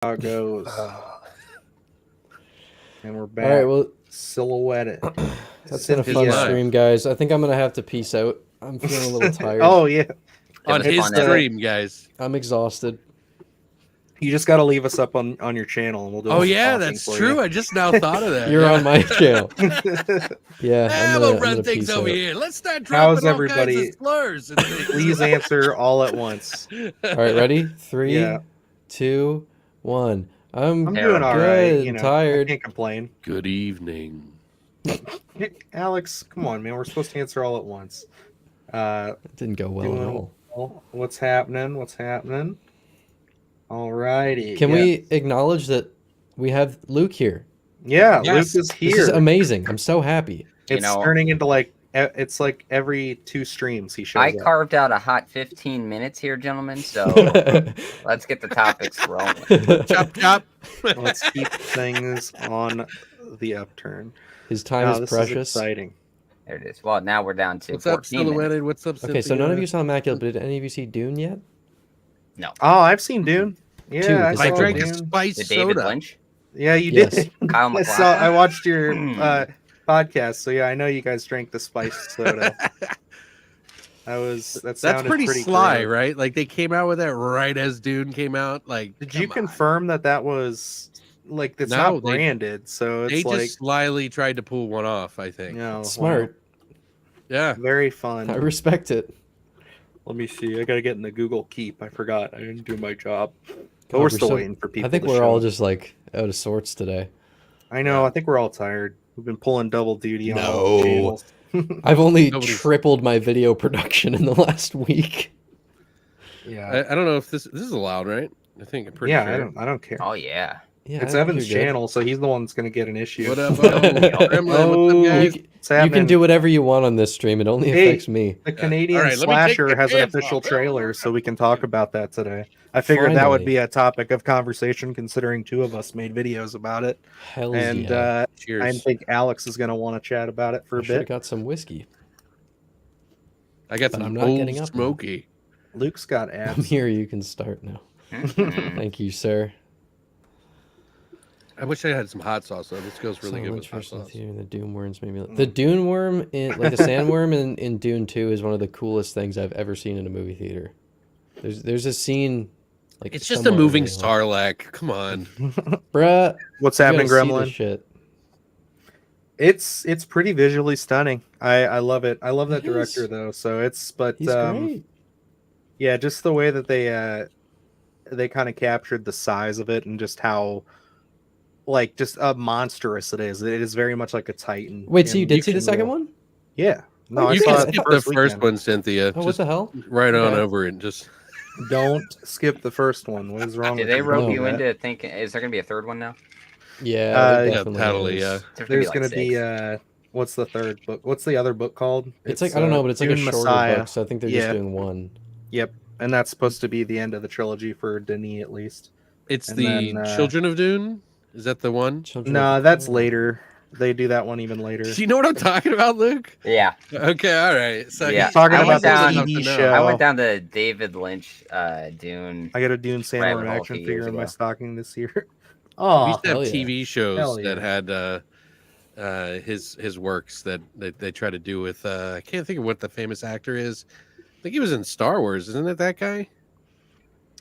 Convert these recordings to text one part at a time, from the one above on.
How it goes. And we're back. All right, well, Silhouetted. that's been a Cynthia. fun stream, guys. I think I'm gonna have to peace out. I'm feeling a little tired. Oh yeah, On his stream, guys. I'm exhausted. you just got to leave us up on your channel, and we'll do. Oh all the yeah, talking that's for true. you. I just now thought of that. You're on my channel. Yeah. We'll run things over here. Let's start How's dropping all everybody? kinds of slurs. And things. Please answer all at once. All right, ready? 3, Yeah. 2, 1. I'm doing all good. right. You know, Tired. I can't complain. Good evening. Alex, come on, man. We're supposed to answer all at once. It didn't go well at all. What's happening? What's happening? All righty. Can we acknowledge that we have Luke here? Yeah, Yes. Luke is here. This is amazing. I'm so happy. It's turning into like it's like every 2 streams he shows I up. carved out a hot 15 minutes here, gentlemen. So let's get the topics rolling. Chop, chop. Let's keep things on the upturn. His time is this precious. Is exciting. There it is. Well, now we're down to What's up, 14 minutes. Silhouetted? What's up, Okay, so none of Cynthia? you saw Immaculate, but did any of you see Dune yet? No. Oh, I've seen Dune. Yeah, Two, I the saw I second drank a Dune. spice The David soda. Lynch. Yeah, you Yes. did. Kyle I MacLachlan. watched your Hmm. podcast, so yeah, I know you guys drank the spiced soda. That That's sounded pretty sly, great. right? Like they came out with that right as Dune came out. Like, Did you come on. confirm that was like it's No, not they- branded? So it's They like just slyly tried to pull one off. I think. no, Smart. Yeah. wow, very fun. I respect it. Let me see. I gotta get in the Google Keep. I forgot. I didn't do my job. But God, we're still waiting for people. I think to we're show all up. just like out of sorts today. I know. I think we're all tired. We've been pulling double duty on all No. the channels. I've only Nobody's- tripled my video production in the last week. Yeah. I don't know if this is allowed, right? I think I'm pretty Yeah. sure. I don't care. Oh, yeah. Yeah, It's I think Evan's you're good. channel, so he's the one that's gonna get an issue. What up, Gremlin? What's up, Oh, guys? What's You happening? can do whatever you want on this stream. It only Hey. affects me. The Canadian All right, let me take slasher the has an pants official off. trailer, so we can talk about that today. I figured that would Finally. be a topic of conversation, considering 2 of us made videos about it, Hell and yeah. Cheers. I think Alex is gonna want to chat about it for I a should have bit. got some whiskey. I got but some I'm not old getting up now. smoky. Luke's got I'm abs. here. You can start now. Mhm. Thank you, sir. I wish I had some hot sauce though. This goes really good Silent with hot Person sauce. Theater and the Doom worms maybe. The Dune worm, in, like the sandworm in Dune 2, is one of the coolest things I've ever seen in a movie theater. There's a scene like It's just a somewhere moving really long. Sarlacc. Come on. Bruh, What's you happening, gotta see Gremlin? this shit. It's pretty visually stunning. I love it. I love that It is. director though. So it's He's great. yeah, just the way that they kind of captured the size of it and just how like just monstrous it is. It is very much like a Titan. Wait, so you and did see the can second roll- one? Yeah. No, I You saw can it skip the first weekend. one, Cynthia. Oh, what Just the hell? right on Okay. over it. Just Don't skip the first one. What is wrong Did with they you? rope No. you into thinking, is there going to be a third one now? Yeah, there Yeah, definitely totally, is. yeah. There's like gonna be 6. what's the third book? What's the other book called? It's like I don't know, but it's like a Dune shorter Messiah. book, so I think they're just Yeah. doing one. Yep, and that's supposed to be the end of the trilogy for Denis at least. it's And the then, Children of Dune. Is that the one? Children Nah, of- that's later. They do that one even later. Do you know what I'm talking about, Luke? Yeah. Okay, all right. So Yeah. Talking I about went the down- TV know. show. I went down the David Lynch Dune. I got a Dune Rabbit Sandworm hole a action few figure years in my ago. stocking this year. we Oh, used to have hell yeah. TV shows Hell that yeah. had his works that they try to do with I can't think of what the famous actor is. I think he was in Star Wars, isn't it that guy?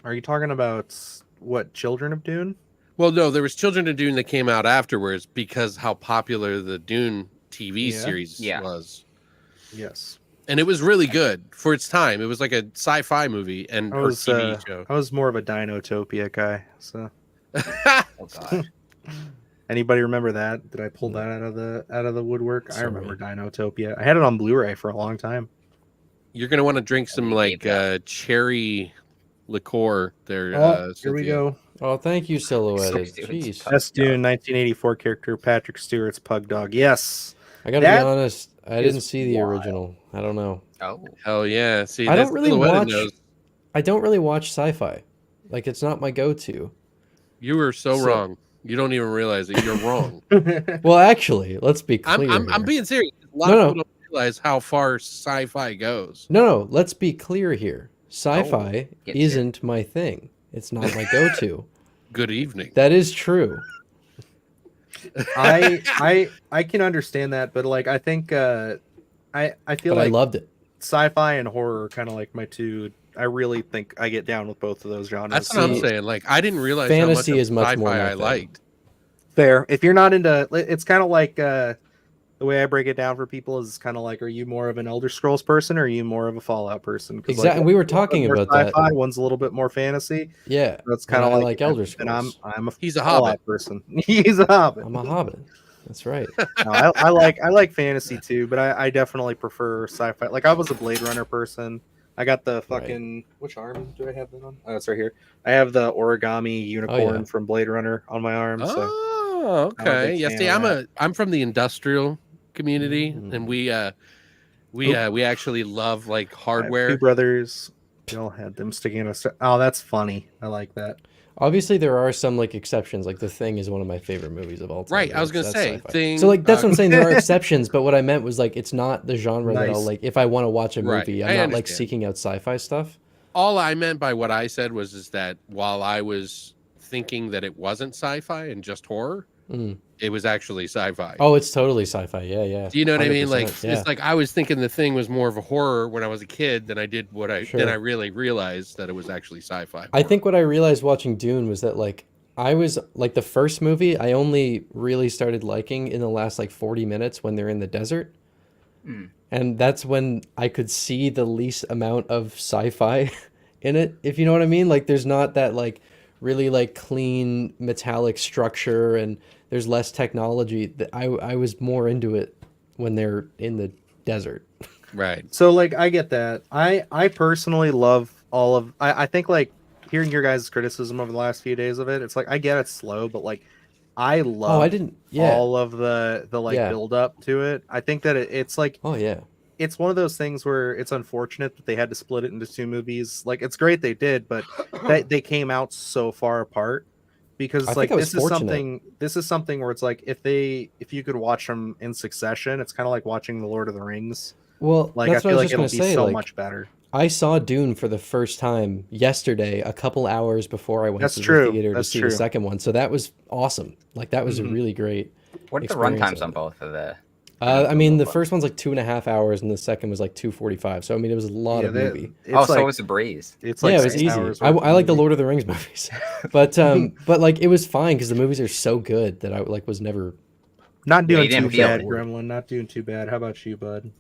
are you talking about what Children of Dune? Well, no, there was Children of Dune that came out afterwards because how popular the Dune TV Yeah. series Yeah. was. Yes, And it was really good for its time. It was like a sci-fi movie and I or was TV show. I was more of a Dinotopia guy. So Oh, God. anybody remember that? Did I pull that out of the woodwork? I Sorry. remember Dinotopia. I had it on Blu-ray for a long time. You're gonna want to drink some like cherry liqueur there. Oh, here we Cynthia. go. Oh, thank you, Silhouetted. Students. Jeez. Best Dune 1984 character Patrick Stewart's Pug Dog. Yes. I gotta That be honest, I is didn't see the wild. original. I don't know. Oh. Hell yeah! See, I that's don't really Silhouetted watch. knows. I don't really watch sci-fi. Like it's not my go-to. You were so So- wrong. You don't even realize it. You're wrong. Well, actually, let's be clear. I'm here. being serious. A lot No, of no. people don't realize how far sci-fi goes. No, let's be clear here. Sci-fi Get isn't my thing. It's not my go-to. good evening. That is true. I can understand that, but like I think I feel But I like loved it. sci-fi and horror are kind of like my two. I really think I get down with both of those genres. That's what I'm See, saying. Like, I didn't realize fantasy how much is of much sci-fi more my I thing. liked. Fair. If you're not into, it's kind of like the way I break it down for people is kind of like, are you more of an Elder Scrolls person or are you more of a Fallout person? 'Cause, Exactly. Like, We were one's a little bit talking more about that. sci-fi, one's a little bit more fantasy. Yeah. That's And kind of I like, like Elder and I'm Scrolls. He's a Fallout hobbit. person. He's a hobbit. I'm a hobbit. That's right. No, I like fantasy too, but I definitely prefer sci-fi. Like I was a Blade Runner person. I got the fucking which arm do I have that on? Oh, it's right here. I have the origami unicorn from Blade Runner on my arm. So Oh, I'm a okay. big Yeah, fan see, of I'm from the industrial community, and we actually love like I have hardware. two brothers. We all had them sticking us. Oh, that's funny. I like that. Obviously, there are some like exceptions. Like The Thing is one of my favorite movies of all time. Right, I was gonna That's say, sci-fi. Thing, So like that's what I'm saying. There are exceptions, but what I meant was like it's not the genre that I'll Nice. like. If I want to watch a Right, movie, I'm I not like understand. seeking out sci-fi stuff. All I meant by what I said was is that while I was thinking that it wasn't sci-fi and just horror, it was actually sci-fi. Oh, it's totally sci-fi. Yeah, yeah. Do you know what I mean? Like 100%, yeah. it's like I was thinking The Thing was more of a horror when I was a kid than I did Sure. then I really realized that it was actually sci-fi. I think what I realized watching Dune was that like I was like the first movie I only really started liking in the last like 40 minutes when they're in the desert. And that's when I could see the least amount of sci-fi in it, if you know what I mean. Like there's not that like really like clean metallic structure and there's less technology. That I was more into it when they're in the desert. Right. So like I get that. I personally love all of I think like hearing your guys' criticism over the last few days of it, it's like I get it's slow, but like I love all of the like build up to it. I think that it's like it's one of those things where it's unfortunate that they had to split it into two movies. Like it's great they did, but they came out so far apart because like this is something where it's like if you could watch them in succession, it's kind of like watching the Lord of the Rings. Well, like that's I feel what I like was just it'll gonna be say, so like, much better. I saw Dune for the first time yesterday, a couple hours before I went to the theater to see the second one. So that was awesome. Like that was a really great. What are the runtimes on both of the? I mean, the first one's like 2.5 hours, and the second was like 2:45. So I mean, it was a lot of movie. So it was a breeze. It's like it was easy. I like the Lord of the Rings movies, but like it was fine because the movies are so good that I like was never not doing too bad. Gremlin, not doing too bad. How about you, bud?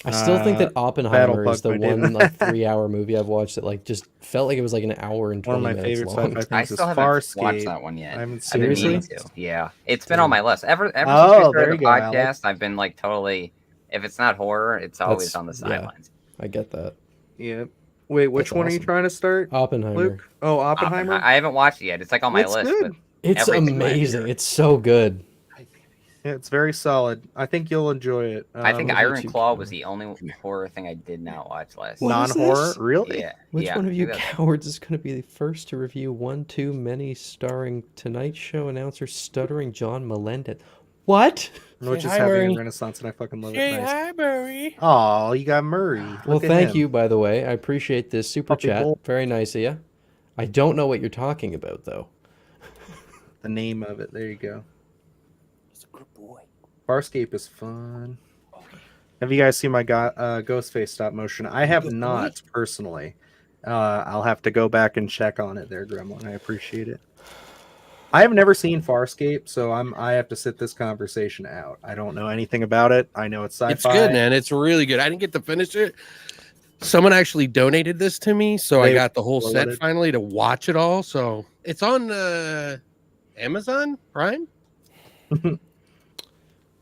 I still think that Oppenheimer is the one like 3-hour movie I've watched that like just felt like it was like an hour and 20 minutes long. I still haven't watched that one yet. Seriously? Yeah, it's been on my list ever since we started the podcast. I've been like totally. If it's not horror, it's always on the sidelines. Yeah, I get that. Yeah. Wait, which one are you trying to start? Oppenheimer. Luke? Oh, Oppenheimer. I haven't watched it yet. It's like on my list. Good. But it's amazing. It's so good. Yeah, it's very solid. I think you'll enjoy it. I think Iron Claw was the only horror thing I did not watch last. Non-horror, really? Yeah. Which one of you cowards is going to be the first to review One Too Many, starring Tonight Show announcer stuttering John Melendez? What? Which is having a renaissance, and I fucking love it. Nice. Hi, Murray. Oh, you got Murray. Well, thank you, by the way. I appreciate this super chat. Very nice of you. I don't know what you're talking about, though. The name of it. There you go. Farscape is fun. Have you guys seen my Ghostface stop motion? I have not personally. I'll have to go back and check on it there, Gremlin. I appreciate it. I have never seen Farscape, so I have to sit this conversation out. I don't know anything about it. I know it's sci-fi. It's good, man. It's really good. I didn't get to finish it. Someone actually donated this to me, so I got the whole set finally to watch it all. So it's on Amazon Prime.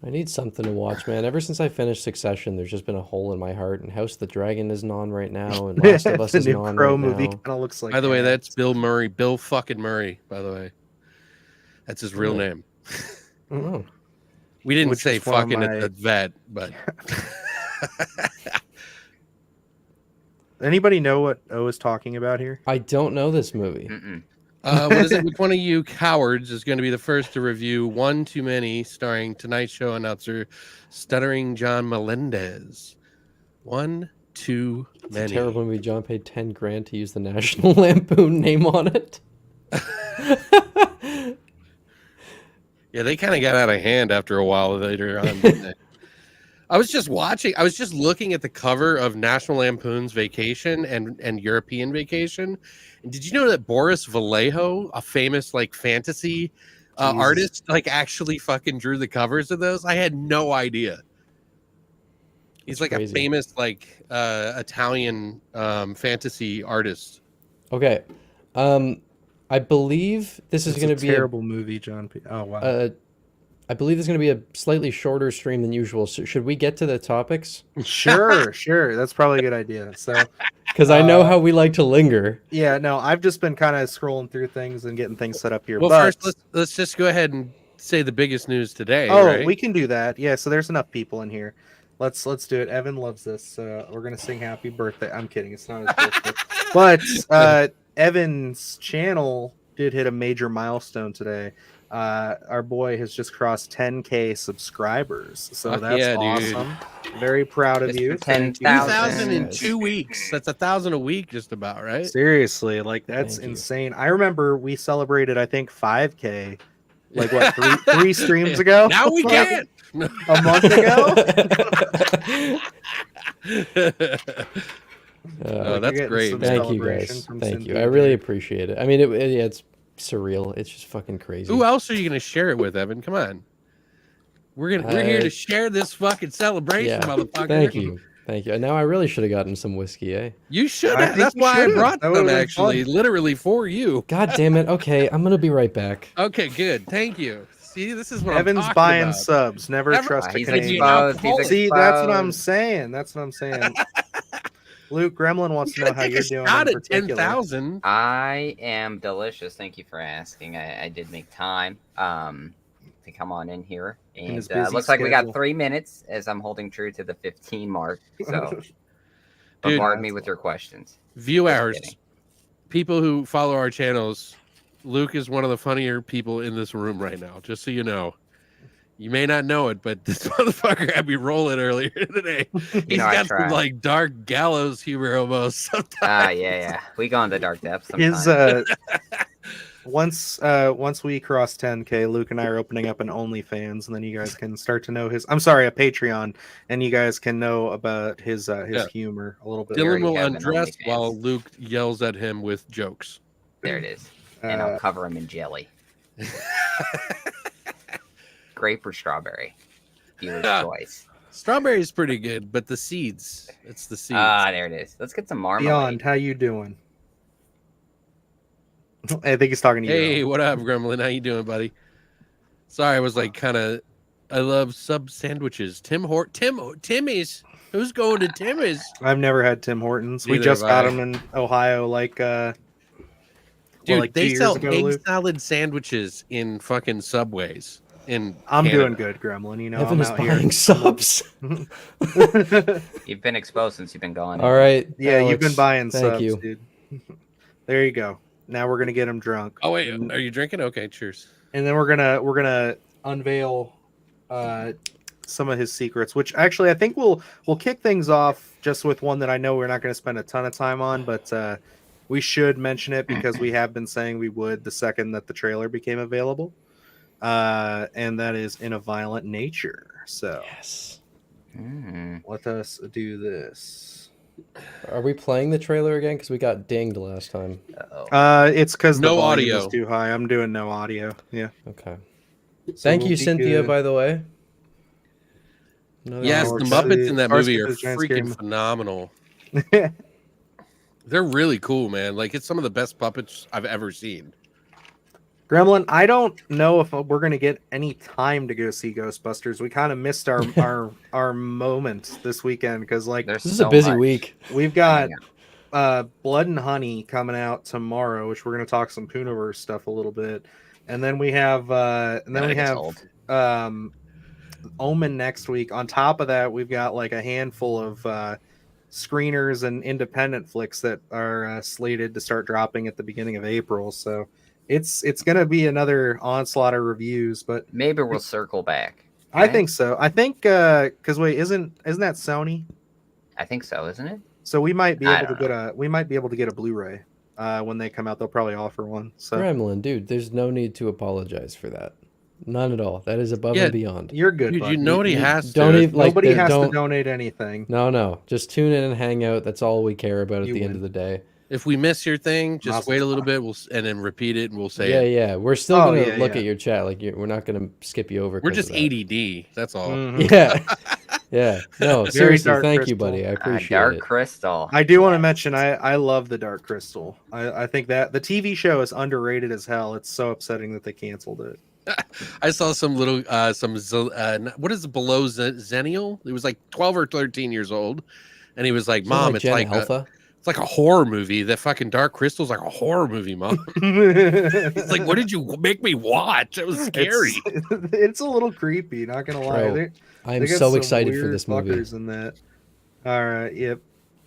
I need something to watch, man. Ever since I finished Succession, there's just been a hole in my heart. And House of the Dragon isn't on right now, and Last of Us is on Crow right movie now. kind of looks like. By the way, that's Bill Murray. Bill fucking Murray. By the way, that's his real name. Oh. We didn't say fucking at the vet, but. Anybody know what O is talking about here? I don't know this movie. What is it? Which one of you cowards is going to be the first to review One Too Many, starring Tonight Show announcer stuttering John Melendez? One Too Many. It's a terrible movie. John paid $10,000 to use the National Lampoon name on it. Yeah, they kind of got out of hand after a while later on, didn't they? I was just looking at the cover of National Lampoon's Vacation and European Vacation. And did you know that Boris Vallejo, a famous like fantasy artist, like actually fucking drew the covers of those? I had no idea. He's like crazy. A famous like Italian fantasy artist. Okay. I believe this is going to be a terrible movie, John. Oh wow. I believe it's going to be a slightly shorter stream than usual. So should we get to the topics? Sure. That's probably a good idea. So, because I know how we like to linger. Yeah, no, I've just been kind of scrolling through things and getting things set up here. Well, but first, let's just go ahead and say the biggest news today. Oh, right? We can do that. Yeah, so there's enough people in here. Let's do it. Evan loves this. We're gonna sing happy birthday. I'm kidding. It's not his birthday. But Evan's channel did hit a major milestone today. Our boy has just crossed 10K subscribers, so that's awesome. Dude. Very proud of you. 10,000 in 2 weeks. That's 1,000 a week, just about, right? Seriously, like that's insane. I remember we celebrated, I think, 5K, like what, three streams ago. Now we can. A month ago. Oh, that's great. Thank you, guys. Thank you. I really appreciate it. I mean, it's surreal. It's just fucking crazy. Who else are you gonna share it with, Evan? Come on. We're here to share this fucking celebration, motherfucker. Thank you. And now I really should have gotten some whiskey, eh? You should have. That's why I brought them, actually, literally for you. God damn it. Okay, I'm gonna be right back. Okay, good. Thank you. See, this is what Evan's I'm buying about. subs. Never trust a Canadian. See, that's what I'm saying. Luke Gremlin wants to know how you're doing. Not at 10,000. I am delicious. Thank you for asking. I did make time to come on in here, and it looks like we got 3 minutes as I'm holding true to the 15 mark. So bombard me with your questions. View hours. People who follow our channels. Luke is one of the funnier people in this room right now. Just so you know. You may not know it, but this motherfucker had me rolling earlier today. He's got some like dark gallows humor almost sometimes. Yeah. We go into dark depths sometimes. Once we cross 10K, Luke and I are opening up an OnlyFans, and then you guys can start to know a Patreon, and you guys can know about his humor a little bit. Dylan will undress while Luke yells at him with jokes. There it is. And I'll cover him in jelly. Grape or strawberry? Viewer's choice. Strawberry is pretty good, but the seeds. It's the seeds. There it is. Let's get some marmalade. Beyond, how you doing? I think he's talking to you. Hey, what up, Gremlin? How you doing, buddy? Sorry, I was like I love sub sandwiches. Timmy's. Who's going to Timmy's? I've never had Tim Hortons. We just got them in Ohio, dude, they sell egg salad sandwiches in fucking Subways. I'm doing good, Gremlin. You know, Evan is buying subs. You've been exposed since you've been gone. All right. Yeah, Alex, you've been buying subs, you. dude. There you go. Now we're gonna get him drunk. Oh wait, are you drinking? Okay, cheers. And then we're gonna unveil some of his secrets, which actually I think we'll kick things off just with one that I know we're not going to spend a ton of time on, but we should mention it because we have been saying we would the second that the trailer became available, and that is In a Violent Nature. So yes, let us do this. Are we playing the trailer again? Because we got dinged last time. It's because no the audio is too high. I'm doing no audio. Yeah. Okay. So thank you, Cynthia. By the way. Yes, the Muppets in that movie are freaking phenomenal. They're really cool, man. Like, it's some of the best puppets I've ever seen. Gremlin, I don't know if we're going to get any time to go see Ghostbusters. We kind of missed our moment this weekend because, like, this is a busy week. We've got Blood and Honey coming out tomorrow, which we're going to talk some Puniverse stuff a little bit, and then we have Omen next week. On top of that, we've got like a handful of screeners and independent flicks that are slated to start dropping at the beginning of April. So it's gonna be another onslaught of reviews, but maybe we'll circle back. I think so. I think because wait, isn't that Sony? I think so, isn't it? So we might be able to get a Blu-ray. when they come out, they'll probably offer one. So Gremlin, dude, there's no need to apologize for that. None at all. That is above and beyond. You're good, dude. bud. You know what he has don't to. even, like, Nobody has don't, to donate anything. No. Just tune in and hang out. That's all we care about at the end of the day. If we miss your thing, just wait a little bit. And then repeat it, and we'll say it. Yeah. We're still gonna look at your chat. Like we're not gonna skip you over. We're just ADD. That's all. Yeah. No, seriously, thank you, buddy. I appreciate Dark it. Crystal. I do want to mention I love the Dark Crystal. I think that the TV show is underrated as hell. It's so upsetting that they canceled it. I saw some little what is it, below Zennial? He was like 12 or 13 years old, and he was like, "Mom, it's like a horror movie. That fucking Dark Crystal's like a horror movie, Mom." He's like, "What did you make me watch? It was scary." It's a little creepy, not gonna lie. Bro, I'm so excited for this movie. In that. All right, yep.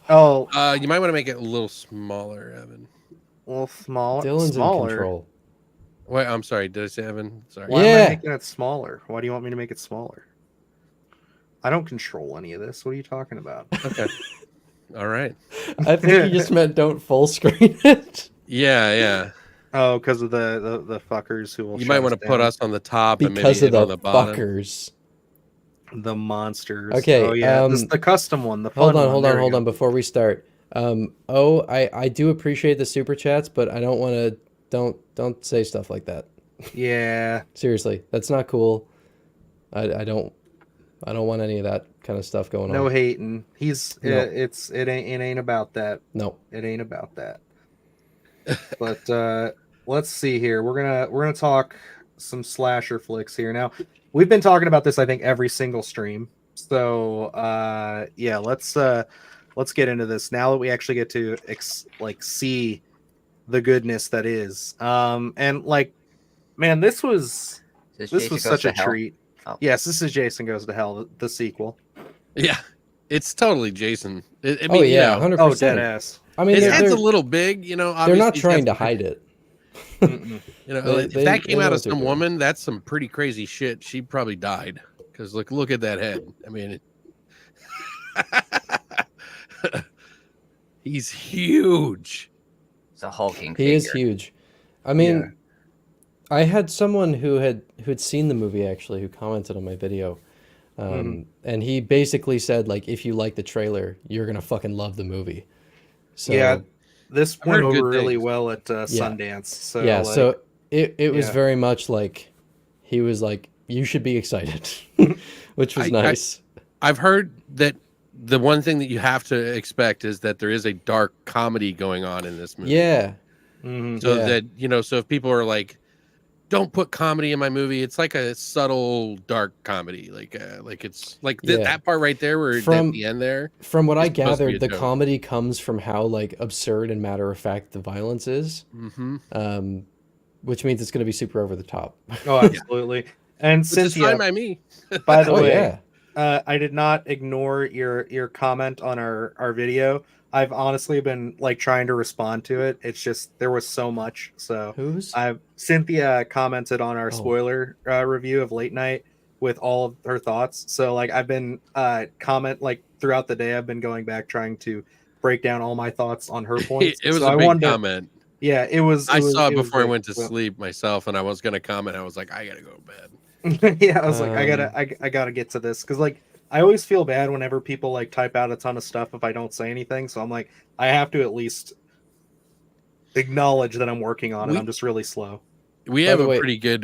Oh, you might want to make it a little smaller, Evan. A little smaller. Dylan's in control. Wait, I'm sorry. Did I say Evan? Sorry. Why am I making it smaller? Why do you want me to make it smaller? I don't control any of this. What are you talking about? Okay. All right. I think you just meant don't full screen it. Yeah. Oh, because of the fuckers who will. You might want to put us on the top because and maybe of the on the bottom. Fuckers. The monsters. Okay. Oh yeah. This is the custom one. The fun hold on. Before we start, I do appreciate the super chats, but I don't want to. Don't say stuff like that. Yeah. Seriously, that's not cool. I don't want any of that kind of stuff going on. No hating. It ain't about that. No. It ain't about that. But let's see here. We're gonna talk some slasher flicks here. Now, we've been talking about this, I think, every single stream. So let's get into this now that we actually get to see the goodness that is. And like, man, this was such a treat. Oh. Yes, this is Jason Goes to Hell, the sequel. Yeah, it's totally Jason. I mean, 100%. Oh, dead ass. I mean, his head's a little big, They're not trying to hide it. If that came out of some woman, that's some pretty crazy shit. She probably died because look at that head. I mean, he's huge. It's a hulking figure. He is huge. I mean, I had someone who'd seen the movie actually who commented on my video, and he basically said like, if you like the trailer, you're gonna fucking love the movie. So yeah, this went over really well at Sundance. So yeah, so it was very much like he was like, you should be excited, which was nice. I've heard that the one thing that you have to expect is that there is a dark comedy going on in this movie. Yeah. So that, so if people are like, don't put comedy in my movie, it's like a subtle dark comedy. Like it's like that part right there where at the end there. From what I gathered, the comedy comes from how like absurd and matter of fact the violence is. Which means it's going to be super over the top. Oh, absolutely. And Cynthia, fine by me. By the way, I did not ignore your comment on our video. I've honestly been like trying to respond to it. It's just there was so much. So Cynthia commented on our spoiler review of Late Night with all of her thoughts. So like I've been throughout the day. I've been going back trying to break down all my thoughts on her points. It was a big comment. Yeah, it was. I saw it before I went to sleep myself, and I was going to comment. I was like, I gotta go to bed. Yeah, I was like, I gotta get to this because like I always feel bad whenever people like type out a ton of stuff if I don't say anything. So I'm like, I have to at least acknowledge that I'm working on it. I'm just really slow. We have a pretty good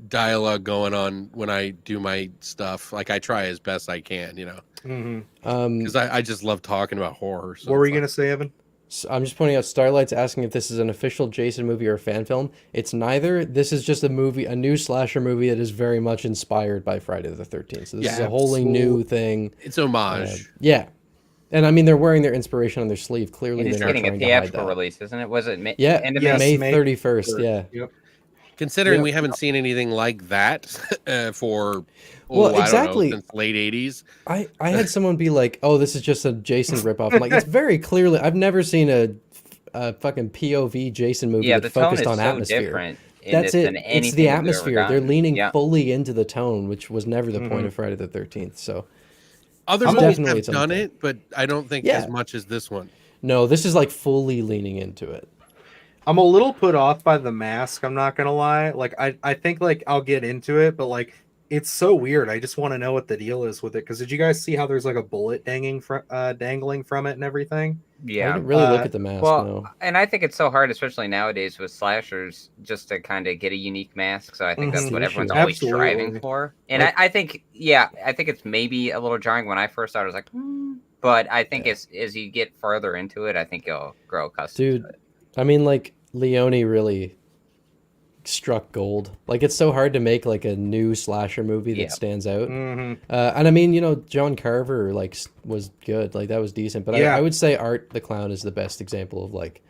dialogue going on when I do my stuff. Like I try as best I can, because I just love talking about horror. So what were you gonna say, Evan? So I'm just pointing out Starlight's asking if this is an official Jason movie or a fan film. It's neither. This is just a new slasher movie that is very much inspired by Friday the 13th. So this is a wholly new thing. It's homage. Yeah. And I mean, they're wearing their inspiration on their sleeve. Clearly, it's getting a theatrical release, isn't it? Was it May? May 31st. Yeah. Yep. Considering we haven't seen anything like that for exactly. Since late 80s. I had someone be like, "Oh, this is just a Jason ripoff." I'm like, it's very clearly. I've never seen a fucking POV Jason movie that focused on atmosphere. That's it. It's the atmosphere. They're leaning fully into the tone, which was never the point of Friday the 13th. So other movies have done it, but I don't think as much as this one. No, this is like fully leaning into it. I'm a little put off by the mask, I'm not gonna lie. Like I think like I'll get into it, but like it's so weird. I just want to know what the deal is with it. Because did you guys see how there's like a bullet dangling from it and everything? Yeah. I didn't really look at the mask, no. And I think it's so hard, especially nowadays with slashers, just to kind of get a unique mask. So I think that's what everyone's always striving for. And I think, I think it's maybe a little jarring. When I first started, I was like, but I think as you get further into it, I think you'll grow accustomed to it. I mean, like, Leone really struck gold. Like, it's so hard to make like a new slasher movie that stands out. And I mean, you know, John Carver like was good. Like, that was decent. But I would say Art the Clown is the best example of like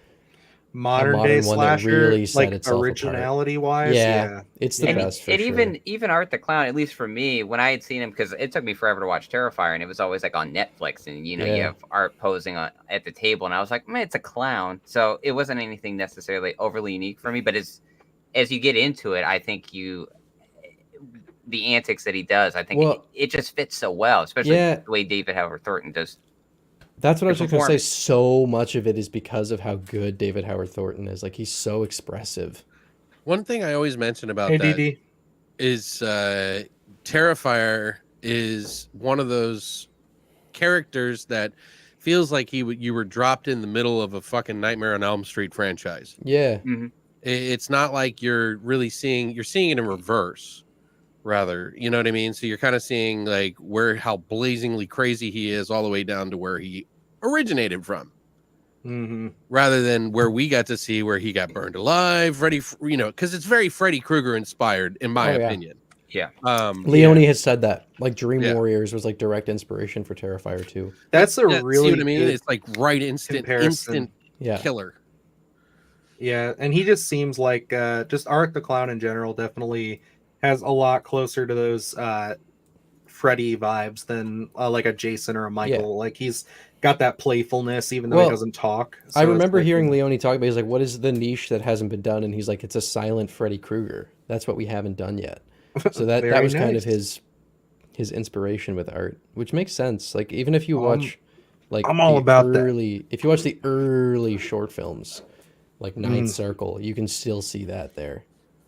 modern day one slasher, that really set like itself originality apart. wise. Yeah, it's the best. Even Art the Clown, at least for me, when I had seen him, because it took me forever to watch Terrifier, and it was always like on Netflix, and you have Art posing at the table, and I was like, man, it's a clown. So it wasn't anything necessarily overly unique for me, but as you get into it, I think the antics that he does, I think it just fits so well, especially the way David Howard Thornton does. That's what I was just going to say. So much of it is because of how good David Howard Thornton is. Like, he's so expressive. One thing I always mention about that is Terrifier is one of those characters that feels like you were dropped in the middle of a fucking Nightmare on Elm Street franchise. Yeah. Mm-hmm. It's not like you're seeing it in reverse, rather. You know what I mean? So you're kind of seeing like how blazingly crazy he is all the way down to where he originated from. Rather than where we got to see where he got burned alive, because it's very Freddy Krueger inspired, in my opinion. Yeah. Leone has said that. Like, Dream Warriors was like direct inspiration for Terrifier 2. That's a really see what I mean? It's like instant killer. Yeah, and he just seems like just Art the Clown in general definitely has a lot closer to those Freddy vibes than like a Jason or a Michael. Yeah. Like, he's got that playfulness even though he doesn't talk. So I remember hearing Leone talk about, he's like, what is the niche that hasn't been done? And he's like, it's a silent Freddy Krueger. That's what we haven't done yet. So that was kind of his inspiration with Art, which makes sense. Like, even if you watch like I'm all about if you watch the early short films, like Ninth Circle, you can still see that there.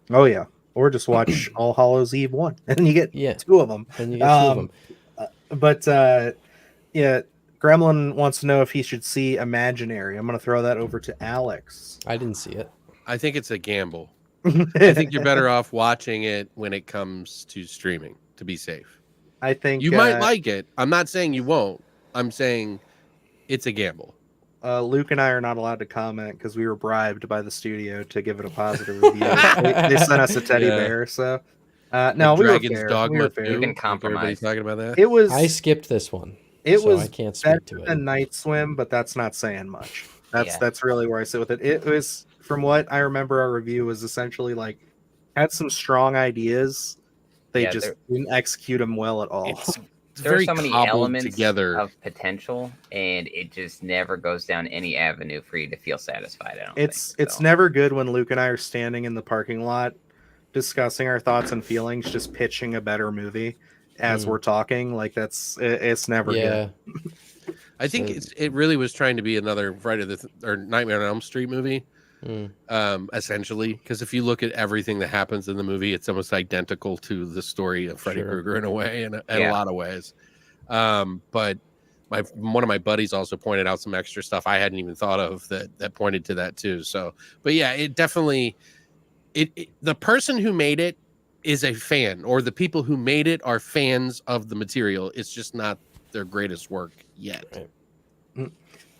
Oh yeah. Or just watch All Hallows Eve 1 and you get two of them. And you get two of them. But Gremlin wants to know if he should see Imaginary. I'm going to throw that over to Alex. I didn't see it. I think it's a gamble. I think you're better off watching it when it comes to streaming to be safe. I think you might like it. I'm not saying you won't. I'm saying it's a gamble. Luke and I are not allowed to comment because we were bribed by the studio to give it a positive review. they sent us a teddy bear, so no, we were fair. Dogma. You can compromise. Talking about that. It was. I skipped this one. I can't speak to it. A Night Swim, but that's not saying much. That's really where I sit with it. It was, from what I remember, our review was essentially like had some strong ideas. They just didn't execute them well at all. There are so many elements of potential, and it just never goes down any avenue for you to feel satisfied. It's never good when Luke and I are standing in the parking lot discussing our thoughts and feelings, just pitching a better movie as we're talking. Like, it's never good. I think it really was trying to be another Nightmare on Elm Street movie. Essentially, because if you look at everything that happens in the movie, it's almost identical to the story of Freddy Krueger in a way, in a lot of ways. But one of my buddies also pointed out some extra stuff I hadn't even thought of that pointed to that too. So, but yeah, it definitely the person who made it is a fan, or the people who made it are fans of the material. It's just not their greatest work yet. Right.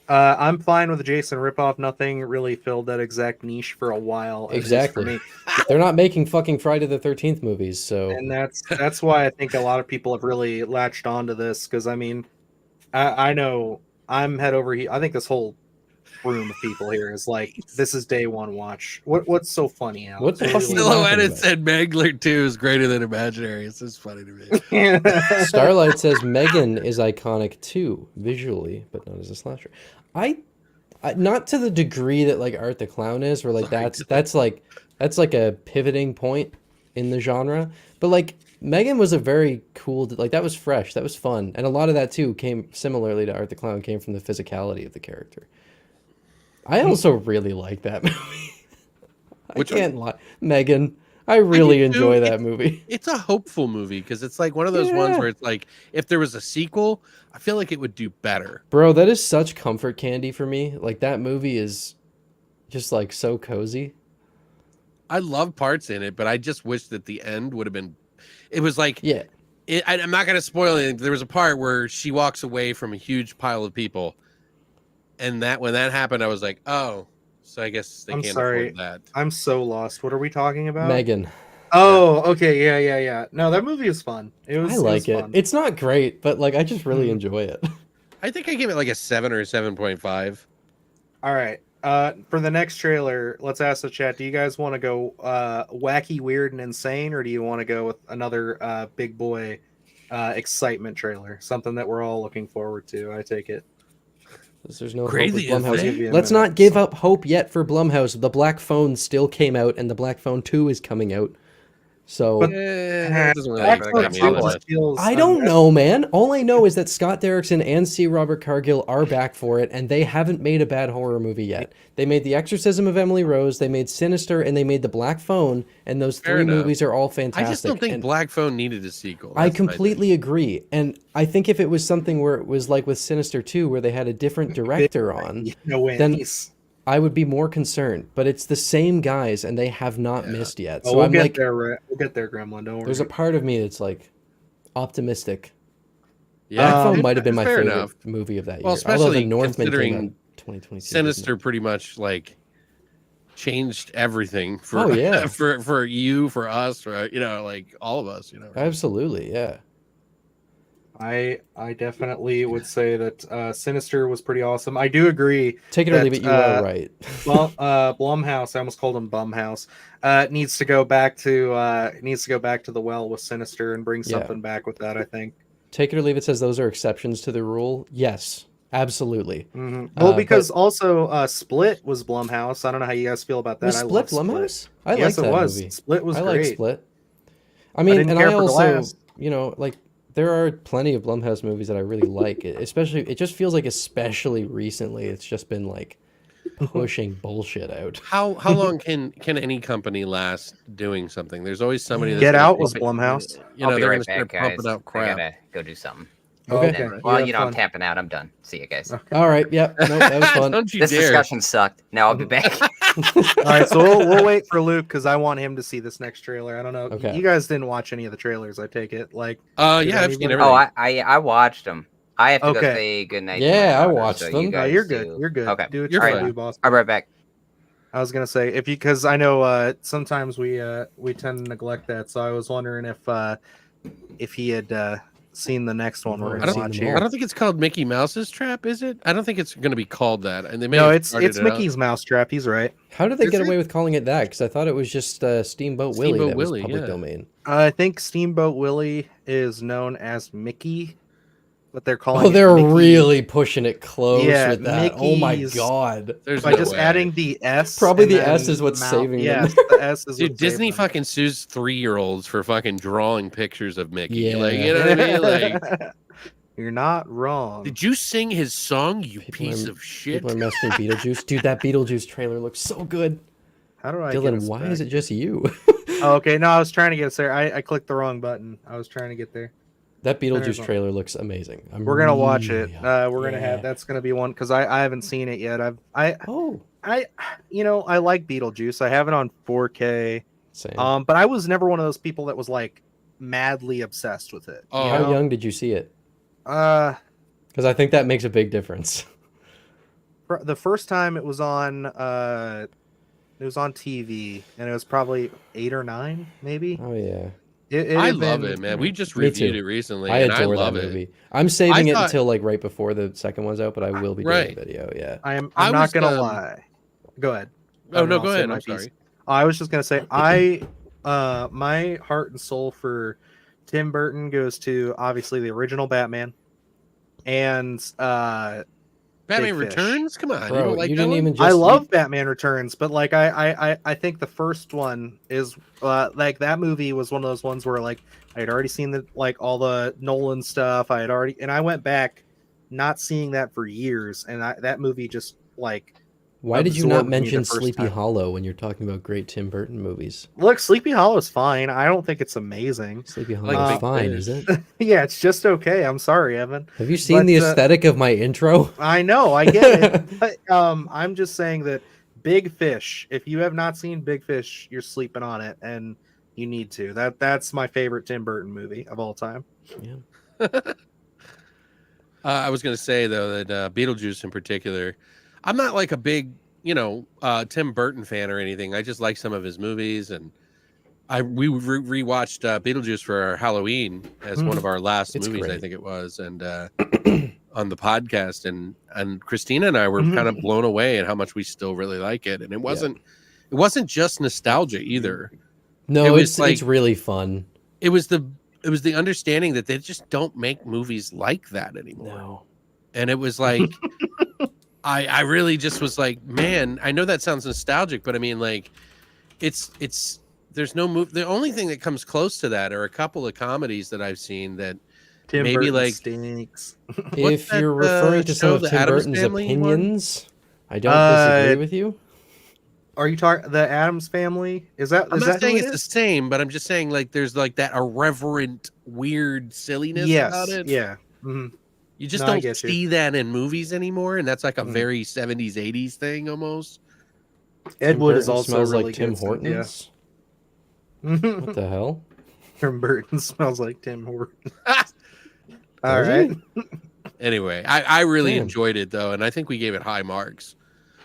I'm fine with the Jason ripoff. Nothing really filled that exact niche for a while. Exactly. For me. They're not making fucking Friday the 13th movies, so. And that's why I think a lot of people have really latched onto this, because I mean, I know I'm head over here. I think this whole room of people here is like, this is day one watch. What's so funny, Alex? What the fuck? Silhouette said Megler 2 is greater than Imaginary. It's just funny to me. Starlight says Megan is iconic too, visually, but not as a slasher. I not to the degree that like Art the Clown is, where like that's like a pivoting point in the genre. But like Megan was a very cool, like that was fresh, that was fun, and a lot of that too came similarly to Art the Clown, came from the physicality of the character. I also really like that movie. I Which can't lie. Megan, I really enjoy that movie. It's a hopeful movie because it's like one of those ones where it's like, if there was a sequel, I feel like it would do better. Bro, that is such comfort candy for me. Like, that movie is just like so cozy. I love parts in it, but I just wish that the end would have been. It was like, yeah. I'm not going to spoil anything. There was a part where she walks away from a huge pile of people, and when that happened, I was like, oh, so I guess they can't afford that. I'm so lost. What are we talking about? Megan. Oh, okay, yeah. No, that movie is fun. I like it. It's not great, but like I just really enjoy it. I think I give it like a 7 or a 7.5. All right. For the next trailer, let's ask the chat. Do you guys want to go wacky, weird, and insane, or do you want to go with another big boy excitement trailer? Something that we're all looking forward to. I take it. There's no Crazy hope with Blumhouse. Let's not give up hope yet for Blumhouse. The Black Phone still came out, and the Black Phone 2 is coming out. So that doesn't really I don't know, man. All I know is that Scott Derrickson and C. Robert Cargill are back for it, and they haven't made a bad horror movie yet. They made The Exorcism of Emily Rose, they made Sinister, and they made The Black Phone, and those three movies are all fantastic. I just don't think Black Phone needed a sequel. I completely agree. And I think if it was something where it was like with Sinister 2, where they had a different director on, then I would be more concerned, but it's the same guys, and they have not missed yet. So we'll get there, Gremlin. Don't worry. There's a part of me that's like optimistic. Yeah, Black Phone might have been my favorite movie of that year. Well, especially the Northman considering came out 2022. Sinister pretty much like changed everything for for you, for us, for like all of us. Absolutely, yeah. I definitely would say that Sinister was pretty awesome. I do agree. Take it or leave it. You are right. Blumhouse, I almost called him Bumhouse. Needs to go back to the well with Sinister and bring something back with that. I think. Take it or leave it says those are exceptions to the rule. Yes, absolutely. Mm-hmm. Well, because also Split was Blumhouse. I don't know how you guys feel about that. Was Split Blumhouse? I liked that movie. Split was great. I like Split. I mean, and I also, like. There are plenty of Blumhouse movies that I really like. It just feels like, especially recently, it's just been like pushing bullshit out. How long can any company last doing something? There's always somebody. That's Get Out was Blumhouse. They're going to start pumping out crap. I gotta go do something. Okay. Well, I'm tapping out. I'm done. See you guys. Okay. All right. Yep. No, that was fun. This discussion sucked. Now I'll be back. All right. So we'll wait for Luke because I want him to see this next trailer. I don't know. Okay. You guys didn't watch any of the trailers, I take it. Like. Yeah, I've seen everything. Oh, I watched them. I have to go say goodnight. Yeah, I watched them. You're good. You're good. Okay. Do what you're fine. Do, boss. I'll be right back. I was gonna say because I know sometimes we tend to neglect that. So I was wondering if he had. Seen the next one we're gonna watch here. I don't think it's called Mickey Mouse's Trap, is it? I don't think it's going to be called that. And they may it's Mickey's Mousetrap. He's right. How did they get away with calling it that? Because I thought it was just Steamboat Willie that was public domain. I think Steamboat Willie is known as Mickey, but they're calling. Oh, they're Mickey. Really pushing it close with that. Mickey's, oh my god! By just adding the S. Probably the S is what's saving them. Yes, the S is. Dude, Disney fucking sues 3-year-olds for fucking drawing pictures of Mickey. Yeah. Like, you know what I mean? Like. You're not wrong. Did you sing his song, you piece of shit? People are messing Beetlejuice. Dude, that Beetlejuice trailer looks so good. How do I Dylan, why is it just you? Oh, okay. No, I was trying to get us there. I clicked the wrong button. I was trying to get there. That Beetlejuice trailer looks amazing. We're going to watch it. We're going to have... That's going to be one, because I haven't seen it yet. I like Beetlejuice. I have it on 4K. Same. But I was never one of those people that was, like, madly obsessed with it. Oh. How young did you see it? Because I think that makes a big difference. The first time it was on TV, and it was probably 8 or 9, maybe. Oh yeah, I love it, man. We just reviewed it recently. I adore that movie. I'm saving it until like right before the second one's out, but I will be doing a video. Yeah, I'm not gonna lie. Go ahead. Oh no, go ahead. I'm sorry. I was just gonna say my heart and soul for Tim Burton goes to obviously the original Batman and Batman Returns. Come on, bro, you don't like you that didn't one? even. I love Batman Returns, but like I think the first one is like that movie was one of those ones where like I had already seen all the Nolan stuff. I went back not seeing that for years, and that movie just like Why did you not mention Sleepy Hollow when you're talking about great Tim Burton movies? Look, Sleepy Hollow is fine. I don't think it's amazing. Sleepy Hollow is fine, is it? Yeah, it's just okay. I'm sorry, Evan. Have you seen the aesthetic of my intro? I know, I get it. But I'm just saying that Big Fish, if you have not seen Big Fish, you're sleeping on it, and you need to. That's my favorite Tim Burton movie of all time. Yeah. I was going to say, though, that Beetlejuice in particular, I'm not like a big, Tim Burton fan or anything. I just like some of his movies, and we rewatched Beetlejuice for our Halloween as one of our last movies, great. I think it was, and on the podcast, and Christina and I were kind of blown away at how much we still really like it, and it wasn't just nostalgia either. No, it's really fun. It was the understanding that they just don't make movies like that anymore. No. And it was like, I really just was like, man, I know that sounds nostalgic, but I mean, like, it's there's no move. The only thing that comes close to that are a couple of comedies that I've seen that Tim maybe Burton like stinks. If you're referring to some of Tim Burton's opinions, I don't disagree with you. Are you talking the Addams Family? I'm not saying it's the same, but I'm just saying like there's like that irreverent, weird silliness about it. Yeah. Mm-hmm. You just don't see that in movies anymore, and that's like a very 70s, 80s thing almost. Ed Wood is also smells really like Tim Hortons. Yeah. What the hell? Tim Burton smells like Tim Hortons. All right. Anyway, I really enjoyed it though, and I think we gave it high marks.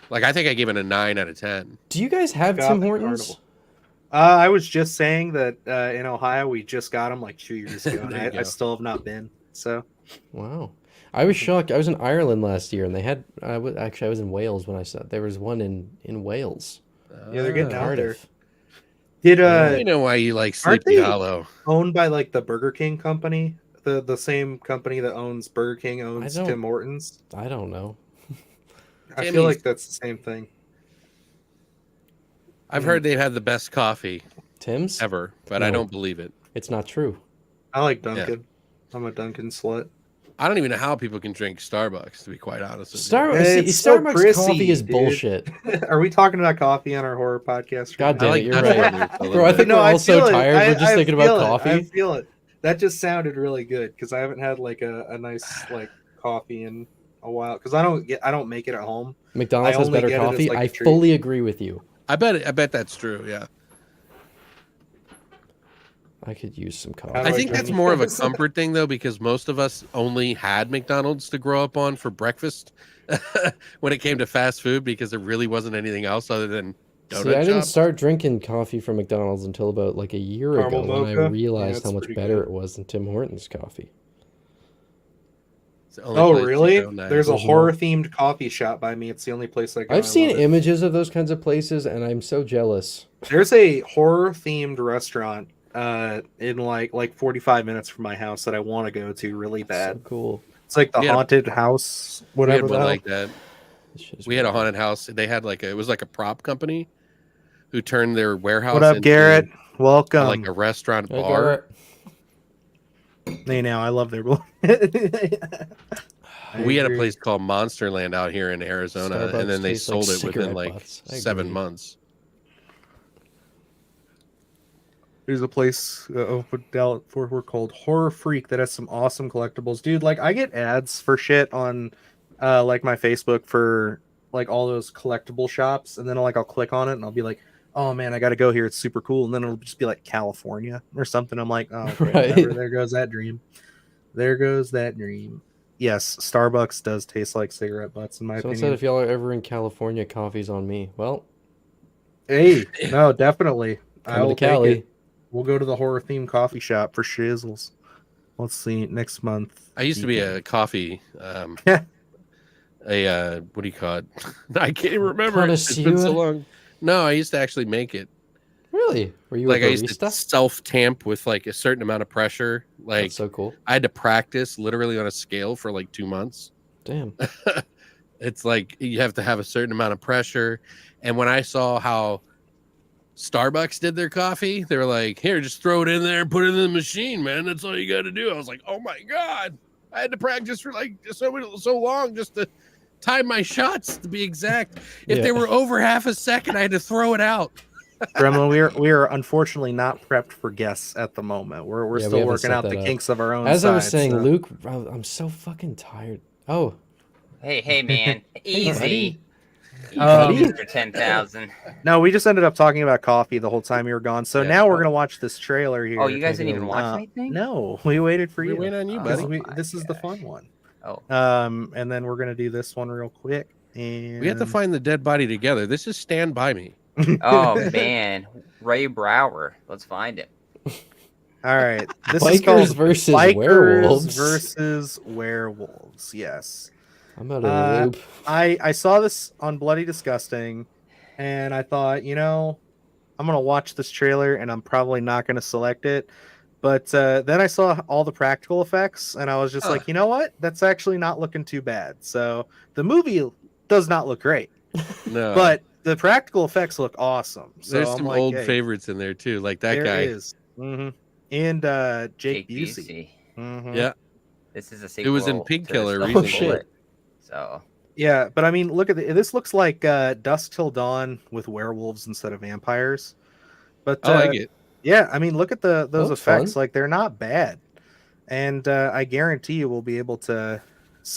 Like, I think I gave it a 9 out of 10. Do you guys have Tim Hortons? I was just saying that in Ohio, we just got them like 2 years ago, and I still have not been. So, wow. I was shocked. I was in Ireland last year, and they had, actually, I was in Wales when I saw it. There was one in Wales. Yeah, they're getting out there. You know why you like Sleepy Hollow. Owned by like the Burger King company? The same company that owns Burger King owns Tim Hortons? I don't know. I feel like that's the same thing. I've heard they've had the best coffee Tim's ever, but I don't believe it. It's not true. I like Dunkin'. Yeah. I'm a Dunkin' slut. I don't even know how people can drink Starbucks, to be quite honest with you. Starbucks coffee is bullshit. Are we talking about coffee on our horror podcast? God damn it, you're right. Bro, I think we're all so tired. We're just thinking about coffee. I feel it. That just sounded really good because I haven't had like a nice like coffee in a while because I don't make it at home. McDonald's has better coffee. I fully agree with you. I bet that's true. Yeah. I could use some coffee. I think that's more of a comfort thing though, because most of us only had McDonald's to grow up on for breakfast when it came to fast food because there really wasn't anything else other than donut I didn't start drinking coffee from McDonald's until about like a year ago when I realized how much better it was than Tim Hortons coffee. Oh, really? There's a horror-themed coffee shop by me. It's the only place I go. I've seen images of those kinds of places, and I'm so jealous. There's a horror-themed restaurant in like 45 minutes from my house that I want to go to really bad. So cool. It's like the haunted house, whatever. We had one like that. We had a haunted house. They had it was like a prop company who turned their warehouse. What up, Garrett? Welcome. Like a restaurant bar. Garrett. Hey, now I love their. We had a place called Monsterland out here in Arizona, Starbucks and then they sold like it within like butts. 7 months. There's a place Dallas Fort Worth called Horror Freak that has some awesome collectibles, dude. Like I get ads for shit on like my Facebook for like all those collectible shops, and then I'll click on it and I'll be like, oh man, I got to go here. It's super cool. And then it'll just be like California or something. I'm like, oh, okay, whatever. There goes that dream. There goes that dream. Yes, Starbucks does taste like cigarette butts in my opinion. Someone said if y'all are ever in California, coffee's on me. Well, hey, no, definitely. Come to Cali. We'll go to the horror themed coffee shop for shizzles. Let's see, next month. I used to be a coffee what do you call it? I can't even remember. It's been so long. No, I used to actually make it. Really? Were you like I used to self-tamp with like a certain amount of pressure. Like that's so cool. I had to practice literally on a scale for like 2 months. Damn. It's like you have to have a certain amount of pressure. And when I saw how Starbucks did their coffee, they were like, here, just throw it in there and put it in the machine, man. That's all you got to do. I was like, oh my God. I had to practice for like so long just to time my shots to be exact. If they were over half a second, I had to throw it out. Gremlin, we are unfortunately not prepped for guests at the moment. We're still working out the kinks of our own. As I was saying, Luke, I'm so fucking tired. Oh, hey, man, easy. Mr. 10,000. No, we just ended up talking about coffee the whole time you were gone. So now we're gonna watch this trailer here. Oh, you guys didn't even watch anything? No, we waited for you. We waited on you, buddy. This is the fun one. Oh. And then we're gonna do this one real quick. And We have to find the dead body together. This is Stand By Me. Oh man, Ray Brower. Let's find him. All right, this Bikers is called versus Bikers Werewolves. versus Werewolves. Yes. I'm out of the loop. I saw this on Bloody Disgusting, and I thought, I'm gonna watch this trailer, and I'm probably not gonna select it. But then I saw all the practical effects, and I was just like, you know what? That's actually not looking too bad. So the movie does not look great, No, but the practical effects look awesome. So there's I'm some like, old hey, favorites in there too, like that there guy. is. And Jake Busey. Yeah, This is a it sequel. was in Pig to Killer Stuff recently. with Bullet. So Yeah, but I mean, look at this. Looks like Dusk Till Dawn with werewolves instead of vampires. But I like it. Yeah, I mean, look at those That's effects. fun. Like, they're not bad, and I guarantee you we'll be able to.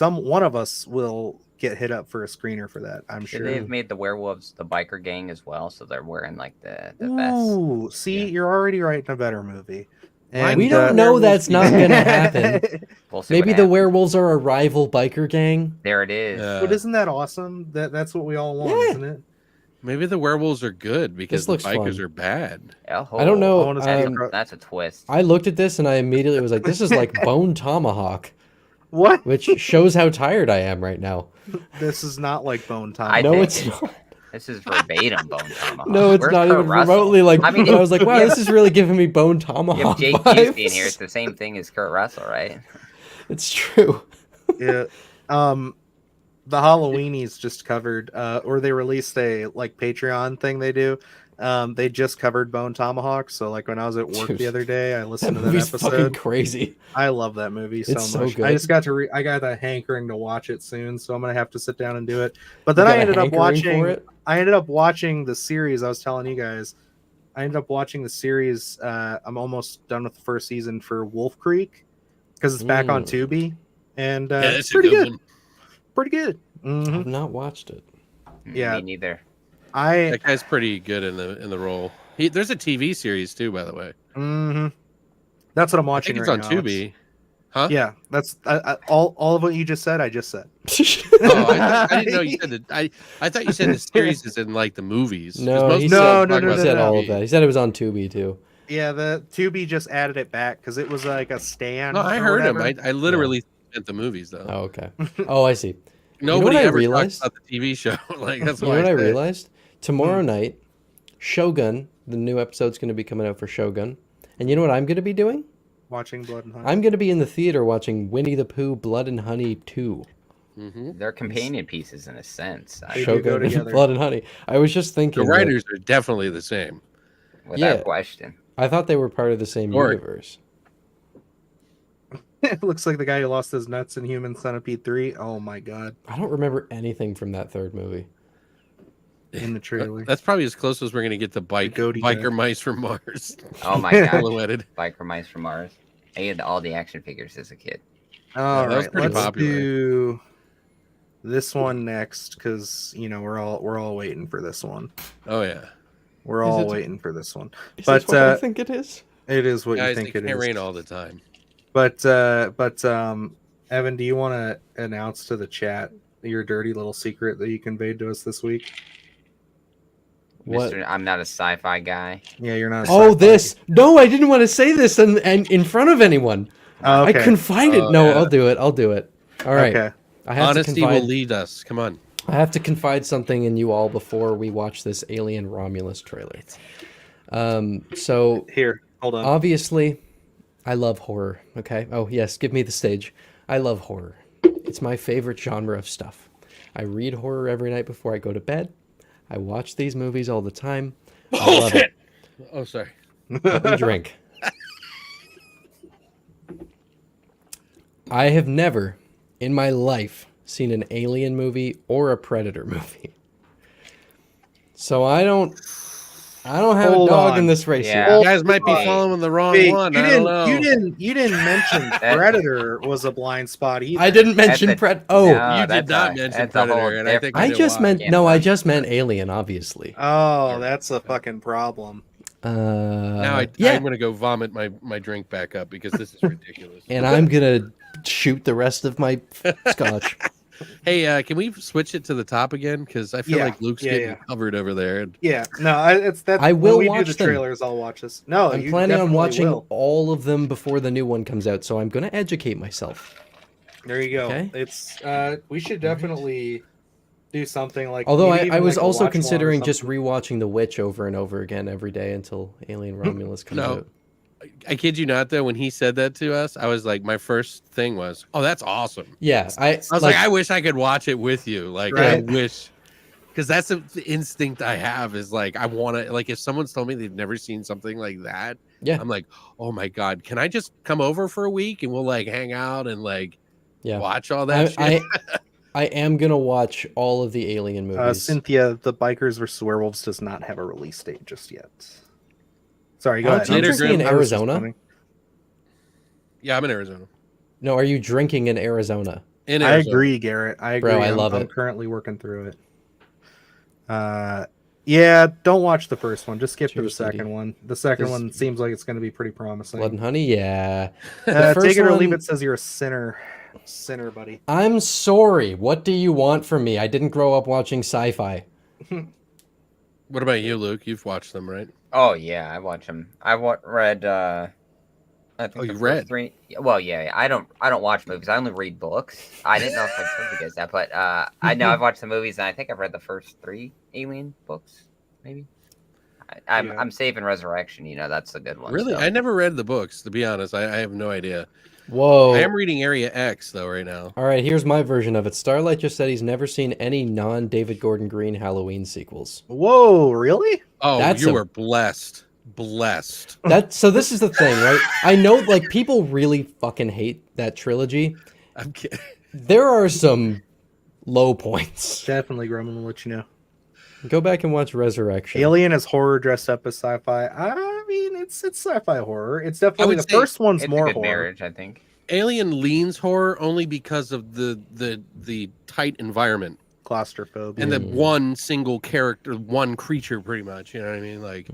One of us will get hit up for a screener for that. I'm sure. they've made the werewolves the biker gang as well, so they're wearing like the Ooh, vest. see, Yeah. you're already writing a better movie. And, We don't know that's not going to happen. We'll see Maybe what the happens. werewolves are a rival biker gang. There it is. But isn't that awesome? That's what we all want, Yeah. isn't it? Maybe the werewolves are good because the looks bikers fun. are bad. Oh, I don't know. I wanna see That's a twist. I looked at this and I immediately was like, this is like Bone Tomahawk, What? which shows how tired I am right now. This is not like Bone Time. I No, think it's not. This is verbatim Bone Tomahawk. No, it's Where's not Kurt even Russell? remotely like. I mean, I was like, wow, this is really giving me Bone You Tomahawk have Jake vibes. Busey in here. It's the same thing as Kurt Russell, right? It's true. Yeah. The Halloweenies just covered, or they released a like Patreon thing they do. They just covered Bone Tomahawk. So like when I was at work Dude, the other day, I listened That to that movie's fucking episode. crazy. I love that movie so It's so much. good. I just got I got a hankering to watch it soon, so I'm gonna have to sit down and do it. But then You I got a ended up hankering watching. for it? I ended up watching the series. I was telling you guys. I ended up watching the series. I'm almost done with the first season for Wolf Creek because it's back on Tubi, and it's pretty good. One. Pretty good. Mhm. I've not watched it. Yeah. Me neither. That guy's pretty good in the role. There's a TV series too, by the way. That's what I'm I watching think it's right on now. Tubi. Huh? Yeah, that's all of what you just said. I just said. Oh, I didn't know you said that. I thought you said the series is in like the movies. 'Cause No, most he people said, talk he about said the all of TV. that. He said it was on Tubi too. Yeah, the Tubi just added it back because it was like a stand. No, I or heard him. whatever. I literally meant the movies though. Oh, okay. Oh, I see. Nobody what I ever realized? talks about the TV show. Like that's You know why what I said it. realized? Tomorrow night, Shogun, the new episode's going to be coming out for Shogun. And you know what I'm going to be doing? Watching Blood and Honey. I'm going to be in the theater watching Winnie the Pooh Blood and Honey 2. They're companion pieces in a sense. They do go Shogun and together. Blood and Honey. I was just The thinking that writers are definitely the same. Without Yeah. question. I thought they were part of the same Story. universe. It looks like the guy who lost his nuts in Human Centipede 3. Oh my god! I don't remember anything from that third movie. In the trailer. That's probably as close as we're gonna get to goatee biker guy. mice from Mars. Oh my god. Silhouetted. Biker Mice from Mars. I had all the action figures as a kid. All that was right, pretty let's popular. do this one next because we're all waiting for this one. Oh yeah. We're Is all it- waiting for this one. Is But this what I think it is? it is what Guys, you think it it can't is. rain all the time. But Evan, do you want to announce to the chat your dirty little secret that you conveyed to us this week? What? Mr. I'm not a sci-fi guy. Yeah, you're not. A Oh, sci-fi- this. No, I didn't want to say this and in front of anyone. Oh, okay. I confided. Oh, No, yeah. I'll do it. All right. Okay. I have Honesty to confide. will lead us. Come on. I have to confide something in you all before we watch this Alien Romulus trailer. So Here, hold on. obviously, I love horror. Okay. Oh yes, give me the stage. I love horror. It's my favorite genre of stuff. I read horror every night before I go to bed. I watch these movies all the time. I love it. Oh, sorry. Let me drink. I have never in my life seen an Alien movie or a Predator movie. So I don't have a dog in this race Yeah. here. You guys might be following the wrong one. I don't know. You didn't mention Predator was a blind spot either. I didn't mention Predator. Oh, no, you did not mention Predator, and I think I just meant I just meant Alien, obviously. Oh, that's a fucking problem. Now I'm gonna go vomit my drink back up because this is ridiculous. And I'm gonna shoot the rest of my scotch. Hey, can we switch it to the top again? Because I feel like Luke's getting covered over there. Yeah, no, it's that. I will when we watch do the them. trailers. I'll watch this. No, I'm planning on watching all of them before the new one comes out, so I'm gonna educate myself. There you go. Okay? It's we should definitely do something like. Although I was also considering just rewatching The Witch over and over again every day until Alien Romulus comes out. I kid you not, though. When he said that to us, I was like, my first thing was, "Oh, that's awesome." Yeah, I was like, I wish I could watch it with you. Like, I wish, because that's the instinct I have. Is like, I want to. Like, if someone's told me they've never seen something like that, I'm like, oh my god, can I just come over for a week and we'll like hang out and like watch all that shit? I am gonna watch all of the Alien movies. Cynthia, The Bikers vs. Werewolves does not have a release date just yet. Sorry, go ahead. Are you drinking in Arizona? Yeah, I'm in Arizona. No, are you drinking in Arizona? I agree, Garrett. I agree. Bro, I love it. I'm currently working through it. Yeah, don't watch the first one. Just skip to the second one. The second one seems like it's going to be pretty promising. Blood and Honey, yeah. Take it or leave it says you're a sinner, buddy. I'm sorry. What do you want from me? I didn't grow up watching sci-fi. What about you, Luke? You've watched them, right? Oh yeah, I watch them. I read. I think you read 3. Well, yeah. I don't watch movies. I only read books. I didn't know if I told you guys that, but I know I've watched the movies, and I think I've read the first 3 Alien books, maybe. I'm saving Resurrection. You know, that's a good one. Really, so. I never read the books. To be honest, I have no idea. Whoa. I am reading Area X though right now. All right, here's my version of it. Starlight just said he's never seen any non-David Gordon Green Halloween sequels. Whoa, really? Oh, you were blessed. So this is the thing, right? I know like people really fucking hate that trilogy. I'm kidding. There are some low points. Definitely, Grumman will let you know. Go back and watch Resurrection. Alien is horror dressed up as sci-fi. I mean, it's sci-fi horror. It's definitely the first one's more horror. Marriage, I think. Alien leans horror only because of the tight environment, claustrophobia, and the one single character, one creature, pretty much. You know what I mean? Like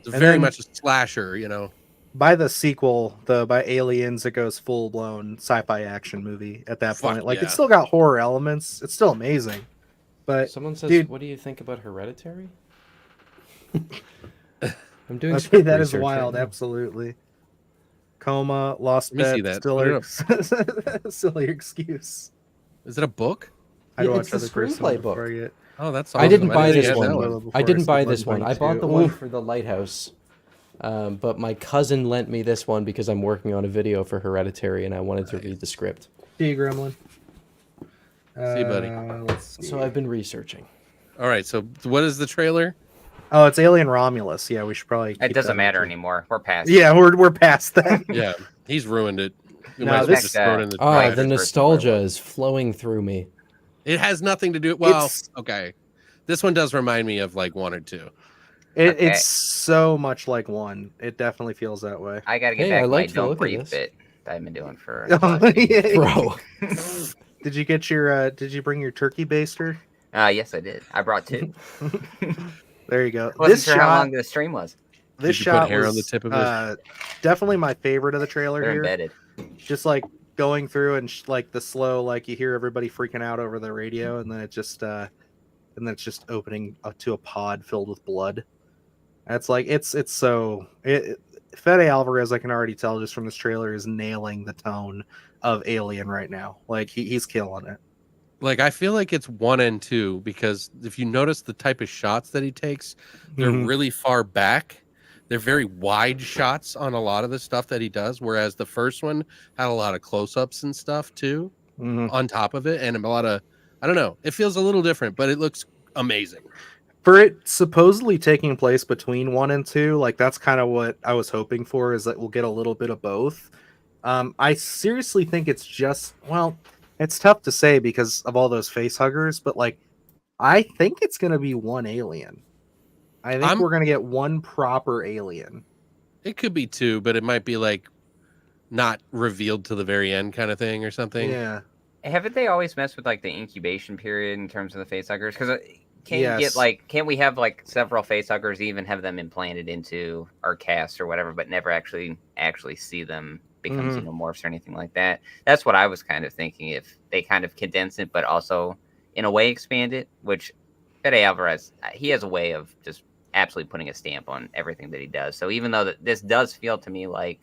it's very much a slasher. You know. By the sequel, by Aliens, it goes full blown sci-fi action movie at that point. Like it's still got horror elements. It's still amazing. But someone says, dude, "What do you think about Hereditary?" I'm doing. Okay, that is wild. Right, absolutely. Coma, Lost Bet, silly excuse. Is it a book? It's the screenplay book. Oh, that's awesome. I didn't buy this one. I didn't buy this one. I bought the one for The Lighthouse. But my cousin lent me this one because I'm working on a video for Hereditary and I wanted to read the script. See you, Gremlin. See you, buddy. Let's see. So I've been researching. All right, so what is the trailer? Oh, it's Alien Romulus. Yeah, we should probably. It doesn't matter anymore. We're past. Yeah, we're past that. Yeah, he's ruined it. No, the nostalgia is flowing through me. It has nothing to do. Well, okay, this one does remind me of like 1 or 2. It's so much like 1. It definitely feels that way. I gotta get back to my Don't Breathe bit that I've been doing for. Bro, did you get your? Did you bring your turkey baster? Yes, I did. I brought 2. There you go. Wasn't sure how long the stream was. This shot hair was on the tip of it? Definitely my favorite of the trailer. They're here. Embedded. Just like going through and like the slow, like you hear everybody freaking out over the radio, and then it's just opening up to a pod filled with blood. That's like it's so. Fede Alvarez, I can already tell just from this trailer, is nailing the tone of Alien right now. Like he's killing it. Like I feel like it's 1 and 2 because if you notice the type of shots that he takes, they're really far back. They're very wide shots on a lot of the stuff that he does, whereas the first one had a lot of close-ups and stuff too on top of it, and a lot of I don't know. It feels a little different, but it looks amazing. For it supposedly taking place between 1 and 2, like that's kind of what I was hoping for, is that we'll get a little bit of both. I seriously think it's just It's tough to say because of all those face huggers, but like, I think it's gonna be one alien. I think we're gonna get one proper alien. It could be two, but it might be like not revealed to the very end kind of thing or something. Yeah. Haven't they always messed with like the incubation period in terms of the facehuggers? Because can't we have like several facehuggers, even have them implanted into our cast or whatever, but never actually see them become xenomorphs or anything like that? That's what I was kind of thinking, if they kind of condense it, but also in a way expand it, which Fede Alvarez, he has a way of just absolutely putting a stamp on everything that he does. So even though this does feel to me like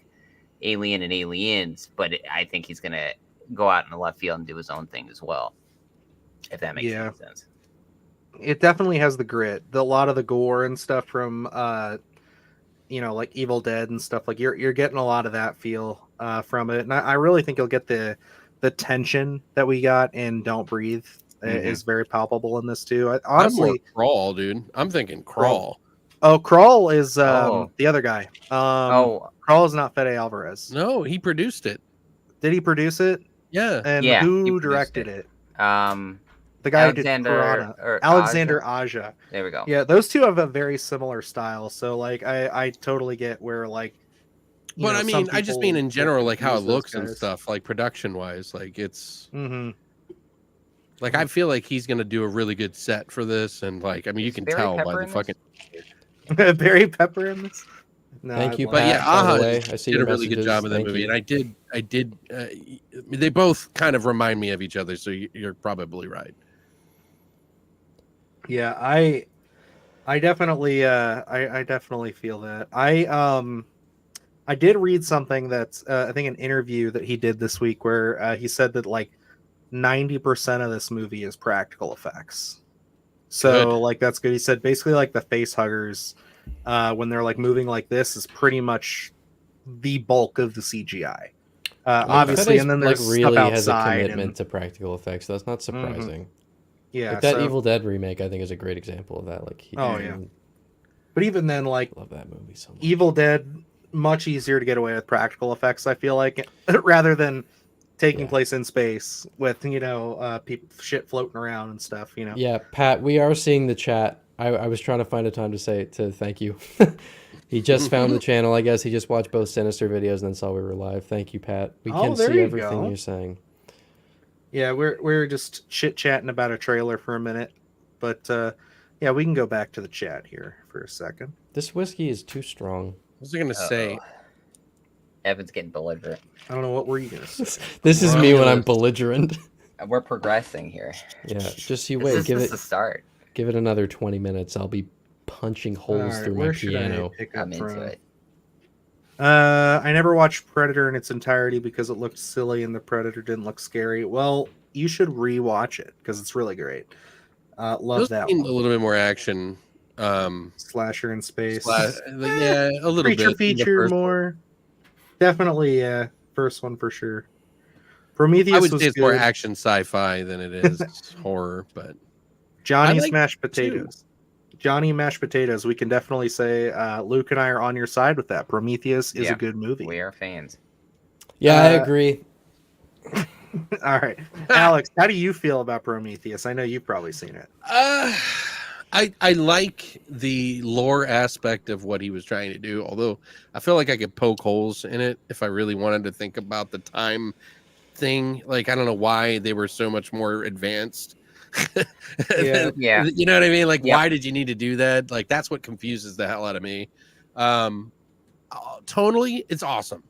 Alien and Aliens, but I think he's going to go out in the left field and do his own thing as well, if that makes any sense. It definitely has the grit. A lot of the gore and stuff from like Evil Dead and stuff, like you're getting a lot of that feel from it. And I really think you'll get the tension that we got in Don't Breathe is very palpable in this too. Honestly, I'm more Crawl, dude. I'm thinking Crawl. Oh, Crawl is the other guy. Crawl is not Fede Alvarez. No, he produced it. Did he produce it? Yeah. And who directed it? The guy who did Piranha. Alexander Aja. There we go. Yeah, those two have a very similar style. So like I totally get where like but I mean, I just mean in general, like how it looks and stuff, like production wise, like it's like I feel like he's gonna do a really good set for this, and like I mean you can tell by the fucking Barry Pepper in this. No, thank you, but yeah, Aha did a really good job in that movie, and I did. They both kind of remind me of each other, so you're probably right. Yeah, I definitely I definitely feel that. I did read something that's I think an interview that he did this week where he said that like 90% of this movie is practical effects. So like that's good. He said basically like the face huggers when they're like moving like this is pretty much the bulk of the CGI. Obviously, and then there's like really stuff has a outside commitment to practical effects. So that's not surprising. Yeah, like that Evil Dead remake, I think, is a great example of that. Like, but even then, like, love that movie so much. Evil Dead, much easier to get away with practical effects. I feel like rather than taking place in space with people shit floating around and stuff. Yeah, Pat, we are seeing the chat. I was trying to find a time to thank you. He just found the channel. I guess he just watched both Sinister videos and then saw we were live. Thank you, Pat. We can see everything you're saying. Yeah, we're just chit chatting about a trailer for a minute, but yeah, we can go back to the chat here for a second. This whiskey is too strong. What was I gonna say? Evan's getting belligerent. I don't know, what were you gonna say? This is me when I'm belligerent. We're progressing here. Yeah, just you wait. Give it the start. Give it another 20 minutes. I'll be punching holes through my piano. I'm into it. I never watched Predator in its entirety because it looked silly and the Predator didn't look scary. Well, you should rewatch it because it's really great. Love that one. A little bit more action. Slasher in space. Yeah, a little Creature bit. feature more. Definitely, yeah. First one for sure. Prometheus I would was say it's good. more action sci-fi than it is horror, but Johnny's mashed potatoes. Johnny mashed potatoes. We can definitely say Luke and I are on your side with that. Prometheus is a good movie. We are fans. Yeah, I agree. All right, Alex, how do you feel about Prometheus? I know you've probably seen it. I like the lore aspect of what he was trying to do, although I feel like I could poke holes in it if I really wanted to think about the time thing. Like, I don't know why they were so much more advanced. Yeah. You know what I mean? Like, why did you need to do that? Like, that's what confuses the hell out of me. Tonally, it's awesome.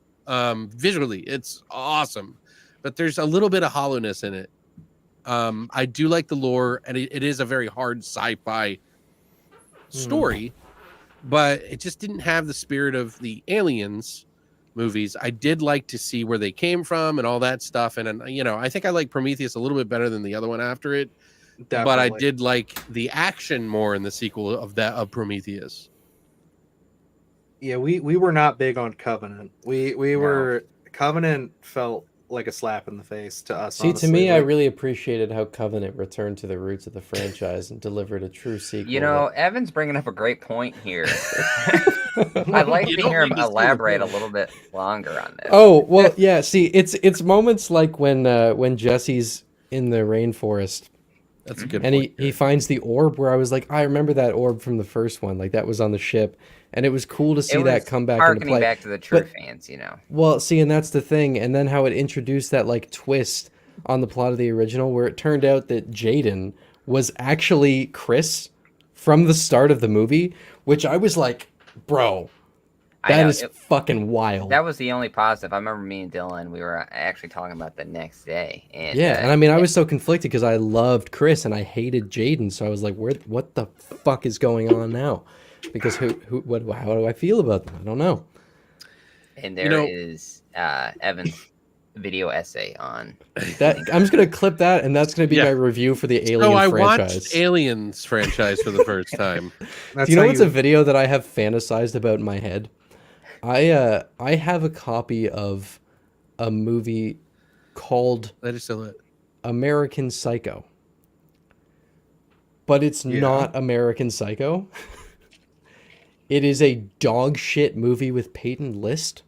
Visually, it's awesome. But there's a little bit of hollowness in it. I do like the lore, and it is a very hard sci-fi story, but it just didn't have the spirit of the Aliens movies. I did like to see where they came from and all that stuff, and I think I like Prometheus a little bit better than the other one after it. Definitely. But I did like the action more in the sequel of Prometheus. Yeah, we were not big on Covenant. We were Covenant felt like a slap in the face to us. See, honestly. To me, I really appreciated how Covenant returned to the roots of the franchise and delivered a true sequel. Evan's bringing up a great point here. I'd like to hear him elaborate a little bit longer on this. Oh, well, yeah. See, it's moments like when Jesse's in the rainforest. That's a good and point. he finds the orb where I was like, I remember that orb from the first one. Like, that was on the ship. And it was cool to see that come back into play. Back to the true fans, you know. Well, see, and that's the thing. And then how it introduced that, like, twist on the plot of the original where it turned out that Jaden was actually Chris from the start of the movie, which I was like, bro, that is fucking wild. That was the only positive. I remember me and Dylan, we were actually talking about the next day. And, and I mean, I was so conflicted because I loved Chris and I hated Jaden. So I was like, what the fuck is going on now? Because how do I feel about them? I don't know. And there is Evan's video essay on that. I'm just gonna clip that, and that's gonna be my review for the Alien franchise. Watched Aliens franchise for the first time. Do you know what's a video that I have fantasized about in my head? I have a copy of a movie called American Psycho, but it's not American Psycho. It is a dog shit movie with Peyton List.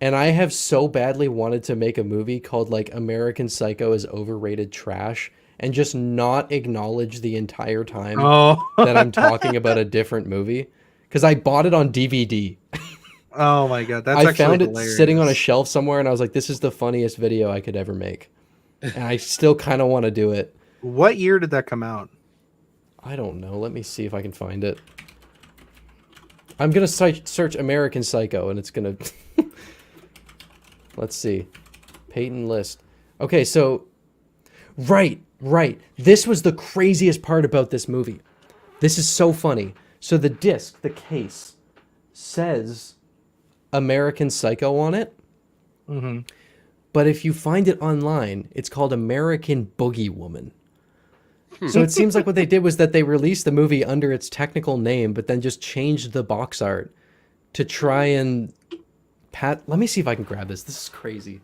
And I have so badly wanted to make a movie called like American Psycho is overrated trash and just not acknowledge the entire time that I'm talking about a different movie. Because I bought it on DVD. Oh my God. That's I found it sitting on a shelf somewhere and I was like, this is the funniest video I could ever make. And I still kind of want to do it. What year did that come out? I don't know. Let me see if I can find it. I'm going to search American Psycho, and it's going to... Let's see. Peyton List. Okay, so... Right. This was the craziest part about this movie. This is so funny. So the disc, the case, says American Psycho on it. Mm-hmm. But if you find it online, it's called American Boogie Woman. So it seems like what they did was that they released the movie under its technical name, but then just changed the box art to try and let me see if I can grab this. This is crazy.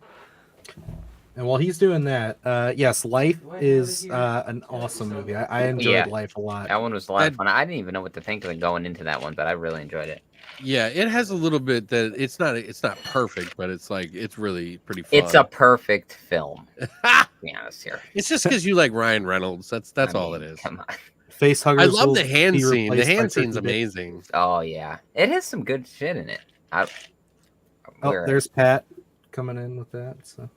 And while he's doing that, yes, Life is an awesome movie. I enjoyed Life a lot. That one was a lot of fun. I didn't even know what to think of it going into that one, but I really enjoyed it. Yeah, it has a little bit that it's not perfect, but it's like it's really pretty fun. It's a perfect film. To be honest here. It's just because you like Ryan Reynolds. That's all it is. Come on. Face huggers. I love the hand scene. The hand scene's amazing. Oh yeah, it has some good shit in it. There's Pat coming in with that. So,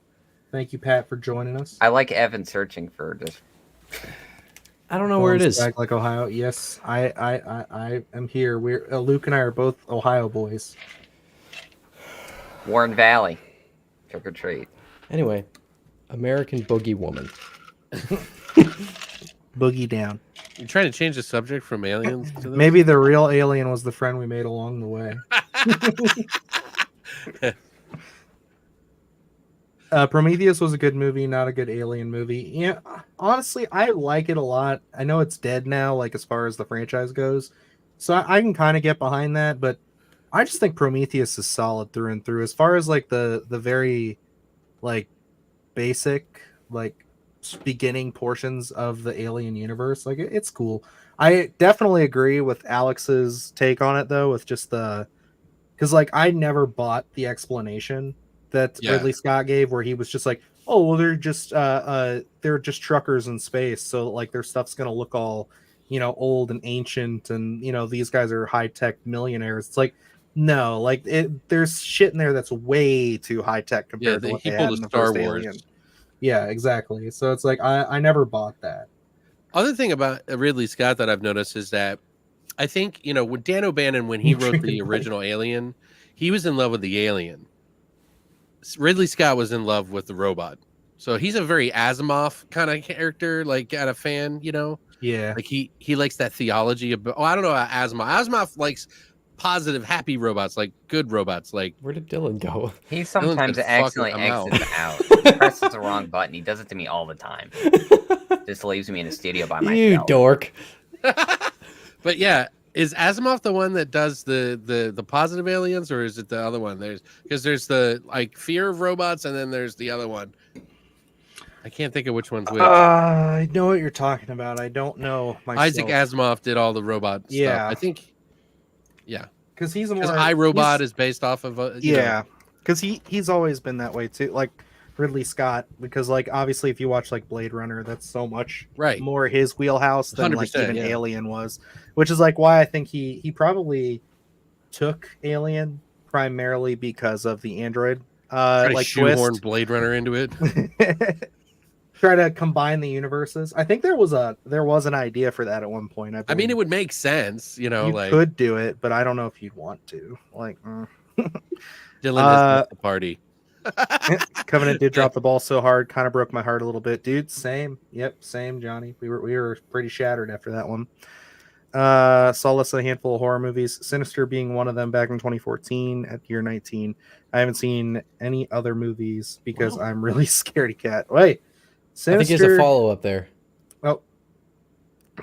thank you, Pat, for joining us. I like Evan searching for this. I don't know where it is. Back like Ohio. Yes, I am here. We're Luke and I are both Ohio boys. Warren Valley, trick or treat. Anyway, American Boogie Woman. Boogie down. You're trying to change the subject from aliens to this? Maybe the real alien was the friend we made along the way. Prometheus was a good movie, not a good alien movie. Yeah, honestly, I like it a lot. I know it's dead now, like as far as the franchise goes, so I can kind of get behind that. But I just think Prometheus is solid through and through. As far as like the very like basic like beginning portions of the alien universe, like it's cool. I definitely agree with Alex's take on it though, with just because like I never bought the explanation that Ridley Scott gave, where he was just like, oh well, they're just truckers in space, so like their stuff's gonna look all old and ancient, and these guys are high-tech millionaires. It's like, no, like there's shit in there that's way too high-tech compared to what they had in the Star first Wars. Alien. Yeah, exactly. So it's like I never bought that. Other thing about Ridley Scott that I've noticed is that I think with Dan O'Bannon, when he wrote the original Alien, he was in love with the alien. Ridley Scott was in love with the robot. So he's a very Asimov kind of character, like kind of fan, Yeah. Like he likes that theology of, I don't know about Asimov. Asimov likes positive, happy robots, like good robots. Like, where did Dylan go? He sometimes accidentally exits out. He presses the wrong button. He does it to me all the time. Just leaves me in the studio by myself. You dork. But yeah, is Asimov the one that does the positive aliens, or is it the other one? Because there's the like fear of robots, and then there's the other one. I can't think of which one's which. I know what you're talking about. I don't know myself. Isaac Asimov did all the robot stuff. I think. Yeah. because he's a more iRobot is based off of because he's always been that way too, like Ridley Scott, because like obviously if you watch like Blade Runner, that's so much more his wheelhouse than like even Alien was, which is like why I think he probably took Alien primarily because of the android like shoehorn Blade Runner into it. Try to combine the universes. I think there was an idea for that at one point. I mean, it would make sense, you could do it, but I don't know if you'd want to. Like, Dylan has left the party. Covenant did drop the ball so hard, kind of broke my heart a little bit, dude. Same, same, Johnny. We were pretty shattered after that one. Saw less than a handful of horror movies, Sinister being one of them back in 2014 at year 19. I haven't seen any other movies because I'm really scaredy cat. Wait. Sinister, I think there's a follow-up there. Oh,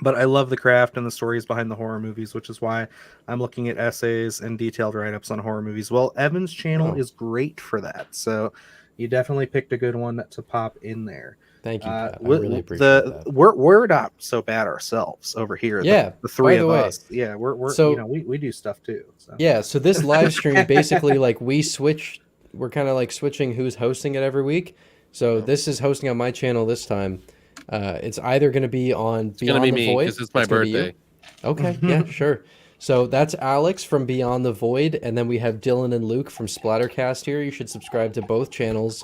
but I love the craft and the stories behind the horror movies, which is why I'm looking at essays and detailed write-ups on horror movies. Well, Evan's channel is great for that, so you definitely picked a good one to pop in there. Thank you, Pat. I really appreciate that. We're not so bad ourselves over here. Yeah, the three of us. Yeah, we're so, we do stuff too. So. Yeah, so this live stream basically like we're kind of like switching who's hosting it every week. So this is hosting on my channel this time. It's either going to be on Beyond the Void. Because it's my birthday. Okay, yeah, sure. So that's Alex from Beyond the Void, and then we have Dylan and Luke from Splattercast here. You should subscribe to both channels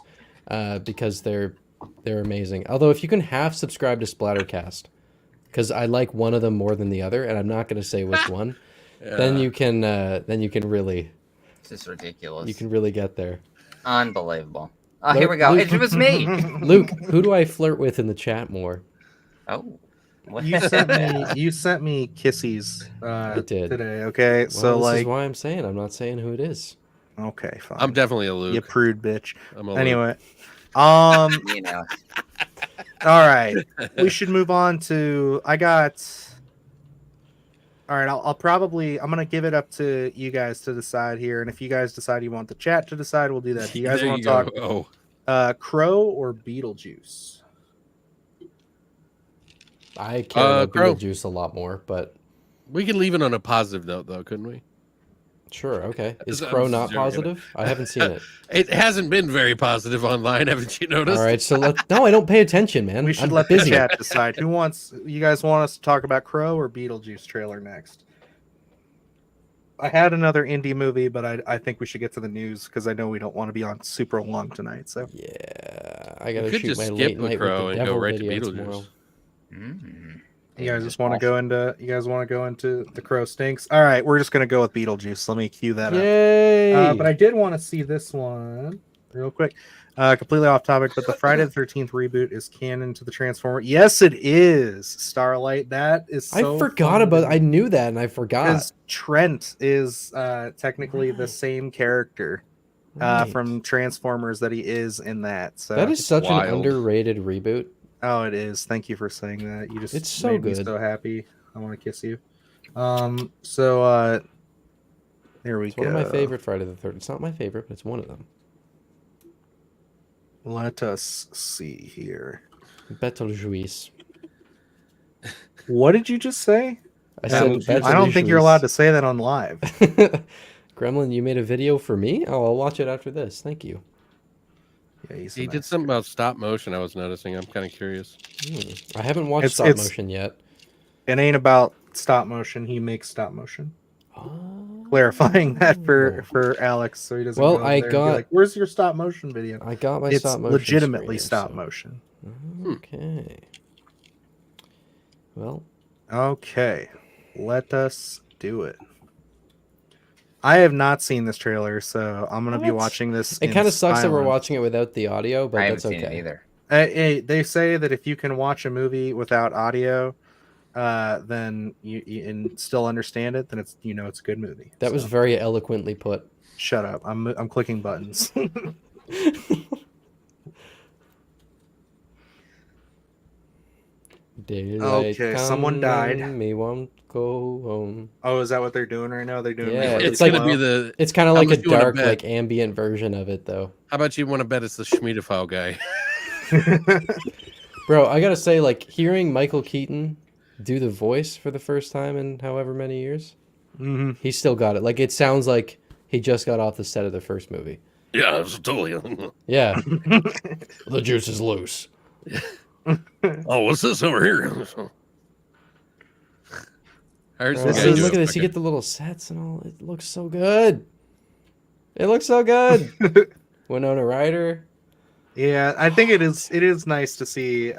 because they're amazing. Although if you can half subscribe to Splattercast, because I like one of them more than the other, and I'm not going to say which one, then you can really. It's just ridiculous. You can really get there. Unbelievable. Oh, here we go. Luke, it was me. Luke, who do I flirt with in the chat more? Oh. What? You sent me kissies I did. today, okay? Well, so this is why I'm saying I'm not saying who it is. Okay, fine. I'm definitely a Luke. You prude bitch. Anyway. You know. All right. We should move on to all right, I'm going to give it up to you guys to decide here. And if you guys decide you want the chat to decide, we'll do that. Do you guys want to talk Crow or Beetlejuice? I care about Beetlejuice a lot more, but... We can leave it on a positive note, though, couldn't we? Sure, okay. Is Crow not positive? I haven't seen it. It hasn't been very positive online, haven't you noticed? All right, so no, I don't pay attention, man. We should let the chat decide. You guys want us to talk about Crow or Beetlejuice trailer next? I had another indie movie, but I think we should get to the news because I know we don't want to be on super long tonight. So yeah, I gotta shoot my late night Crow with the and devil go right to video Beetlejuice. tomorrow. You guys just want to go into the Crow stinks. All right, we're just gonna go with Beetlejuice. Let me cue that up. But I did want to see this one real quick. Completely off topic, but the Friday the 13th reboot is canon to the Transformer. Yes, it is. Starlight. That is. So I forgot about. I knew that, and I forgot. Because Trent is technically the same character from Transformers that he is in that. So that is such an underrated reboot. Oh, it is. Thank you for saying that. You just it's so made good. Me so happy. I want to kiss you. So there we go. One of my favorite Friday the 13th. It's not my favorite, but it's one of them. Let us see here. Betelgeuse. What did you just say? I said I don't think you're allowed to say that on live. Gremlin, you made a video for me? Oh, I'll watch it after this. Thank you. Yeah, he did something about stop motion. I was noticing. I'm kind of curious. I haven't watched stop motion yet. It ain't about stop motion. He makes stop motion. Clarifying that for Alex, so he doesn't. Well, I got. Like, where's your stop motion video? I got my stop motion. It's legitimately stop motion. Okay. Well. Okay, let us do it. I have not seen this trailer, so I'm gonna be watching this. It kind of sucks that we're watching it without the audio, but that's okay. I haven't seen it either. They say that if you can watch a movie without audio, then you and still understand it, then it's it's a good movie. That was very eloquently put. Shut up! I'm clicking buttons. Okay, someone died. Me won't go home. Oh, is that what they're doing right now? They're doing. Yeah, it's gonna be the. It's kind of like a dark, like ambient version of it, though. How about you want to bet it's the Schmiedefowl guy? Bro, I gotta say, like hearing Michael Keaton do the voice for the first time in however many years, Mm-hmm. He still got it. Like, it sounds like he just got off the set of the first movie. Yeah, it's totally. Yeah. The juice is loose. Oh, what's this over here? Look at this. You get the little sets and all. It looks so good. It looks so good. Winona Ryder. Yeah, I think it is. It is nice to see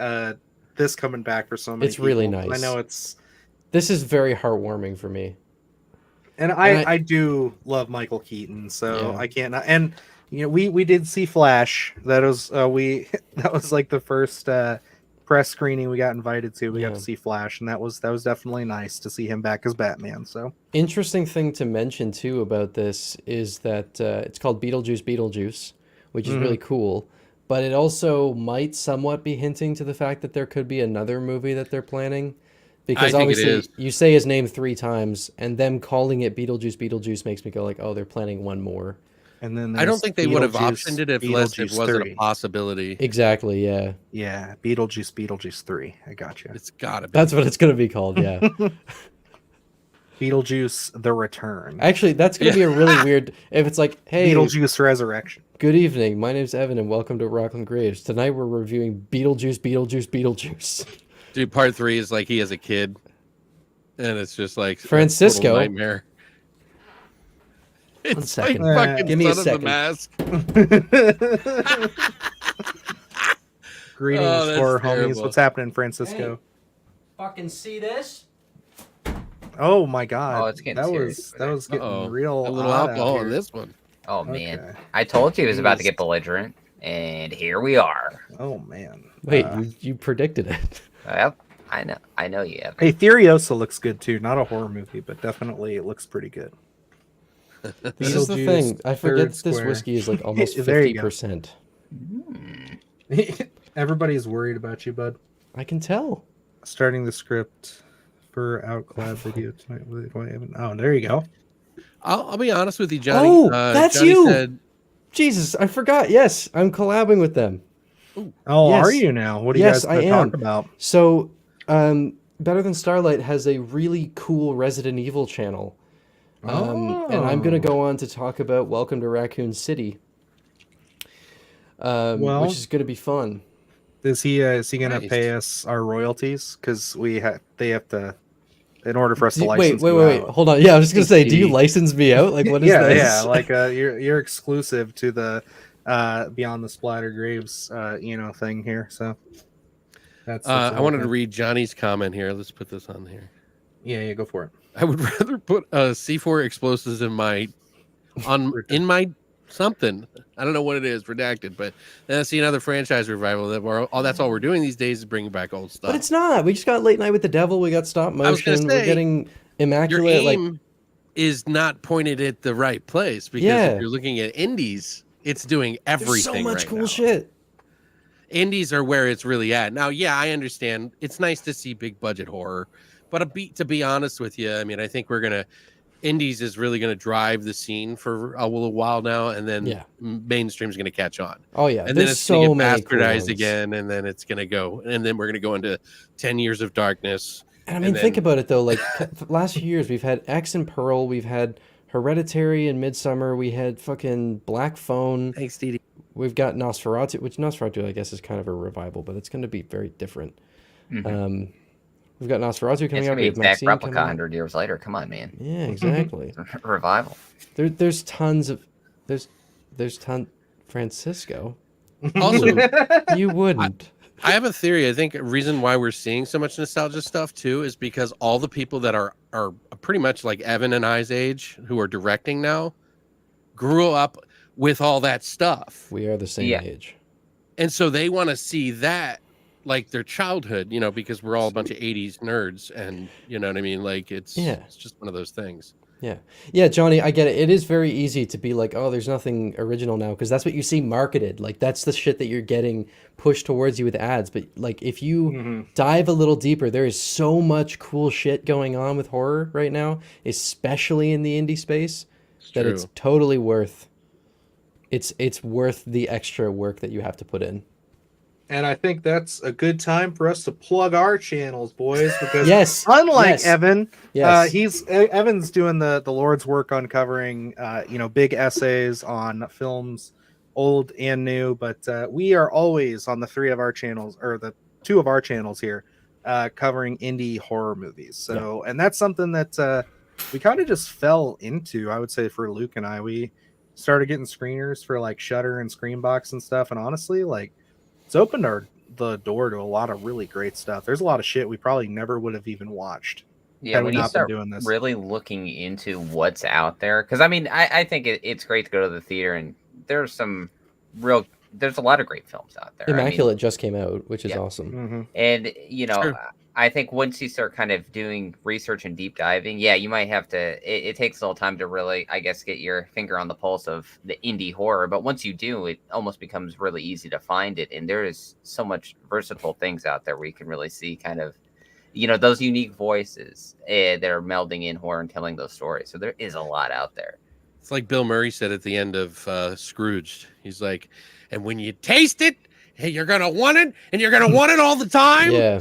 this coming back for so many. It's really people. nice. I know it's. This is very heartwarming for me. And I do love Michael Keaton, so I can't. And we did see Flash. That was that was like the first press screening we got invited to. We got to see Flash, and that was definitely nice to see him back as Batman. So interesting thing to mention too about this is that it's called Beetlejuice, which is really cool. But it also might somewhat be hinting to the fact that there could be another movie that they're planning. Because obviously you say his name 3 times, and them calling it Beetlejuice makes me go like, oh, they're planning one more. And then I don't think they would have optioned it if it wasn't a possibility. Exactly, yeah. Yeah, Beetlejuice 3. I got you. It's gotta be. That's what it's going to be called, yeah. Beetlejuice The Return. Actually, that's going to be a really weird... If it's like, hey... Beetlejuice Resurrection. Good evening, my name's Evan, and welcome to Rocklin Graves. Tonight we're reviewing Beetlejuice. Dude, part 3 is like he has a kid, and it's just like Francisco. A nightmare. It's 1 second. like fucking Give me a Son of second. the Mask. Greetings, horror homies. What's happening, Francisco? Hey, fucking see this? Oh my god! Oh, it's getting that serious was getting real. A little alcohol in this one. Oh man, I told you he was about to get belligerent, and here we are. Oh man! Wait, you predicted it. Yep, I know you have. Hey, Furiosa looks good too. Not a horror movie, but definitely it looks pretty good. This is the thing. I forget this whiskey is like almost 50%. Everybody's worried about you, bud. I can tell. Starting the script for Outclad video tonight. Oh, there you go. I'll be honest with you, Johnny. Oh, that's Johnny you. Said... Jesus, I forgot. Yes, I'm collabing with them. Oh, yes. Are you now? What do you guys talk about? So, Better Than Starlight has a really cool Resident Evil channel. And I'm going to go on to talk about Welcome to Raccoon City, which is going to be fun. Is he going to pay us our royalties? Because they have to, in order for us to license. Wait, hold on. Yeah, I was just going to say, do you license me out? Like, what is this? Yeah, like you're exclusive to the Beyond the Splatter Graves, thing here. So that's I wanted to read Johnny's comment here. Let's put this on here. Yeah, go for it. I would rather put C4 explosives in my something. I don't know what it is, redacted, but then I see another franchise revival that's all we're doing these days is bringing back old stuff. But it's not. We just got Late Night with the Devil. We got Stop Motion. We're getting Immaculate. Your aim is not pointed at the right place because if you're looking at indies, it's doing everything. There's so much cool now. Shit. Indies are where it's really at. Now, yeah, I understand. It's nice to see big budget horror, but to be honest with you, I mean, I think indies is really going to drive the scene for a little while now, and then mainstream's going to catch on. Oh yeah, and then it's going to get bastardized again, and then it's going to go, and then we're going to go into 10 years of darkness. And I mean, think about it though. Like last few years, we've had X and Pearl, we've had Hereditary and Midsummer, we had fucking Black Phone. Thanks, Dee. We've got Nosferatu, which Nosferatu I guess is kind of a revival, but it's going to be very different. Mm-hmm. We've got Nosferatu coming out. It's going to be exact replica 100 years later. Come on, man. Yeah, exactly. Revival. There's tons of... There's Francisco. Also, you wouldn't. I have a theory. I think a reason why we're seeing so much nostalgia stuff, too, is because all the people that are pretty much like Evan and I's age, who are directing now, grew up with all that stuff. We are the same age. And so they want to see that like their childhood, because we're all a bunch of 80s nerds, and you know what I mean? Like it's just one of those things. Yeah, Johnny, I get it. It is very easy to be like, oh, there's nothing original now, because that's what you see marketed. Like that's the shit that you're getting pushed towards you with ads. But like if you dive a little deeper, there is so much cool shit going on with horror right now, especially in the indie space, that it's totally worth. It's worth the extra work that you have to put in. And I think that's a good time for us to plug our channels, boys, because Yes. unlike Evan, Yes. Evan's doing the Lord's work on covering big essays on films, old and new. But we are always on the three of our channels, or the two of our channels here, covering indie horror movies. So, and that's something that we kind of just fell into. I would say for Luke and I, we started getting screeners for like Shudder and Screenbox and stuff, and honestly, like, it's opened the door to a lot of really great stuff. There's a lot of shit we probably never would have even watched had we not been doing this. Really looking into what's out there, because I mean, I think it's great to go to the theater, and there's a lot of great films out there. Immaculate just came out, which is awesome. Mm-hmm. And I think once you start kind of doing research and deep diving, you might have to, it takes a little time to really, I guess, get your finger on the pulse of the indie horror. But once you do, it almost becomes really easy to find it. And there is so much versatile things out there where you can really see kind of, those unique voices that are melding in horror and telling those stories. So there is a lot out there. It's like Bill Murray said at the end of Scrooged. He's like, and when you taste it, hey, you're going to want it, and you're going to want it all the time. Yeah.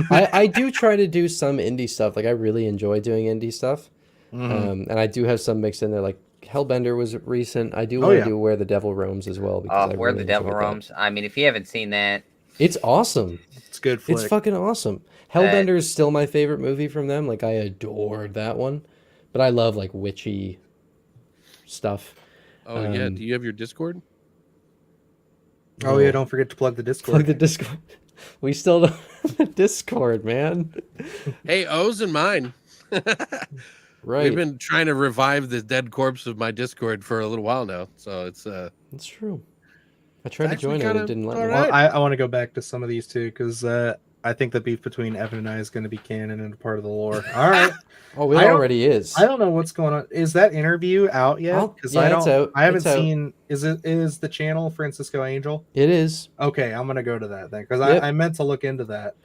I do try to do some indie stuff. Like, I really enjoy doing indie stuff. And I do have some mixed in there. Like, Hellbender was recent. I do want to do Where the Devil Roams as well. Where the Devil Roams. I mean, if you haven't seen that. It's awesome. It's good flick. It's fucking awesome. Hellbender is still my favorite movie from them. Like, I adored that one. But I love, like, witchy stuff. Oh, yeah. Do you have your Discord? Oh, yeah. Don't forget to plug the Discord. Plug the Discord. We still don't have a Discord, man. Hey, O's and mine. Right. We've been trying to revive the dead corpse of my Discord for a little while now. So it's That's true. I tried to join it and it didn't let me. Well, I want to go back to some of these too, because I think the beef between Evan and I is going to be canon and a part of the lore. All right. Oh, it already is. I don't know what's going on. Is that interview out yet? Because it's out. I haven't seen. Is the channel Francisco Angel? It is. Okay, I'm gonna go to that then, because I meant to look into that.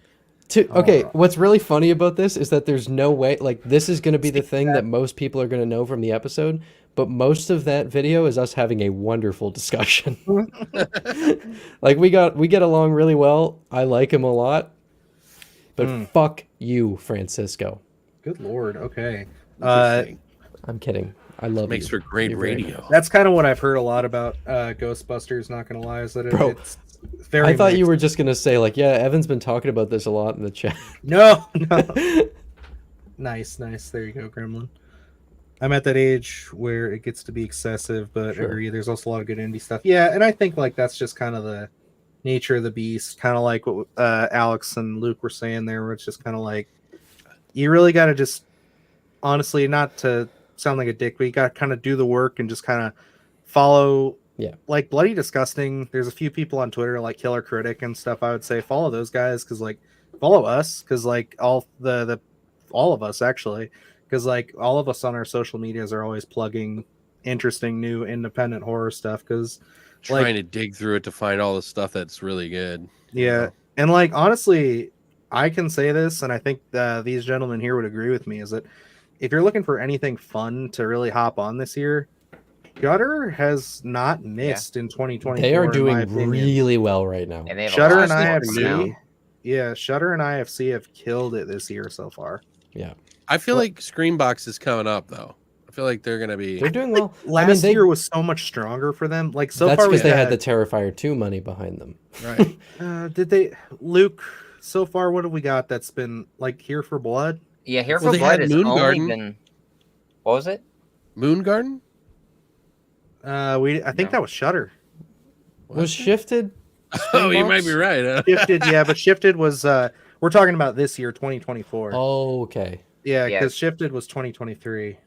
Okay, what's really funny about this is that there's no way, like, this is going to be the thing that most people are going to know from the episode, but most of that video is us having a wonderful discussion. Like, we get along really well. I like him a lot, but fuck you, Francisco. Good Lord. Okay. I'm kidding. I love makes for great radio. That's kind of what I've heard a lot about Ghostbusters. Not gonna lie, is that it's very. I thought you were just gonna say, like, yeah, Evan's been talking about this a lot in the chat. No. Nice. There you go, Gremlin. I'm at that age where it gets to be excessive, but agree. There's also a lot of good indie stuff. Yeah, and I think like that's just kind of the nature of the beast. Kind of like what Alex and Luke were saying there, where it's just kind of like you really got to just, honestly, not to sound like a dick, but you got to kind of do the work and just kind of follow. Yeah, like Bloody Disgusting. There's a few people on Twitter like Killer Critic and stuff. I would say follow those guys, because like follow us, because like all of us actually, because like all of us on our social medias are always plugging interesting new independent horror stuff, because trying to dig through it to find all the stuff that's really good. Yeah, and like honestly, I can say this, and I think these gentlemen here would agree with me, is that if you're looking for anything fun to really hop on this year, Shudder has not missed in 2024. They are doing really well right now. And Shudder and IFC, Shudder and IFC have killed it this year so far. Yeah, I feel like Screenbox is coming up though. I feel like they're doing well. Last year was so much stronger for them. Like so that's far, because they had the Terrifier 2 money behind them. Right? Did they, Luke? So far, what have we got that's been like Here for Blood? Yeah, Here for Blood has only been. What was it? Moon Garden. I think that was Shudder. Was Shifted? Oh, you might be right. Huh? Shifted, yeah, but Shifted was. We're talking about this year, 2024. Oh, okay. Yeah, because Shifted was 2023.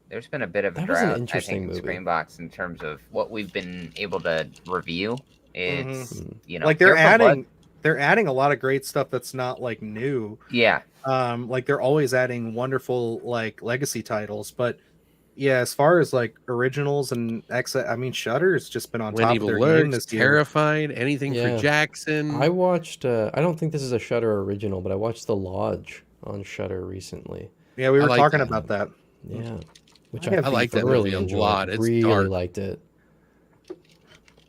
There's been a bit of a drought, I think, in Screenbox in terms of what we've been able to review. It's like they're adding a lot of great stuff that's not like new. Yeah. Like they're always adding wonderful like legacy titles, but yeah, as far as like originals and I mean, Shudder has just been on top of their game this year. Terrified, anything for Jackson. I watched. I don't think this is a Shudder original, but I watched The Lodge on Shudder recently. Yeah, we were talking about that. Yeah, which I like that movie a lot. It's really dark. Liked it.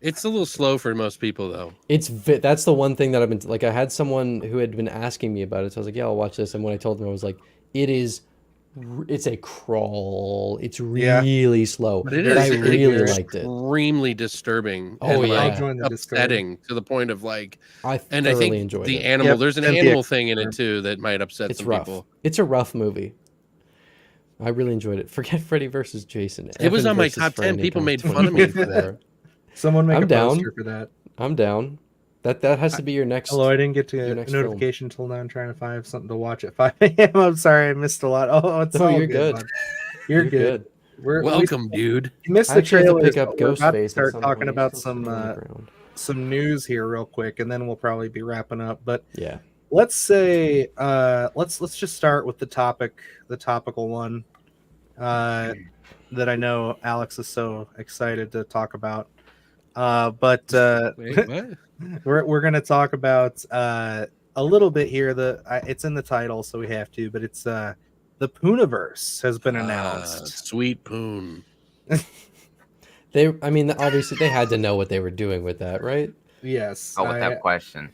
It's a little slow for most people, though. That's the one thing that I've been like. I had someone who had been asking me about it, so I was like, "Yeah, I'll watch this." And when I told them, I was like, it's a crawl. It's really slow, but I really liked it. Extremely disturbing. Oh, and yeah. I'll join the upsetting to the point of like. I and thoroughly I think enjoyed the it. animal. There's an Cynthia animal thing in it too that might upset It's some rough. people. It's a rough movie. I really enjoyed it. Forget Freddy versus Jason. It was Evan on my versus top 10. Franny People comes made fun of me for 24. Someone make I'm a down. poster for that. I'm down. That has to be your next. Hello, I didn't get to your a next notification until now. I'm trying to find something to watch at 5 a.m. I'm sorry, I missed a lot. Oh, it's all you're good. good. Bud. You're good. Welcome, dude. You missed I the actually have to trailers. pick up We're about to Ghostface at start some talking point. about He's still sitting on the ground. some news here real quick, and then we'll probably be wrapping up. But Yeah, let's say let's just start with the topical one that I know Alex is so excited to talk about. But Wait, what? we're gonna talk about a little bit here. It's in the title, so we have to. But it's the Puniverse has been announced. Sweet Poon. I mean, obviously they had to know what they were doing with that, right? Yes. Oh, without question.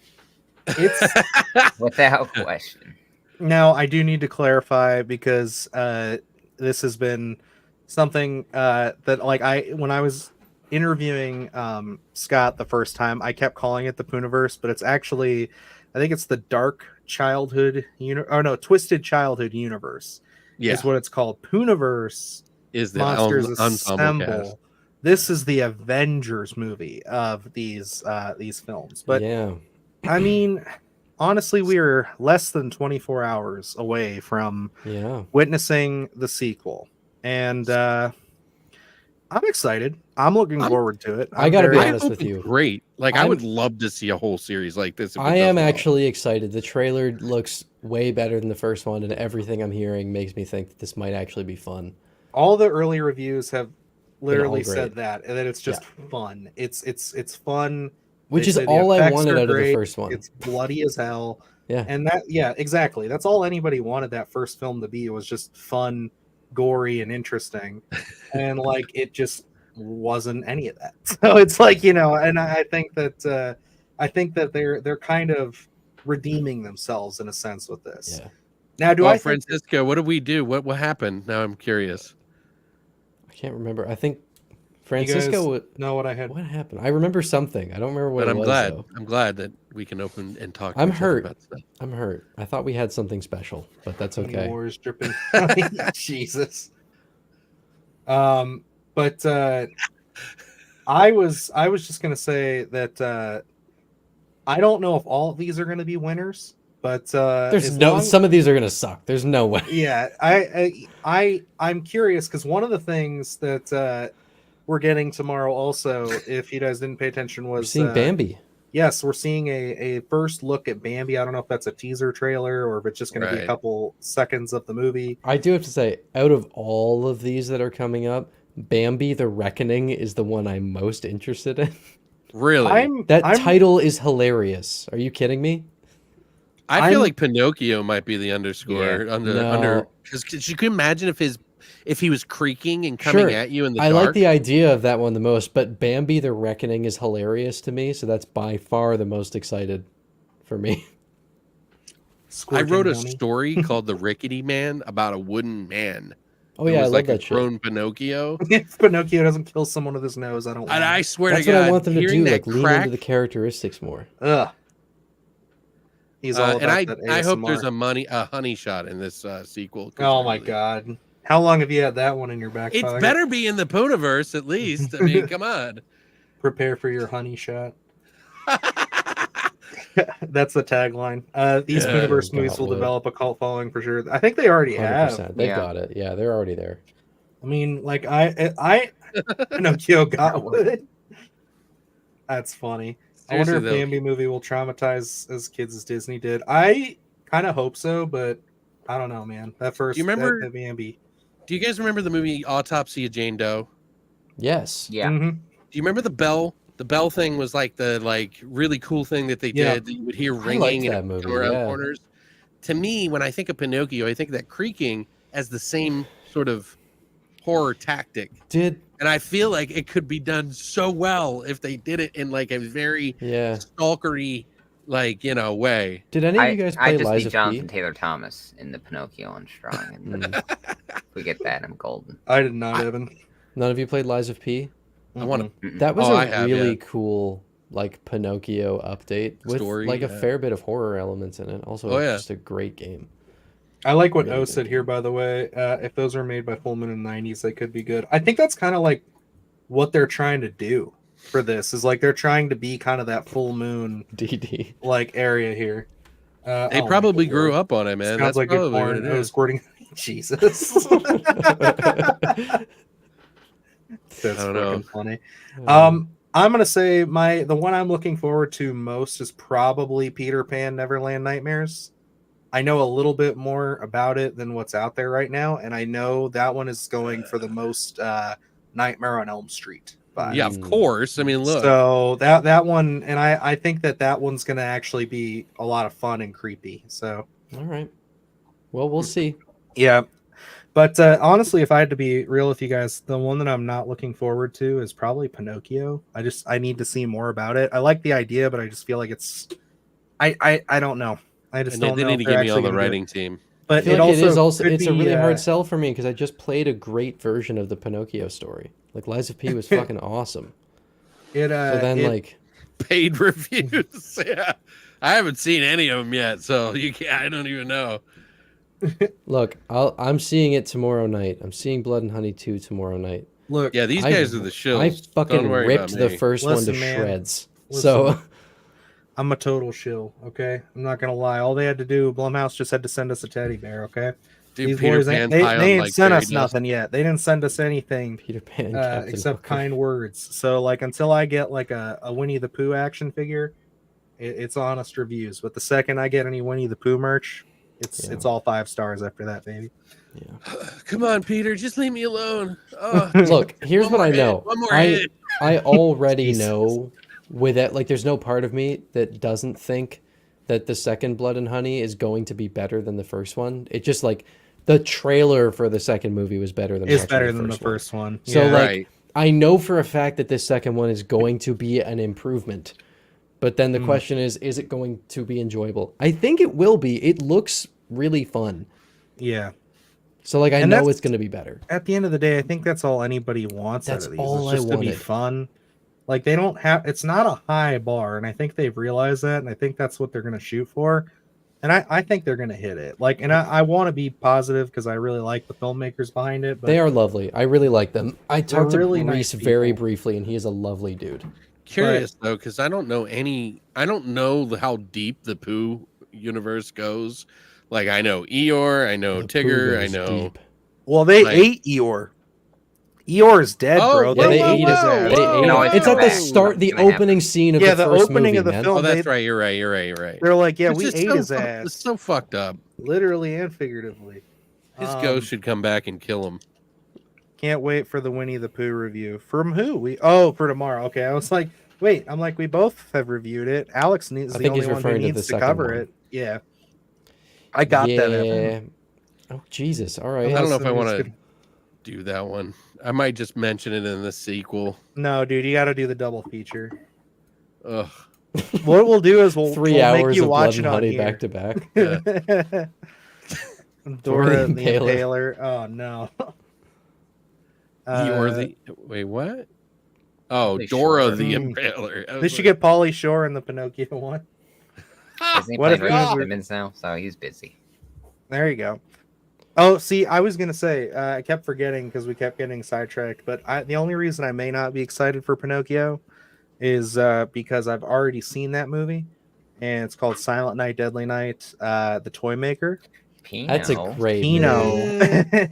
It's without question. Now I do need to clarify because this has been something that when I was interviewing Scott the first time, I kept calling it the Puniverse, but it's actually, I think it's the Twisted Childhood Universe. Yeah, is what it's called. Puniverse is the Monsters ensemble Assemble. cast. This is the Avengers movie of these films. But yeah, I mean, honestly, we are less than 24 hours away from witnessing the sequel, and I'm excited. I'm looking forward to it. I gotta be honest with you. Great. I would love to see a whole series like this. I am actually excited. The trailer looks way better than the first one, and everything I'm hearing makes me think that this might actually be fun. All the early reviews have literally said that, and that it's just fun. It's fun. Which is all I wanted out of the first one. It's bloody as hell. Yeah. And exactly. That's all anybody wanted that first film to be. It was just fun, gory, and interesting. And it just wasn't any of that. So it's and I think that they're kind of redeeming themselves in a sense with this. Yeah. Now, Francisco, what did we do? What happened? Now I'm curious. I can't remember. I think Francisco know what I had. What happened? I remember something. I don't remember what it was. Though. I'm glad that we can open and talk. I'm hurt. About stuff. I'm hurt. I thought we had something special, but that's okay. War is dripping. Jesus. But I was just gonna say that I don't know if all of these are gonna be winners, but some of these are gonna suck. There's no way. Yeah, I'm curious because one of the things that we're getting tomorrow also, if you guys didn't pay attention, was we're seeing Bambi. Yes, we're seeing a first look at Bambi. I don't know if that's a teaser trailer or if it's just going to be a couple seconds of the movie. I do have to say, out of all of these that are coming up, Bambi: The Reckoning is the one I'm most interested in. Really? That title is hilarious. Are you kidding me? I feel like Pinocchio might be the underscore under because you can imagine if he was creaking and coming at you in the dark. I like the idea of that one the most, but Bambi: The Reckoning is hilarious to me, so that's by far the most excited for me. I wrote a story called The Rickety Man about a wooden man. Oh yeah, I love that shit. Grown Pinocchio. If Pinocchio doesn't kill someone with his nose, I don't. And I swear that's to God, what I want them to do, lean crack, into the characteristics more. Ugh. He's all about and that I hope ASMR. there's a honey shot in this sequel. Oh my God. How long have you had that one in your back pocket? It's better be in the Puniverse at least. I mean, come on. Prepare for your honey shot. That's the tagline. These Puniverse movies will develop a cult following for sure. I think they already 100%. have. They've got it. Yeah, they're already there. I mean, I Pinocchio got wood. That's funny. Seriously, I wonder if Bambi movie will traumatize as kids as Disney did. I kind of hope so, but I don't know, man. That first, do you remember that Bambi? Do you guys remember the movie Autopsy of Jane Doe? Yes. Yeah. Mm-hmm. Do you remember the bell? The bell thing was the really cool thing that they did that you would hear ringing that movie, around corners. To me, when I think of Pinocchio, I think of that creaking as the same sort of horror tactic. And I feel like it could be done so well if they did it in like a very stalkery, like, way. Did any of you guys play Lies of P? Jonathan Taylor Thomas in the Pinocchio and Strong. And if we get that, I'm golden. I did not, Evan. None of you played Lies of P? I want to. That was a really cool, like, Pinocchio update with like a fair bit of horror elements in it. Also, just a great game. I like what O said here, by the way. If those were made by Full Moon in the 90s, they could be good. I think that's kind of like what they're trying to do for this. Is like they're trying to be kind of that Full Moon DD like area here. They probably grew up on it, man. Sounds like good porn. I was squirting. Jesus. That's fucking funny. I'm gonna say the one I'm looking forward to most is probably Peter Pan Neverland Nightmares. I know a little bit more about it than what's out there right now, and I know that one is going for the most Nightmare on Elm Street vibe. Yeah, of course. I mean, look. So that one, and I think that one's gonna actually be a lot of fun and creepy. So all right, well, we'll see. Yeah. But honestly, if I had to be real with you guys, the one that I'm not looking forward to is probably Pinocchio. I need to see more about it. I like the idea, but I just feel like it's I don't know. I just don't know. They need to get me on the writing team. But it's a really hard sell for me because I just played a great version of the Pinocchio story. Like Lies of P was fucking awesome. So then like paid reviews. Yeah, I haven't seen any of them yet, so I don't even know. Look, I'm seeing it tomorrow night. I'm seeing Blood and Honey 2 tomorrow night. Look, yeah, these guys are the shills. I fucking ripped the first one to shreds. So I'm a total shill, okay? I'm not gonna lie. All they had to do, Blumhouse just had to send us a teddy bear, okay? Dude, These Peter boys Pan they ain't like sent us nothing yet. They didn't send us anything Peter Pan except kind words. So like until I get like a Winnie the Pooh action figure, it's honest reviews. But the second I get any Winnie the Pooh merch, it's all 5 stars after that, baby. Yeah. Come on, Peter, just leave me alone. Look, here's what I know. One more hit. I already know with that, like, there's no part of me that doesn't think that the second Blood and Honey is going to be better than the first one. It just like the trailer for the second movie was better than the first one. So like I know for a fact that this second one is going to be an improvement. But then the question is it going to be enjoyable? I think it will be. It looks really fun. Yeah. So like I know it's going to be better. At the end of the day, I think that's all anybody wants. That's out of these. all it's just I to be fun. Like they don't have. It's not a high bar, and I think they've realized that, and I think that's what they're going to shoot for. And I think they're going to hit it. Like, and I want to be positive because I really like the filmmakers behind it. But they are lovely. I really like them. I talked to really Reese very briefly, and he is a lovely dude. Curious though, because I don't know how deep the Pooh universe goes. Like I know Eeyore, I know Tigger, I know. Deep. Well, they ate Eeyore. Eeyore is dead, bro. Yeah, they ate his ass. It's at the start, the opening scene of the first movie, of the film. Oh, that's right. You're right. They're like, yeah, we ate his ass. It's so fucked up, literally and figuratively. His ghost should come back and kill him. Can't wait for the Winnie the Pooh review. From who? For tomorrow. Okay, I was like, wait. I'm like, we both have reviewed it. Alex is the only one who needs to cover it. Yeah, I got that. Evan. Oh Jesus! All right. I don't know if I want to do that one. I might just mention it in the sequel. No, dude, you got to do the double feature. Ugh. What we'll do is we'll 3 hours make you of watch Blood and Honey back to back. Yeah. Dora the Impaler. Oh no. Wait, what? Oh, Dora the Impaler. They should get Pauly Shore in the Pinocchio one. Isn't he playing Simmons now? So he's busy. There you go. Oh, see, I was gonna say I kept forgetting because we kept getting sidetracked. But the only reason I may not be excited for Pinocchio is because I've already seen that movie, and it's called Silent Night, Deadly Night. The Toy Maker. Pino. That's a great movie.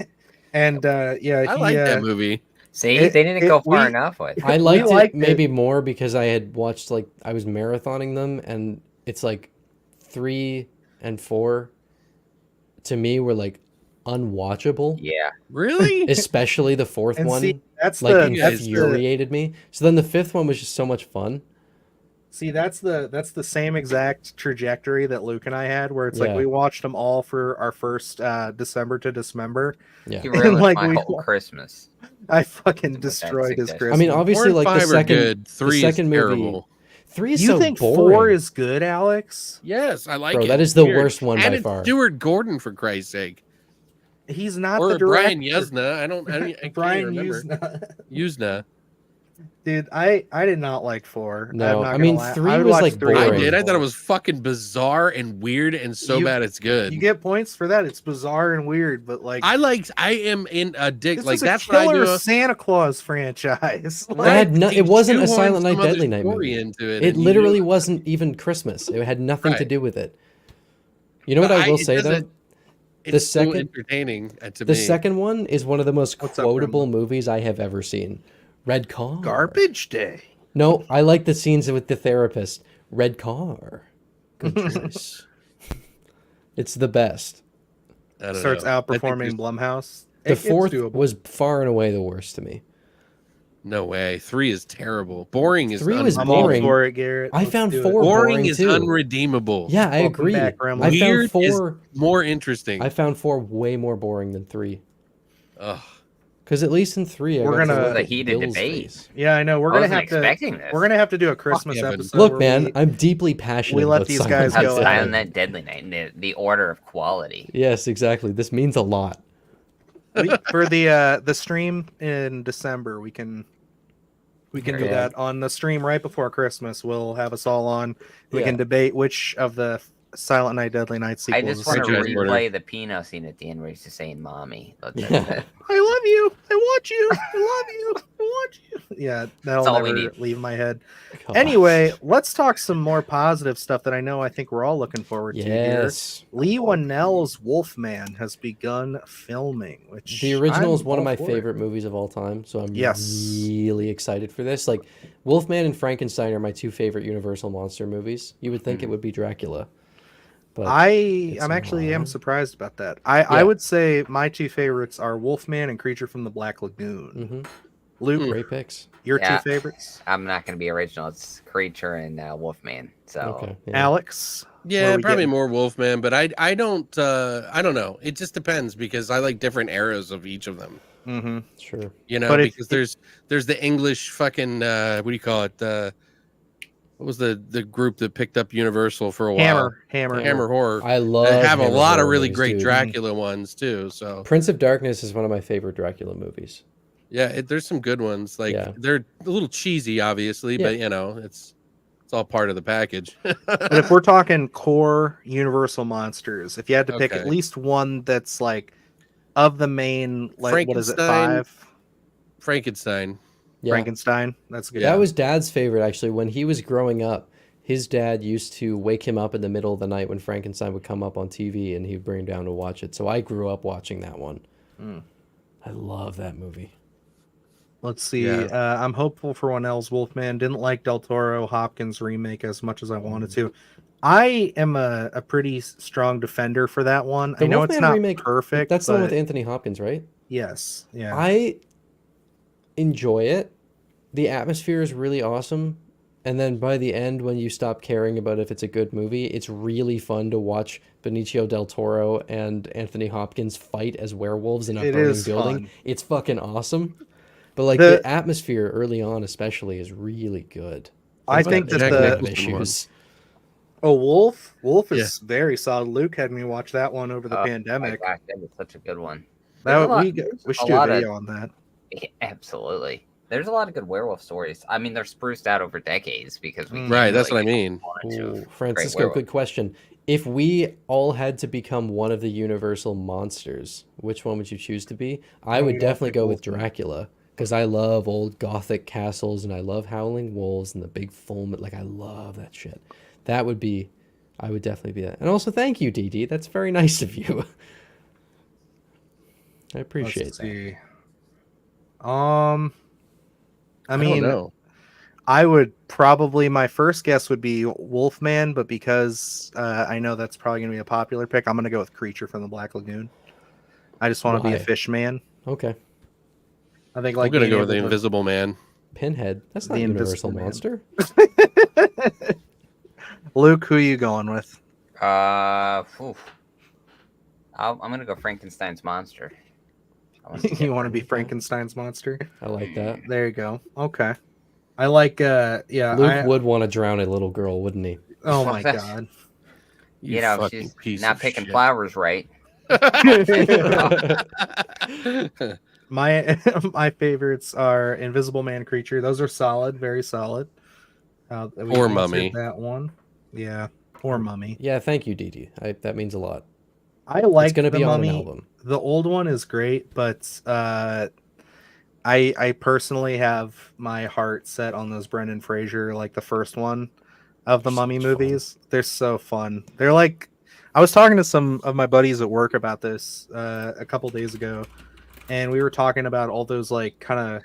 And yeah, I like that movie. See, they didn't go far enough with. I liked it maybe more because I had watched I was marathoning them, and it's like 3 and 4 to me were like unwatchable. Yeah, really. Especially the fourth one. See, that's infuriated me. So then the fifth one was just so much fun. See, that's the same exact trajectory that Luke and I had, where it's like we watched them all for our first December to Dismember. Yeah, he ruined like my whole Christmas. I fucking destroyed his Christmas. I mean, obviously, like the second, Three the second is movie. terrible. 3 is you so think boring. 4 is good, Alex? Yes, I like Bro, it. that is the worst one by and far. Stuart Gordon, for Christ's sake. He's not or the director. Brian Yuzna. I Brian can't remember. Yuzna. Dude, I did not like 4. No, I'm not I mean lie. 3 I would was watch like 3 boring. I did. I thought it over was fucking bizarre and weird and so bad it's good. You get points for that. It's bizarre and weird, but like I am in a dick. this Like was a that's what I killer do. Santa Claus franchise. It had no, it wasn't a shoehorned Silent Night, some other Deadly Night story movie. into it, It and you literally knew- wasn't even Christmas. It had nothing to Right. do with it. You know what I will say though? It's so second- entertaining to The me. second one is one of the most What's up, quotable Brendan? movies I have ever seen. Red Car. Garbage Day. No, I like the scenes with the therapist. Red Car. Good choice. It's the best. I don't Starts know. I think outperforming Blumhouse. The It's fourth doable. was far and away the worst to me. no way. 3 is terrible. Boring is 3 was I'm all boring. for it, Garrett. I Let's found do it. 4 boring boring is too. unredeemable. Yeah, I Welcome agree. back, Gremlin. I found Weird is 4. more interesting. I found 4 way more boring than 3. Ugh. Because at least in 3, We're I got to gonna- look It was a at heated Bill's debate. face. Yeah, I know. We're I gonna wasn't have to. expecting this. We're gonna have to do a Christmas Evan. episode. Look, where man, we- I'm deeply passionate. we let about these Silent guys Night, go How at Deadly it. Silent Night. Night, Deadly Night, and the order of quality. Yes, exactly. This means a lot. for the stream in December, we can do Very that on the stream right before Christmas. We'll have us all on. We Yeah. can debate which of the Silent Night, Deadly Night I sequels. just want to Franchise order. replay the Pinot scene at the end where he's just saying "mommy." That's Yeah. it. I love you. I want you. I love you. I want you. Yeah, that'll all we never need. leave my head. Gosh. Anyway, let's talk some more positive stuff that I think we're all looking forward to here. Yes. Lee Whannell's Wolfman has begun filming, which The original I'm is one of all my for. favorite movies of all time, so I'm Yes. really excited for this. Like, Wolfman and Frankenstein are my 2 favorite Universal monster movies. You would think it would be Dracula, but I'm actually not. surprised about that. I would say my 2 favorites are Wolfman and Creature from the Black Lagoon. Luke, great picks. your Yeah. 2 favorites? I'm not going to be original. It's Creature and Wolfman. So Okay. Yeah. Alex? What Yeah, are we probably getting? more Wolfman, but I don't know. It just depends because I like different eras of each of them. Mm-hmm. Sure. You know, But if- because there's the English fucking what do you call it? What was the group that picked up Universal for a while? Hammer Horror. I love. They have a Hammer lot of Horror really movies, great dude. Dracula ones too. So Prince of Darkness is one of my favorite Dracula movies. yeah, there's some good ones. Like Yeah. they're a little cheesy, obviously, Yeah. but you know, it's all part of the package. But if we're talking core Universal monsters, if you had to pick at Okay. least one that's like of the main, like what is it, Frankenstein. 5? Frankenstein. Yeah. Frankenstein. That's good. That was Dad's favorite, actually. When he was growing up, his dad used to wake him up in the middle of the night when Frankenstein would come up on TV, and he'd bring him down to watch it. So I grew up watching that one. I love that movie. Let's see. Yeah. I'm hopeful for Whannell's Wolfman. Didn't like Del Toro Hopkins remake as much as I wanted to. I am a pretty strong defender for that one. The I know it's Wolfman not remake, perfect. That's the one but with Anthony Hopkins, right? yes. Yeah. I enjoy it. The atmosphere is really awesome. And then by the end, when you stop caring about if it's a good movie, it's really fun to watch Benicio del Toro and Anthony Hopkins fight as werewolves in a It burning is building. fun. It's fucking awesome. But like the atmosphere early on, especially, is really good. I But think that Jack the Nicholson issues. Wolf is very solid. Luke had me watch that one over the pandemic. my gosh, that was such a good one. We should do a lot of- video on that. Yeah, absolutely. There's a lot of good werewolf stories. I mean, they're spruced out over decades because we Right, that's what I really mean. wanted to. Ooh, Francisco, werewolf. good question. If we all had to become one of the Universal monsters, which one would you choose to be? I would definitely go with Dracula because I love old Gothic castles and I love howling wolves and the big full. Like I love that shit. That would be. I would definitely be that. And also, thank you, DD. That's very nice of you. I appreciate Let's that. see. I don't mean, know. I would probably, my first guess would be Wolfman, but because I know that's probably going to be a popular pick, I'm going to go with Creature from the Black Lagoon. I just want to be a Why? fish man. Okay. I think I'm like gonna being go with the able to- Invisible Man. Pinhead. That's not The a Universal Invisible Man. monster. Luke, who are you going with? I'm gonna go Frankenstein's monster. You want to be Frankenstein's monster? I like that. There you go. Okay. I like. Luke would want to drown a little girl, wouldn't he? Oh my god. You know, she's not picking shit. flowers right. My favorites are Invisible Man Creature. Those are solid, very solid. Or Mummy. That one. Yeah. Or Mummy. Yeah, thank you, Didi. That means a lot. I like it's gonna the be Mummy. on an album. The old one is great, but I personally have my heart set on those Brendan Fraser, like the first one of the Mummy movies. They're so fun. They're like, I was talking to some of my buddies at work about this a couple days ago, and we were talking about all those like kind of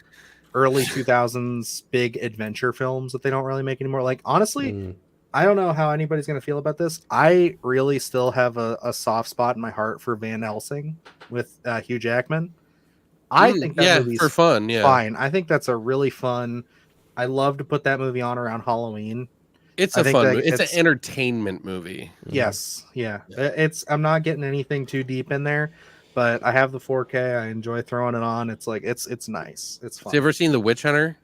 early 2000s big adventure films that they don't really make anymore. Like, honestly, I don't know how anybody's going to feel about this. I really still have a soft spot in my heart for Van Helsing with Hugh Jackman. I think that movie's for fun. Yeah, fine. I think that's a really fun. I love to put that movie on around Halloween. It's a fun movie. It's an entertainment movie. Yes, yeah. I'm not getting anything too deep in there, but I have the 4K. I enjoy throwing it on. It's like it's nice. It's fun. Have you ever seen The Witch Hunter?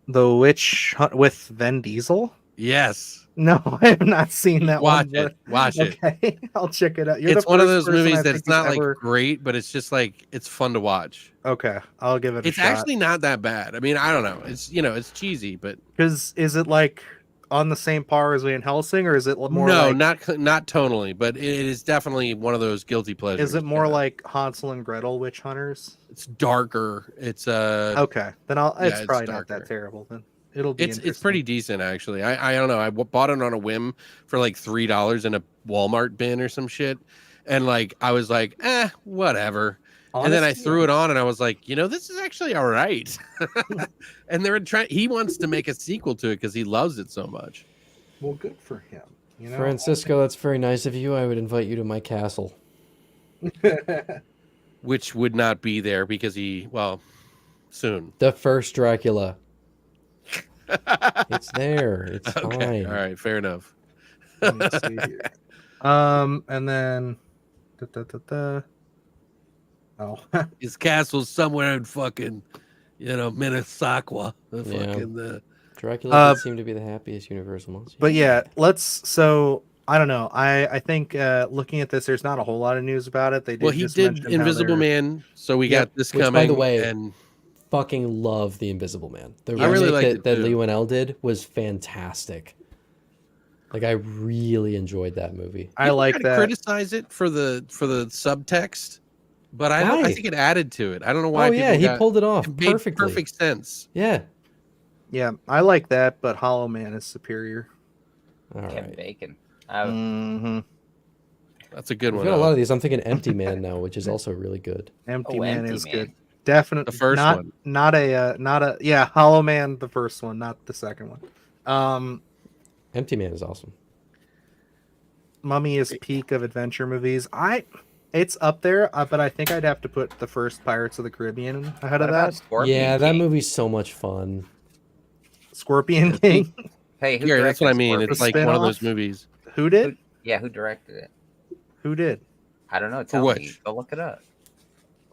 The Witch Hunt with Vin Diesel? Yes. No, I have not seen that one. Watch it. Okay, I'll check it out. It's one of those movies that's not like great, but it's just like it's fun to watch. Okay, I'll give it a shot. It's actually not that bad. I mean, I don't know. It's it's cheesy, but is it like on the same par as Van Helsing, or is it more? No, like... not tonally, but it is definitely one of those guilty pleasures. Is it more like Hansel and Gretel Witch Hunters? It's darker. It's okay. Then it's probably not that terrible then. It'll be it's pretty decent actually. I don't know. I bought it on a whim for like $3 in a Walmart bin or some shit, and like I was like, whatever. Honestly, and then I threw it on, and I was like, this is actually all right. And they're trying. He wants to make a sequel to it because he loves it so much. Well, good for him. Francisco, that's very nice of you. I would invite you to my castle. Which would not be there because soon. The first Dracula. It's there. It's okay. fine. All right, fair enough. Let me see here. And then his castle's somewhere in fucking Minnesota. Dracula did seem to be the happiest Universal monster. But yeah, I don't know. I think looking at this, there's not a whole lot of news about it. He did Invisible Man, so we got this coming. By the way, and fucking love the Invisible Man. The I really remake liked that Lee Winnell did was fantastic. Like, I really enjoyed that movie. I like that. Criticize it for the subtext, but I think it added to it. I don't know why. He pulled it off perfectly. Perfect sense. Yeah. Yeah, I like that, but Hollow Man is superior. All Kevin right. Bacon. That's a good one. I've got a lot of these. I'm thinking Empty Man now, which is also really good. Empty Man is good. Definitely the first one. Not a Hollow Man, the first one, not the second one. Empty Man is awesome. Mummy is peak of adventure movies. It's up there, but I think I'd have to put the first Pirates of the Caribbean ahead of that. Yeah, that movie's so much fun. Scorpion King. Hey, who that's what I mean. Scorpion? It's like one of those movies. Who did? Who directed it? Who did? I don't know. Tell me. Go look it up.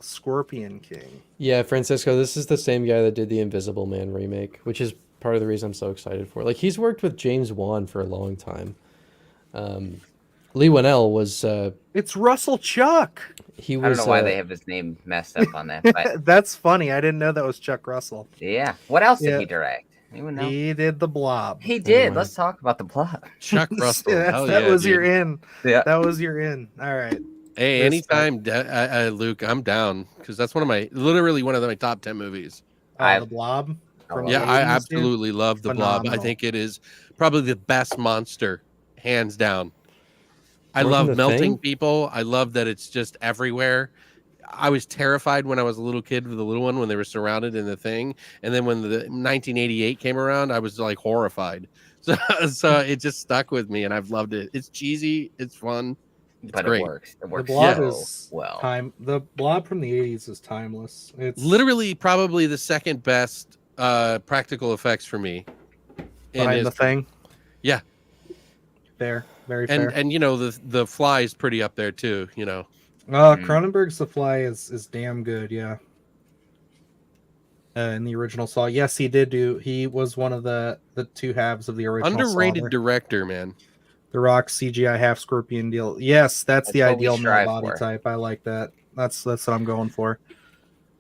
Scorpion King. Yeah, Francisco, this is the same guy that did the Invisible Man remake, which is part of the reason I'm so excited for it. Like, he's worked with James Wan for a long time. Lee Winnell was... it's Russell Chuck! I don't know why they have his name messed up on that. But... That's funny. I didn't know that was Chuck Russell. Yeah. What else did he direct? Anyone know? He did The Blob. He did. Anyway. Let's talk about The Blob. Chuck Russell. That was your in. Yeah. That was your in. All right. Hey, anytime, Luke, I'm down because that's literally one of my top 10 movies. The Blob. Yeah, I absolutely love The Blob. I think it is probably the best monster, hands down. I love melting people. I love that it's just everywhere. I was terrified when I was a little kid with the little one when they were surrounded in the thing, and then when the 1988 came around, I was like horrified. So it just stuck with me, and I've loved it. It's cheesy. It's fun. But great. It works. It works. The Blob is well. The Blob from the 80s is timeless. It's literally probably the second best practical effects for me. behind the thing. Yeah. Fair. Very fair. And the Fly is pretty up there too, Cronenberg's The Fly is damn good, yeah. In the original Saw. Yes, he was one of the two halves of the original underrated Saw director, man. The Rock CGI half scorpion deal. Yes, that's the ideal male body type. I like that. That's what I'm going for.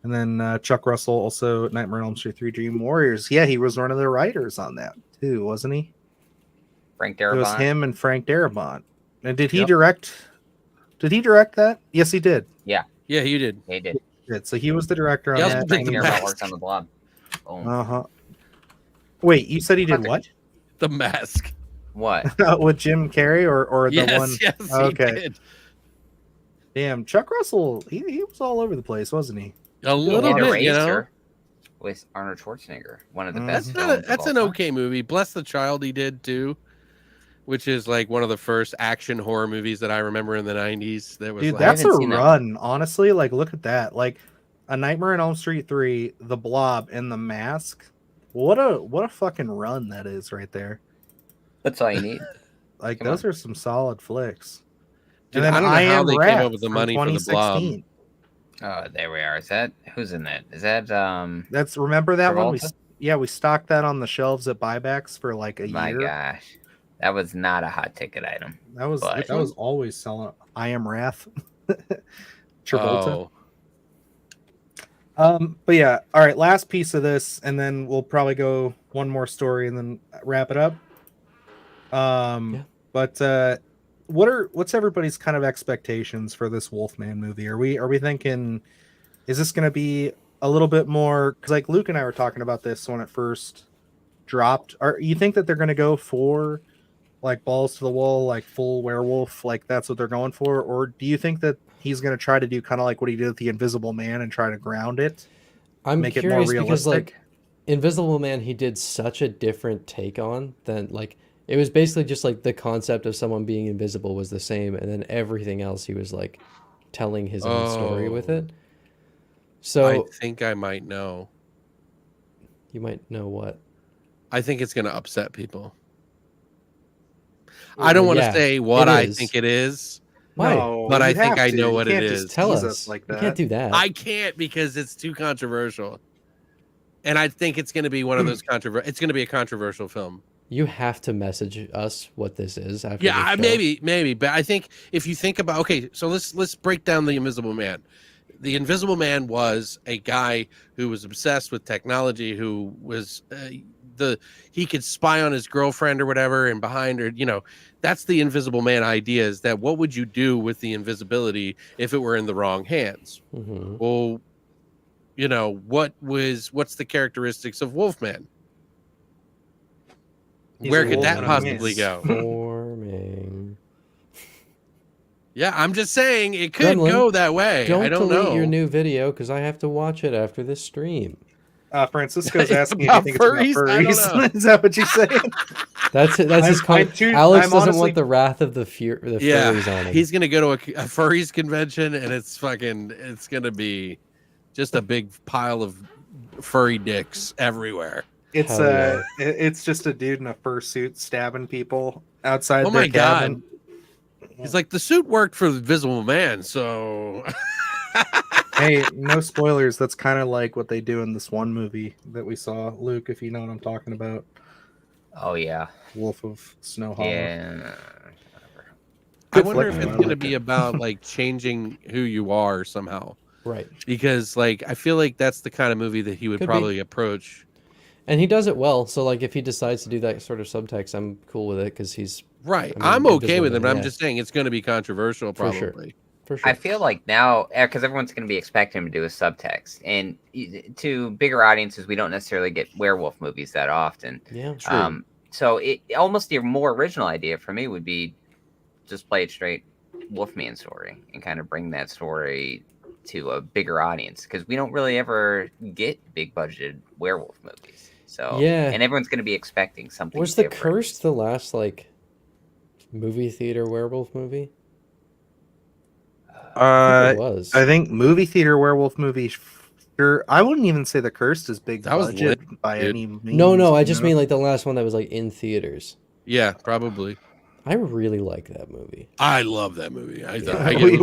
And then Chuck Russell, also Nightmare on Elm Street 3 Dream Warriors. Yeah, he was one of the writers on that too, wasn't he? Frank Darabont. It was him and Frank Darabont. And did he direct? Did he direct that? Yes, he did. Yeah. Yeah, he did. He did. So he was the director on that. Frank Darabont worked on The Blob. Wait, you said he did what? The Mask. What? With Jim Carrey or the one? Yes, okay. He did. Damn, Chuck Russell, he was all over the place, wasn't he? A little bit, with Arnold Schwarzenegger, one of the best. That's an okay movie. Bless the Child, he did too, which is like one of the first action horror movies that I remember in the 90s. That was that's a run, honestly. Like, look at that. Like, A Nightmare on Elm Street 3, The Blob, and The Mask. What a fucking run that is right there. That's all you need. Like, those are some solid flicks. Dude, and then I don't know how they came up with the money for The Blob. Oh, there we are. Is that who's in that? Is that That's remember that Travolta? one? We stocked that on the shelves at buybacks for like a year. My gosh, that was not a hot ticket item. That was always selling. I Am Wrath. Travolta. But yeah, all right. Last piece of this, and then we'll probably go one more story and then wrap it up. But what's everybody's kind of expectations for this Wolfman movie? Are we thinking, is this going to be a little bit more? Because like Luke and I were talking about this when it first dropped. You think that they're going to go for like balls to the wall, like full werewolf, like that's what they're going for, or do you think that he's going to try to do kind of like what he did with the Invisible Man and try to ground it? Make it more realistic. Because like Invisible Man, he did such a different take on than like. It was basically just like the concept of someone being invisible was the same, and then everything else he was like telling his own story with it. So I think I might know. You might know what? I think it's going to upset people. I don't want to say what I think it is. Why? No, but I think I know what it is. Tell us. Like that. You can't do that. I can't because it's too controversial. And I think it's going to be one of those it's going to be a controversial film. You have to message us what this is. After maybe. But I think if you think about, so let's break down the Invisible Man. The Invisible Man was a guy who was obsessed with technology, who was he could spy on his girlfriend or whatever, and behind her, that's the Invisible Man idea. Is that what would you do with the invisibility if it were in the wrong hands? Mm-hmm. Well, what's the characteristics of Wolfman? Where could that possibly go? Forming. Yeah, I'm just saying it could go that way. I don't know. Don't delete your new video because I have to watch it after this stream. Francisco's asking if you think it's about furries. Is that what you're saying? That's his comment. Alex doesn't want the wrath of the furries on him. He's gonna go to a furries convention, and it's gonna be just a big pile of furry dicks everywhere. It's just a dude in a fursuit stabbing people outside their cabin. God. He's like, the suit worked for the Invisible Man, so hey, no spoilers. That's kind of like what they do in this one movie that we saw, Luke, if you know what I'm talking about. Oh yeah. Wolf of Snow Hollow. Yeah. I wonder if it's gonna be about like changing who you are somehow. Right. Because like I feel like that's the kind of movie that he would probably approach. And he does it well. So like if he decides to do that sort of subtext, I'm cool with it because he's right. I'm okay with it, but I'm just saying it's going to be controversial probably. For sure. I feel like now, because everyone's going to be expecting him to do a subtext, and to bigger audiences, we don't necessarily get werewolf movies that often. Yeah, true. So it almost the more original idea for me would be just play it straight Wolfman story and kind of bring that story to a bigger audience, because we don't really ever get big budgeted werewolf movies. So yeah, and everyone's going to be expecting something. Was The Curse the last like movie theater werewolf movie? I think movie theater werewolf movie I wouldn't even say The Cursed is big That was budget lit, by dude. any means. No, I just mean like the last one that was like in theaters. Yeah, probably. I really like that movie. I love that movie.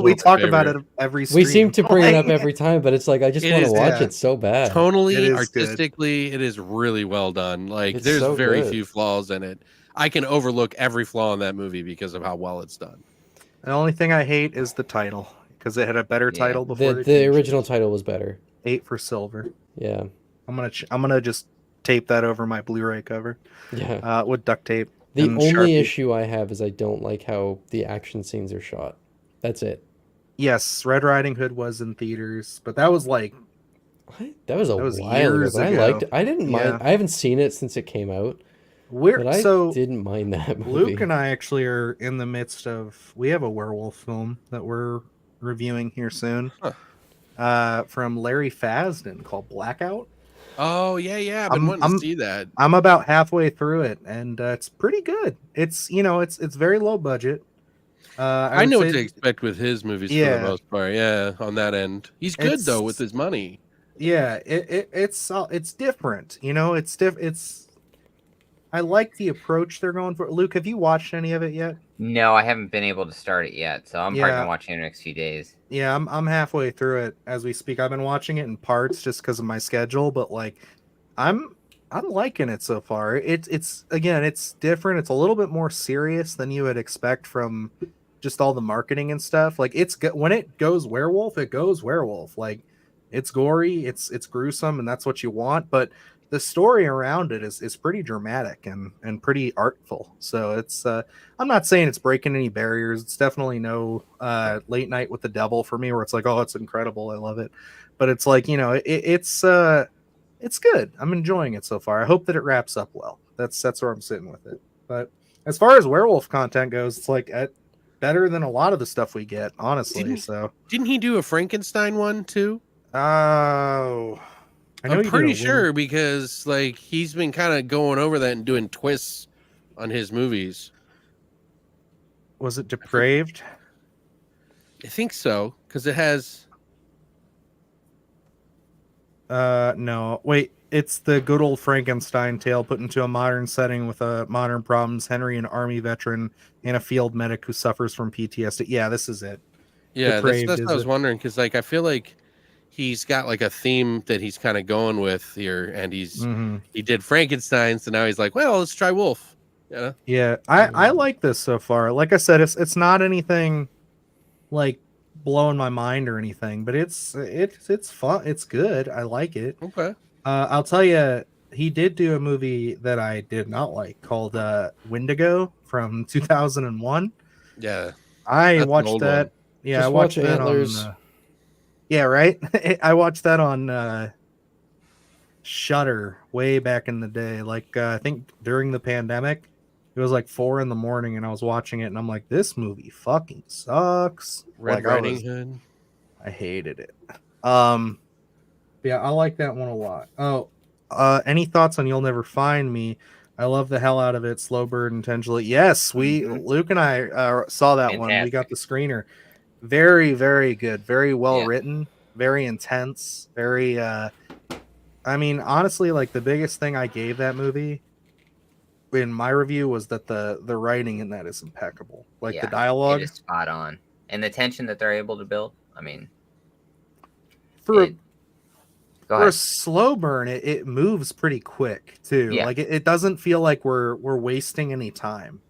We talk about it every stream. We seem to bring it up every time, but it's like I just want to watch it so bad. Tonally, artistically, it is really well done. Like there's so very few flaws in it. I can overlook every flaw in that movie because of how well it's done. The only thing I hate is the title, because it had a better title before. The original title was better. 8 for Silver. Yeah. I'm gonna just tape that over my Blu-ray cover. Yeah. With duct tape. The only issue I have is I don't like how the action scenes are shot. That's it. Yes, Red Riding Hood was in theaters, but that was like that was while ago. But I liked it. I didn't mind. I haven't seen it since it came out. But I didn't mind that movie. Luke and I actually are in the midst of. We have a werewolf film that we're reviewing here soon, from Larry Fazden called Blackout. Oh yeah. I've been wanting to see that. I'm about halfway through it, and it's pretty good. It's it's very low budget. I know what to expect with his movies for the most part. Yeah, on that end, he's good though with his money. Yeah, it's different. It's. I like the approach they're going for. Luke, have you watched any of it yet? No, I haven't been able to start it yet, so I'm probably gonna watch it in the next few days. Yeah, I'm halfway through it as we speak. I've been watching it in parts just because of my schedule, but like, I'm liking it so far. It's different. It's a little bit more serious than you would expect from just all the marketing and stuff. Like when it goes werewolf, it goes werewolf. Like it's gory, it's gruesome, and that's what you want, but the story around it is pretty dramatic and pretty artful. So it's I'm not saying it's breaking any barriers. It's definitely no Late Night with the Devil for me, where it's like, oh, it's incredible, I love it. But it's like, it's good. I'm enjoying it so far. I hope that it wraps up well. That's where I'm sitting with it. But as far as werewolf content goes, it's like better than a lot of the stuff we get, honestly. Didn't he do a Frankenstein one too? Oh. I'm pretty sure, because like he's been kind of going over that and doing twists on his movies. Was it Depraved? I think so, because it has. No, wait. It's the good old Frankenstein tale put into a modern setting with modern problems. Henry, an army veteran and a field medic who suffers from PTSD. Yeah, this is it. Yeah, that's what I was wondering, because like I feel like he's got like a theme that he's kind of going with here, and he did Frankenstein, so now he's like, well, let's try Wolf. Yeah, I like this so far. Like I said, it's not anything like blowing my mind or anything, but it's fun. It's good. I like it. Okay. I'll tell you, he did do a movie that I did not like called Wendigo from 2001. Yeah, I watched that. Yeah, I watched that on. Yeah, right. I watched that on Shudder way back in the day. Like I think during the pandemic, it was like 4 a.m, and I was watching it, and I'm like, this movie fucking sucks. Red Riding Hood. I hated it. Yeah, I like that one a lot. Oh, any thoughts on You'll Never Find Me? I love the hell out of it. Slow burn intentionally. Yes, Luke and I saw that one. We got the screener. Very, very good. Very well written. Very intense. Very. I mean, honestly, like the biggest thing I gave that movie in my review was that the writing in that is impeccable. Like the dialogue is spot on, and the tension that they're able to build. I mean, for a slow burn, it moves pretty quick too. Yeah. Like it doesn't feel like we're wasting any time,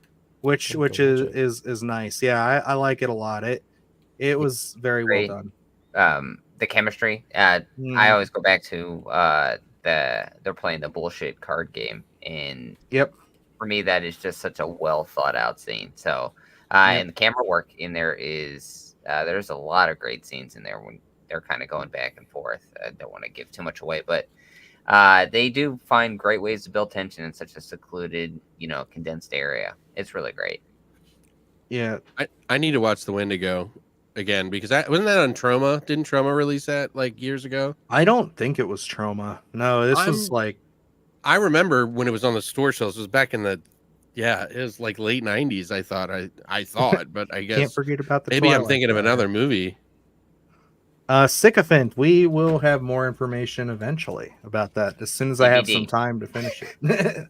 which is nice. Yeah, I like it a lot. It was very well done. The chemistry. I always go back to they're playing the bullshit card game, and for me that is just such a well thought out scene. So and the camera work in there is there's a lot of great scenes in there when they're kind of going back and forth. I don't want to give too much away, but they do find great ways to build tension in such a secluded, condensed area. It's really great. Yeah, I need to watch The Wendigo again, because wasn't that on Trauma? Didn't Trauma release that like years ago? I don't think it was Trauma. No, this was like. I remember when it was on the store shelves. It was back in the. Yeah, it was like late 90s. I thought, but I guess can't forget about the. Maybe Twilight I'm thinking of another movie. Sycophant. We will have more information eventually about that as soon as I have some time to finish it.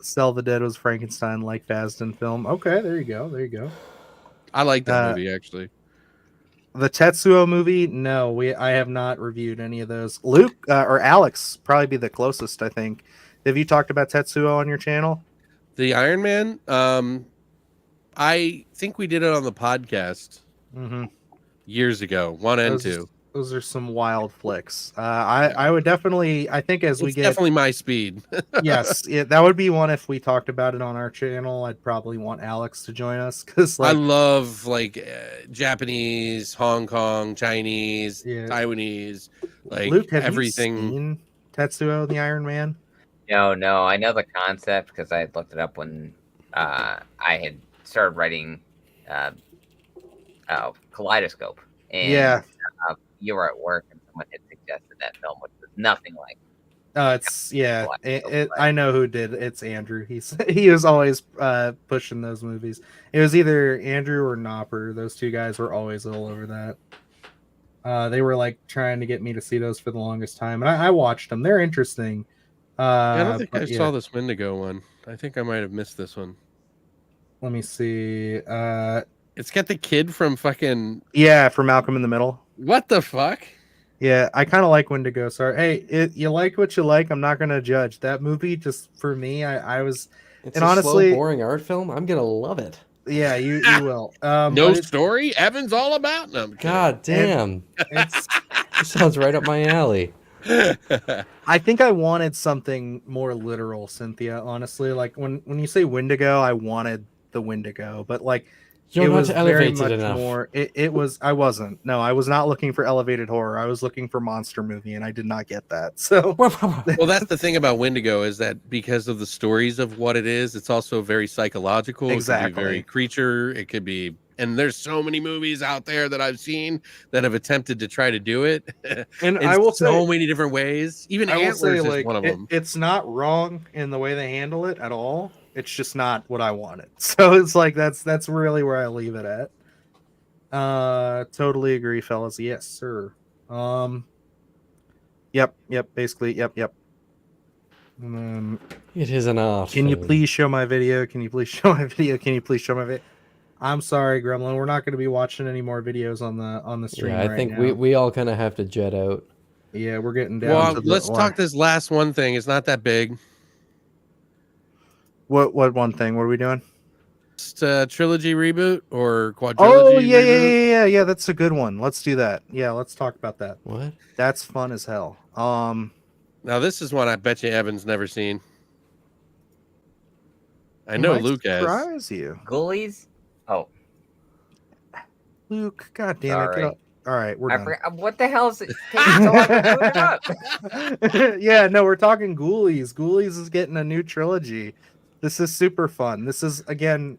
Sell the Dead was Frankenstein like Fazden film. Okay, there you go. There you go. I like that movie actually. The Tetsuo movie, no, I have not reviewed any of those. Luke or Alex probably be the closest, I think. Have you talked about Tetsuo on your channel? The Iron Man? I think we did it on the podcast years ago, 1 and 2. Those are some wild flicks. I would definitely, I think as we get... definitely my speed. Yes, that would be one if we talked about it on our channel. I'd probably want Alex to join us because I love Japanese, Hong Kong, Chinese, Taiwanese, Luke, have everything. You seen Tetsuo the Iron Man? No, I know the concept because I had looked it up when I had started writing Kaleidoscope. And you were at work and someone had suggested that film, which was nothing like. It's I know who did. It's Andrew. He was always pushing those movies. It was either Andrew or Nopper. Those two guys were always all over that. They were like trying to get me to see those for the longest time, and I watched them. They're interesting. I don't think I saw this Wendigo one. I think I might have missed this one. Let me see. It's got the kid from fucking from Malcolm in the Middle. What the fuck? Yeah, I kind of like Wendigo. Sorry, hey, you like what you like. I'm not gonna judge that movie. Just for me, I was. It's honestly, slow, boring art film. I'm gonna love it. Yeah, you will. No story. Evan's all about them. God damn, it sounds right up my alley. I think I wanted something more literal, Cynthia. Honestly, like when you say Wendigo, I wanted the Wendigo, but like. You're not elevated enough. More. It was. I wasn't. No, I was not looking for elevated horror. I was looking for monster movie, and I did not get that. So, well, that's the thing about Wendigo is that because of the stories of what it is, it's also very psychological. Exactly. It could be very creature. It could be, and there's so many movies out there that I've seen that have attempted to try to do it. And I will say so many different ways. Even Antlers is one of them. It's not wrong in the way they handle it at all. It's just not what I wanted. So it's like that's really where I leave it at. Totally agree, fellas. Yes, sir. Yep, basically, yep. It is an art. Can you please show my video? Can you please show my video? I'm sorry, Gremlin. We're not going to be watching any more videos on the stream. Yeah, I think we all kind of have to jet out. Yeah, we're getting down. Well, let's talk this last one thing. It's not that big. What one thing? What are we doing? Just a trilogy reboot or quadrilogy? Oh yeah. That's a good one. Let's do that. Yeah, let's talk about that. What? That's fun as hell. Now this is one I bet you Evan's never seen. I know Luke has. Surprise you. Ghoulies? Oh, Luke. God damn it. All right, we're done. What the hell is it taking so long to put it up? Yeah, no, we're talking Ghoulies. Ghoulies is getting a new trilogy. This is super fun. This is, again,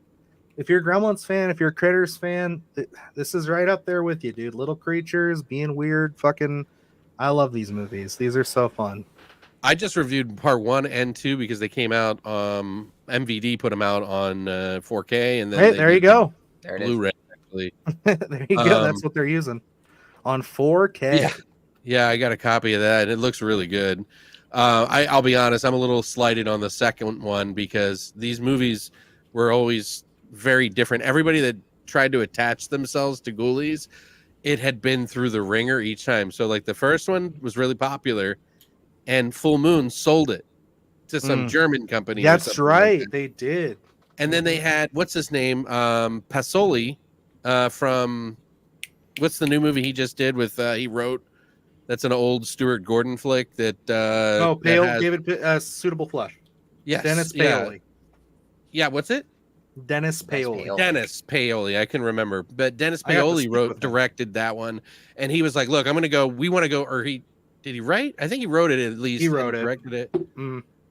if you're a Gremlins fan, if you're a Critters fan, this is right up there with you, dude. Little creatures, being weird, fucking... I love these movies. These are so fun. I just reviewed part 1 and 2 because they came out, MVD put them out on 4K. And then hey, there you go. There it Blu-ray, actually. There you go. That's what they're using. On 4K. Yeah, I got a copy of that, and it looks really good. I'll be honest, I'm a little slighted on the second one because these movies were always very different. Everybody that tried to attach themselves to Ghoulies, it had been through the ringer each time. So like the first one was really popular, and Full Moon sold it to some German company. That's right, like they did. And then they had, what's his name? Pasolini from... What's the new movie he just did with he wrote? That's an old Stuart Gordon flick that David Suitable Flesh. Yes. Dennis Paoli. Yeah, what's it? Dennis Paoli. Dennis Paoli, I can remember. But Dennis Paoli directed that one, and he was like, "Look, we want to go." Or did he write? I think he wrote it at least. He wrote it. Directed it.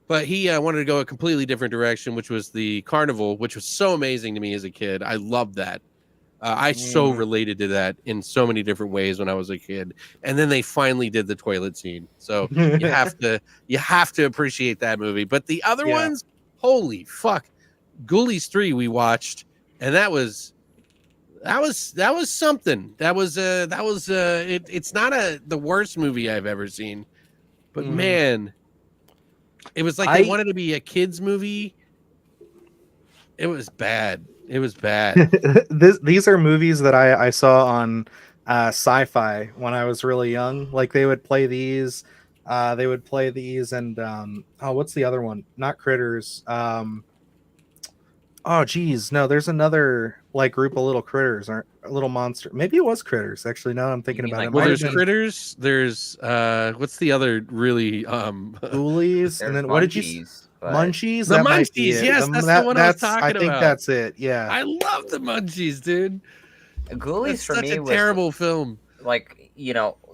But he wanted to go a completely different direction, which was the Carnival, which was so amazing to me as a kid. I loved that. I so related to that in so many different ways when I was a kid. And then they finally did the toilet scene. So you have to appreciate that movie. But the other ones, holy fuck. Ghoulies 3 we watched, and that was That was something. It's not the worst movie I've ever seen, but man, it was like they wanted to be a kids movie. It was bad. It was bad. These are movies that I saw on sci-fi when I was really young. Like they would play these, and what's the other one? Not Critters. Oh geez, no, there's another like group of little critters, aren't little monster. Maybe it was Critters. Actually, now I'm thinking about it. Well, there's Critters. There's what's the other really Ghoulies, and then Munchies, what did you? Munchies. The Munchies. Yes, that's the one I was talking about. I think that's it. Yeah, I love the Munchies, dude. Ghoulies for me was a terrible film. Like,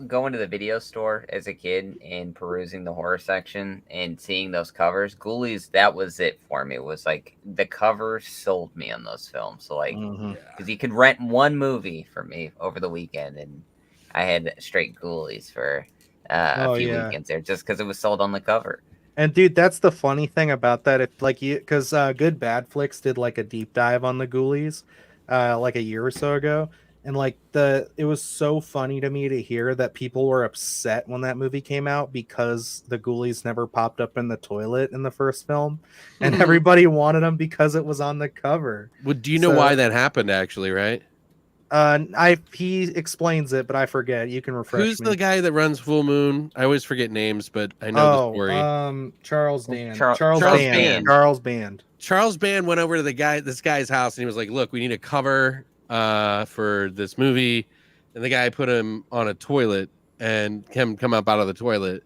going to the video store as a kid and perusing the horror section and seeing those covers, Ghoulies, that was it for me. It was like the cover sold me on those films. So like, because you could rent one movie for me over the weekend, and I had straight Ghoulies for a few weekends there just because it was sold on the cover. And dude, that's the funny thing about that. If like because Good Bad Flicks did like a deep dive on the Ghoulies, like a year or so ago. And like it was so funny to me to hear that people were upset when that movie came out because the Ghoulies never popped up in the toilet in the first film, and everybody wanted them because it was on the cover. Well, do you know why that happened? Actually, right? He explains it, but I forget. You can refresh. Who's the guy that runs Full Moon? I always forget names, but I know the story. Charles Band. Charles Band went over to this guy's house, and he was like, "Look, we need a cover for this movie," and the guy put him on a toilet and him come up out of the toilet,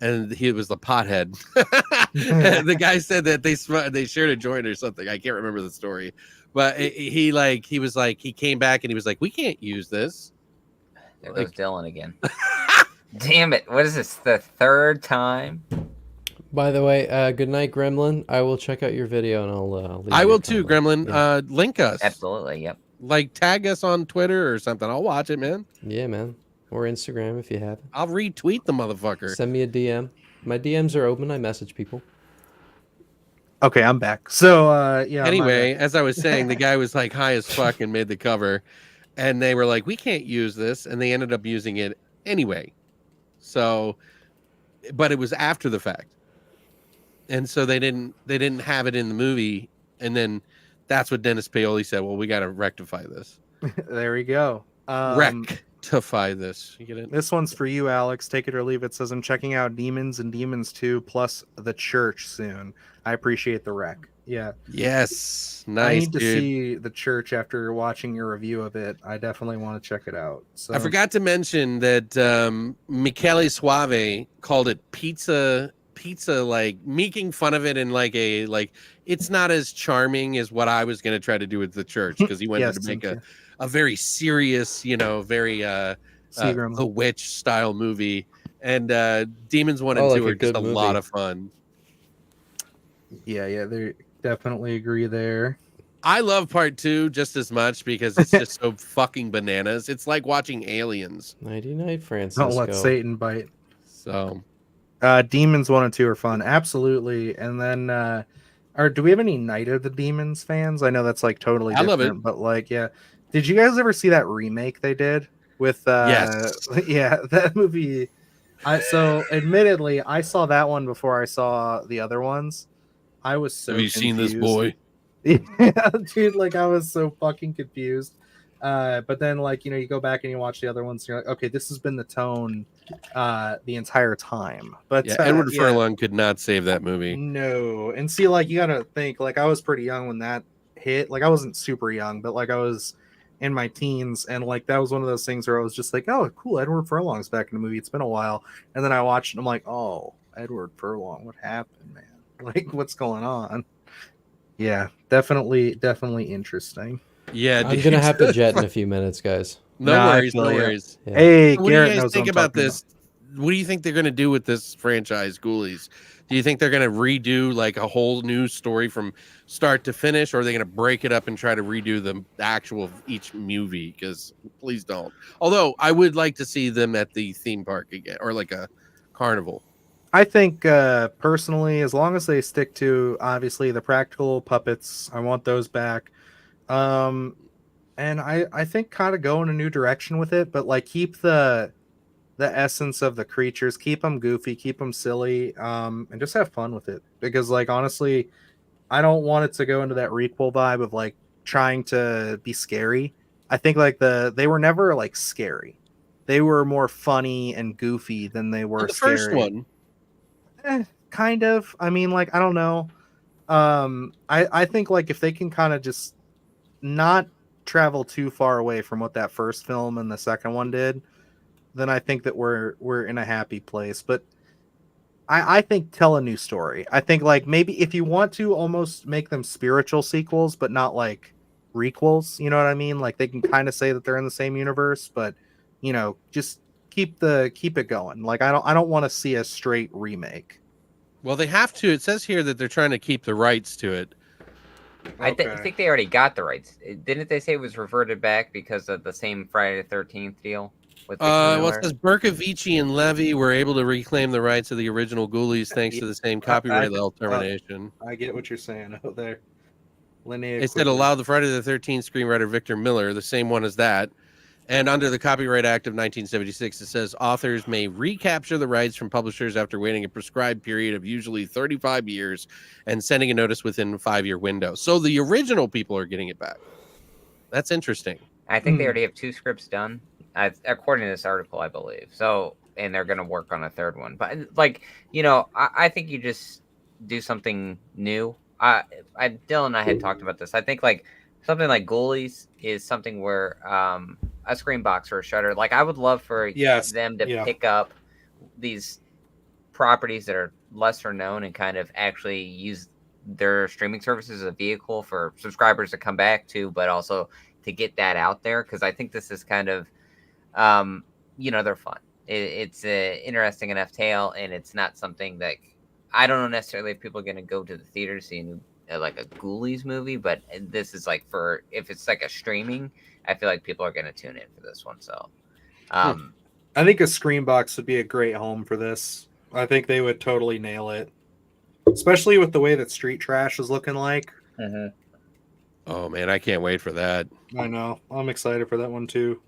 and he was the pothead. The guy said that they shared a joint or something. I can't remember the story, but he came back and he was like, "We can't use this." There goes Dylan again. Damn it! What is this? The third time? By the way, good night, Gremlin. I will check out your video and I'll leave I will too, Gremlin. Yeah. Link us. Absolutely. Yep. Like tag us on Twitter or something. I'll watch it, man. Yeah, man. Or Instagram if you have it. I'll retweet the motherfucker. Send me a DM. My DMs are open. I message people. Okay, I'm back. So anyway, as I was saying, the guy was like high as fuck and made the cover, and they were like, "We can't use this," and they ended up using it anyway. So, but it was after the fact, and so they didn't have it in the movie, and then that's what Dennis Paoli said. Well, we got to rectify this. There we go. Rectify this. You get it? This one's for you, Alex. Take it or leave it. Says I'm checking out Demons and Demons 2 plus The Church soon. I appreciate the rec. Yeah. Yes. Nice. I need to see The Church after watching your review of it. I definitely want to check it out. So I forgot to mention that Michele Soave called it pizza, like making fun of it in like it's not as charming as what I was going to try to do with The Church, because he wanted to make a very serious, very The Witch style movie, and Demons 1 and 2 are just a lot of fun. Yeah, they definitely agree there. I love part 2 just as much because it's just so fucking bananas. It's like watching Aliens. Nighty-night, Francisco. Don't let Satan bite. So Demons 1 and 2 are fun, absolutely. And then do we have any Night of the Demons fans? I know that's like totally different, I love it. But like, yeah, did you guys ever see that remake they did with yes. Yeah, that movie. So admittedly, I saw that one before I saw the other ones. I was so Have you confused. seen this boy? Yeah, dude, like I was so fucking confused. But then like, you go back and you watch the other ones and you're like, okay, this has been the tone the entire time. But Edward Furlong could not save that movie. No. And see, like, you gotta think, like, I was pretty young when that hit. Like, I wasn't super young, but like I was in my teens, and like that was one of those things where I was just like, oh cool, Edward Furlong's back in the movie. It's been a while. And then I watched and I'm like, oh, Edward Furlong, what happened, man? Like, what's going on? Yeah, definitely interesting. Yeah, I'm gonna have to jet in a few minutes, guys. No worries. Yeah. Hey, what Garrett, do you guys think about this? What do you think they're gonna do with this franchise, Ghoulies? Do you think they're gonna redo like a whole new story from start to finish, or are they gonna break it up and try to redo the actual each movie? Because please don't. Although I would like to see them at the theme park again, or like a carnival. I think personally, as long as they stick to obviously the practical puppets, I want those back. And I think kind of go in a new direction with it, but like keep the essence of the creatures, keep them goofy, keep them silly, and just have fun with it. Because like honestly, I don't want it to go into that requel vibe of like trying to be scary. I think like they were never like scary. They were more funny and goofy than they were the scary. first one. Kind of. I mean, like, I don't know. I think like if they can kind of just not travel too far away from what that first film and the second one did, then I think that we're in a happy place. But I think tell a new story. I think like maybe if you want to almost make them spiritual sequels, but not like requels, you know what I mean? Like they can kind of say that they're in the same universe, but just keep it going. Like I don't want to see a straight remake. Well, they have to. It says here that they're trying to keep the rights to it. I think they already got the rights. Didn't they say it was reverted back because of the same Friday the 13th deal? Well, it says Berkovici and Levy were able to reclaim the rights of the original Ghoulies thanks to the same copyright law termination. I get what you're saying out there. It said allow the Friday the 13th screenwriter Victor Miller, the same one as that. And under the Copyright Act of 1976, it says authors may recapture the rights from publishers after waiting a prescribed period of usually 35 years and sending a notice within a 5-year window. So the original people are getting it back. That's interesting. I think they already have 2 scripts done, according to this article, I believe. So, and they're going to work on a 3rd one. But like, I think you just do something new. Dylan and I had talked about this. I think like something like Ghoulies is something where a Screen Box or a Shudder, like I would love for them to pick up these properties that are lesser known and kind of actually use their streaming services as a vehicle for subscribers to come back to, but also to get that out there. Because I think this is kind of, they're fun. It's an interesting enough tale, and it's not something that I don't know necessarily if people are going to go to the theater to see like a Ghoulies movie, but this is like if it's like a streaming, I feel like people are going to tune in for this one. So, I think a Screen Box would be a great home for this. I think they would totally nail it, especially with the way that Street Trash is looking like. Mm-hmm. Oh man, I can't wait for that. I know. I'm excited for that one too.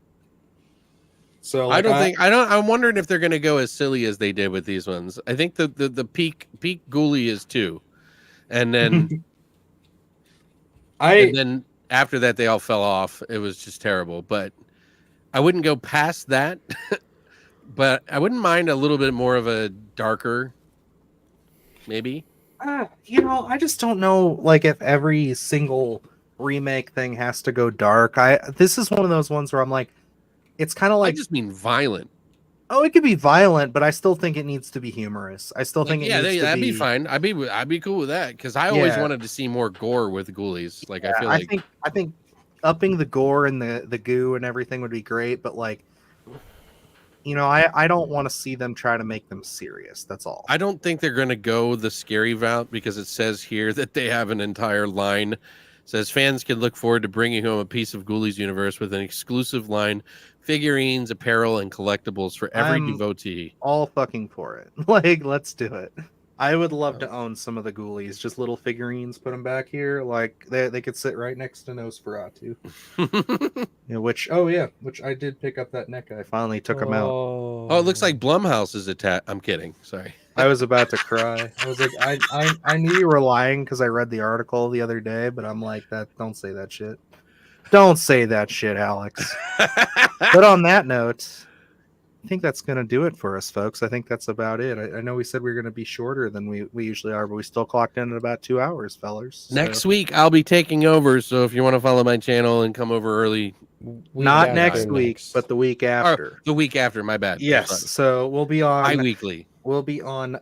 So like, I'm wondering if they're going to go as silly as they did with these ones. I think the peak Ghoulie is 2. And then and then after that they all fell off. It was just terrible, but I wouldn't go past that. But I wouldn't mind a little bit more of a darker maybe. I just don't know like if every single remake thing has to go dark. This is one of those ones where I'm like, it's kind of like, I just mean violent. Oh, it could be violent, but I still think it needs to be humorous. I still think that'd be fine. I'd be cool with that because I always wanted to see more gore with Ghoulies. Like I think upping the gore and the goo and everything would be great, but like, I don't want to see them try to make them serious. That's all. I don't think they're going to go the scary route because it says here that they have an entire line. It says fans can look forward to bringing home a piece of Ghoulies universe with an exclusive line. Figurines, apparel, and collectibles for every devotee. All fucking for it. Like, let's do it. I would love to own some of the Ghoulies, just little figurines, put them back here. Like, they could sit right next to Nosferatu. Which I did pick up that neck. I finally took him out. Oh, it looks like Blumhouse is attached. I'm kidding. Sorry. I was about to cry. I was like, I knew you were lying because I read the article the other day, but I'm like, don't say that shit. Don't say that shit, Alex. But on that note, I think that's going to do it for us, folks. I think that's about it. I know we said we were going to be shorter than we usually are, but we still clocked in at about 2 hours, fellers. Next week, I'll be taking over. So if you want to follow my channel and come over early. Not next week, but the week after. The week after, my bad. Yes. So we'll be on bi-weekly. We'll be on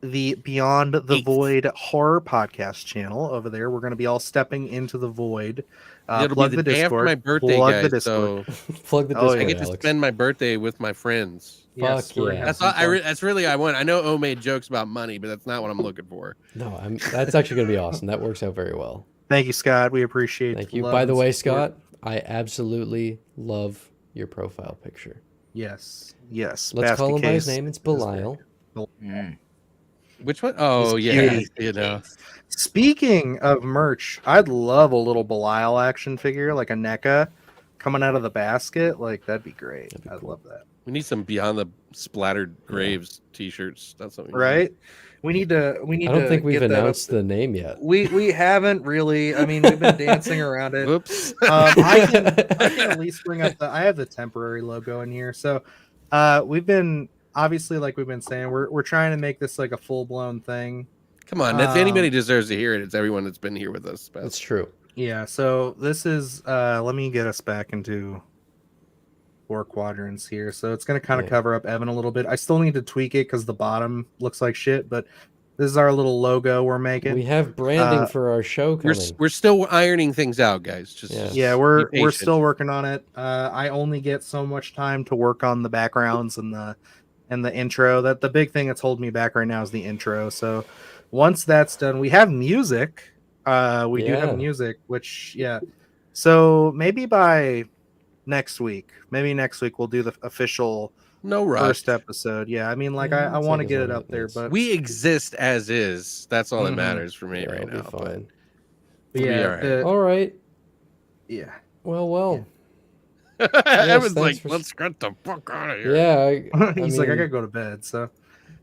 the Beyond the Void horror podcast channel over there. We're going to be all stepping into the void. It'll plug be the day Discord. after my birthday, plug guys, the Discord. Plug the Discord. I get to spend my birthday with my friends. Fuck yeah. That's really I want. I know O made jokes about money, but that's not what I'm looking for. No, that's actually going to be awesome. That works out very well. Thank you, Scott. We appreciate it. Thank you. By the way, Scott, I absolutely love your profile picture. Yes. Let's call him by his name. It's Belial. Which one? Oh, This yeah. cutie. You know. Speaking of merch, I'd love a little Belial action figure, like a NECA coming out of the basket. Like, that'd be great. I'd love that. We need some Beyond the Splattered Graves t-shirts. That's something. Right? We need to. I don't think we've announced the name yet. We haven't really. I mean, we've been dancing around it. Whoops. I can at least bring up I have the temporary logo in here. So, we've been obviously, like we've been saying, we're trying to make this like a full blown thing. Come on, if anybody deserves to hear it, it's everyone that's been here with us. That's true. Yeah. So this is. Let me get us back into 4 quadrants here. So it's going to kind of cover up Evan a little bit. I still need to tweak it because the bottom looks like shit, but this is our little logo we're making. We have branding for our show coming. We're still ironing things out, guys. Just we're still working on it. I only get so much time to work on the backgrounds and the intro. That the big thing that's holding me back right now is the intro. So once that's done, we have music. We do have music, which so maybe by next week we'll do the official first episode. I mean, like I want to get it up there, but we exist as is. That's all that matters for me right now. Fine. All right. Yeah. Well. Evan's like, let's get the fuck out of here. Yeah. He's like, I gotta go to bed. So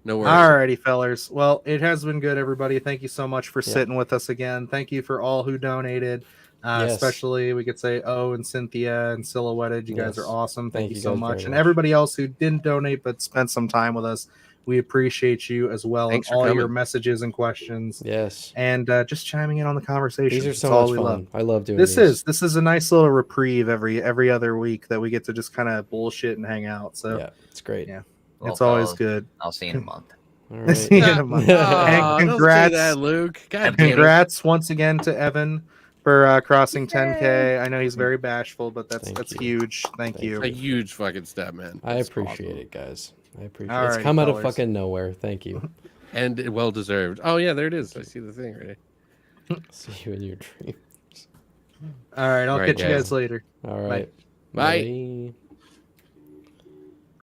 no worries. Alrighty, fellers. Well, it has been good, everybody. Thank you so much for sitting with us again. Thank you for all who donated. Especially we could say and Cynthia and Silhouetted. You guys are awesome. Thank you so much. And everybody else who didn't donate but spent some time with us, we appreciate you as well. Thanks and all your messages and questions. Yes. And just chiming in on the conversation. These are so much fun. I love doing this. This is a nice little reprieve every other week that we get to just kind of bullshit and hang out. So yeah, it's great. Yeah. Well, it's always good. I'll see you in a month. All right. See you in a month. And congrats, don't say that, Luke. God congrats once again to Evan for crossing 10K. I know he's very bashful, but that's huge. Thank you. A huge fucking step, man. I appreciate it, guys. I appreciate it. It's come out of fucking nowhere. Thank you. And well deserved. Oh yeah, there it is. I see the thing right. See you in your dreams. All right, I'll catch you guys later. All right. Bye.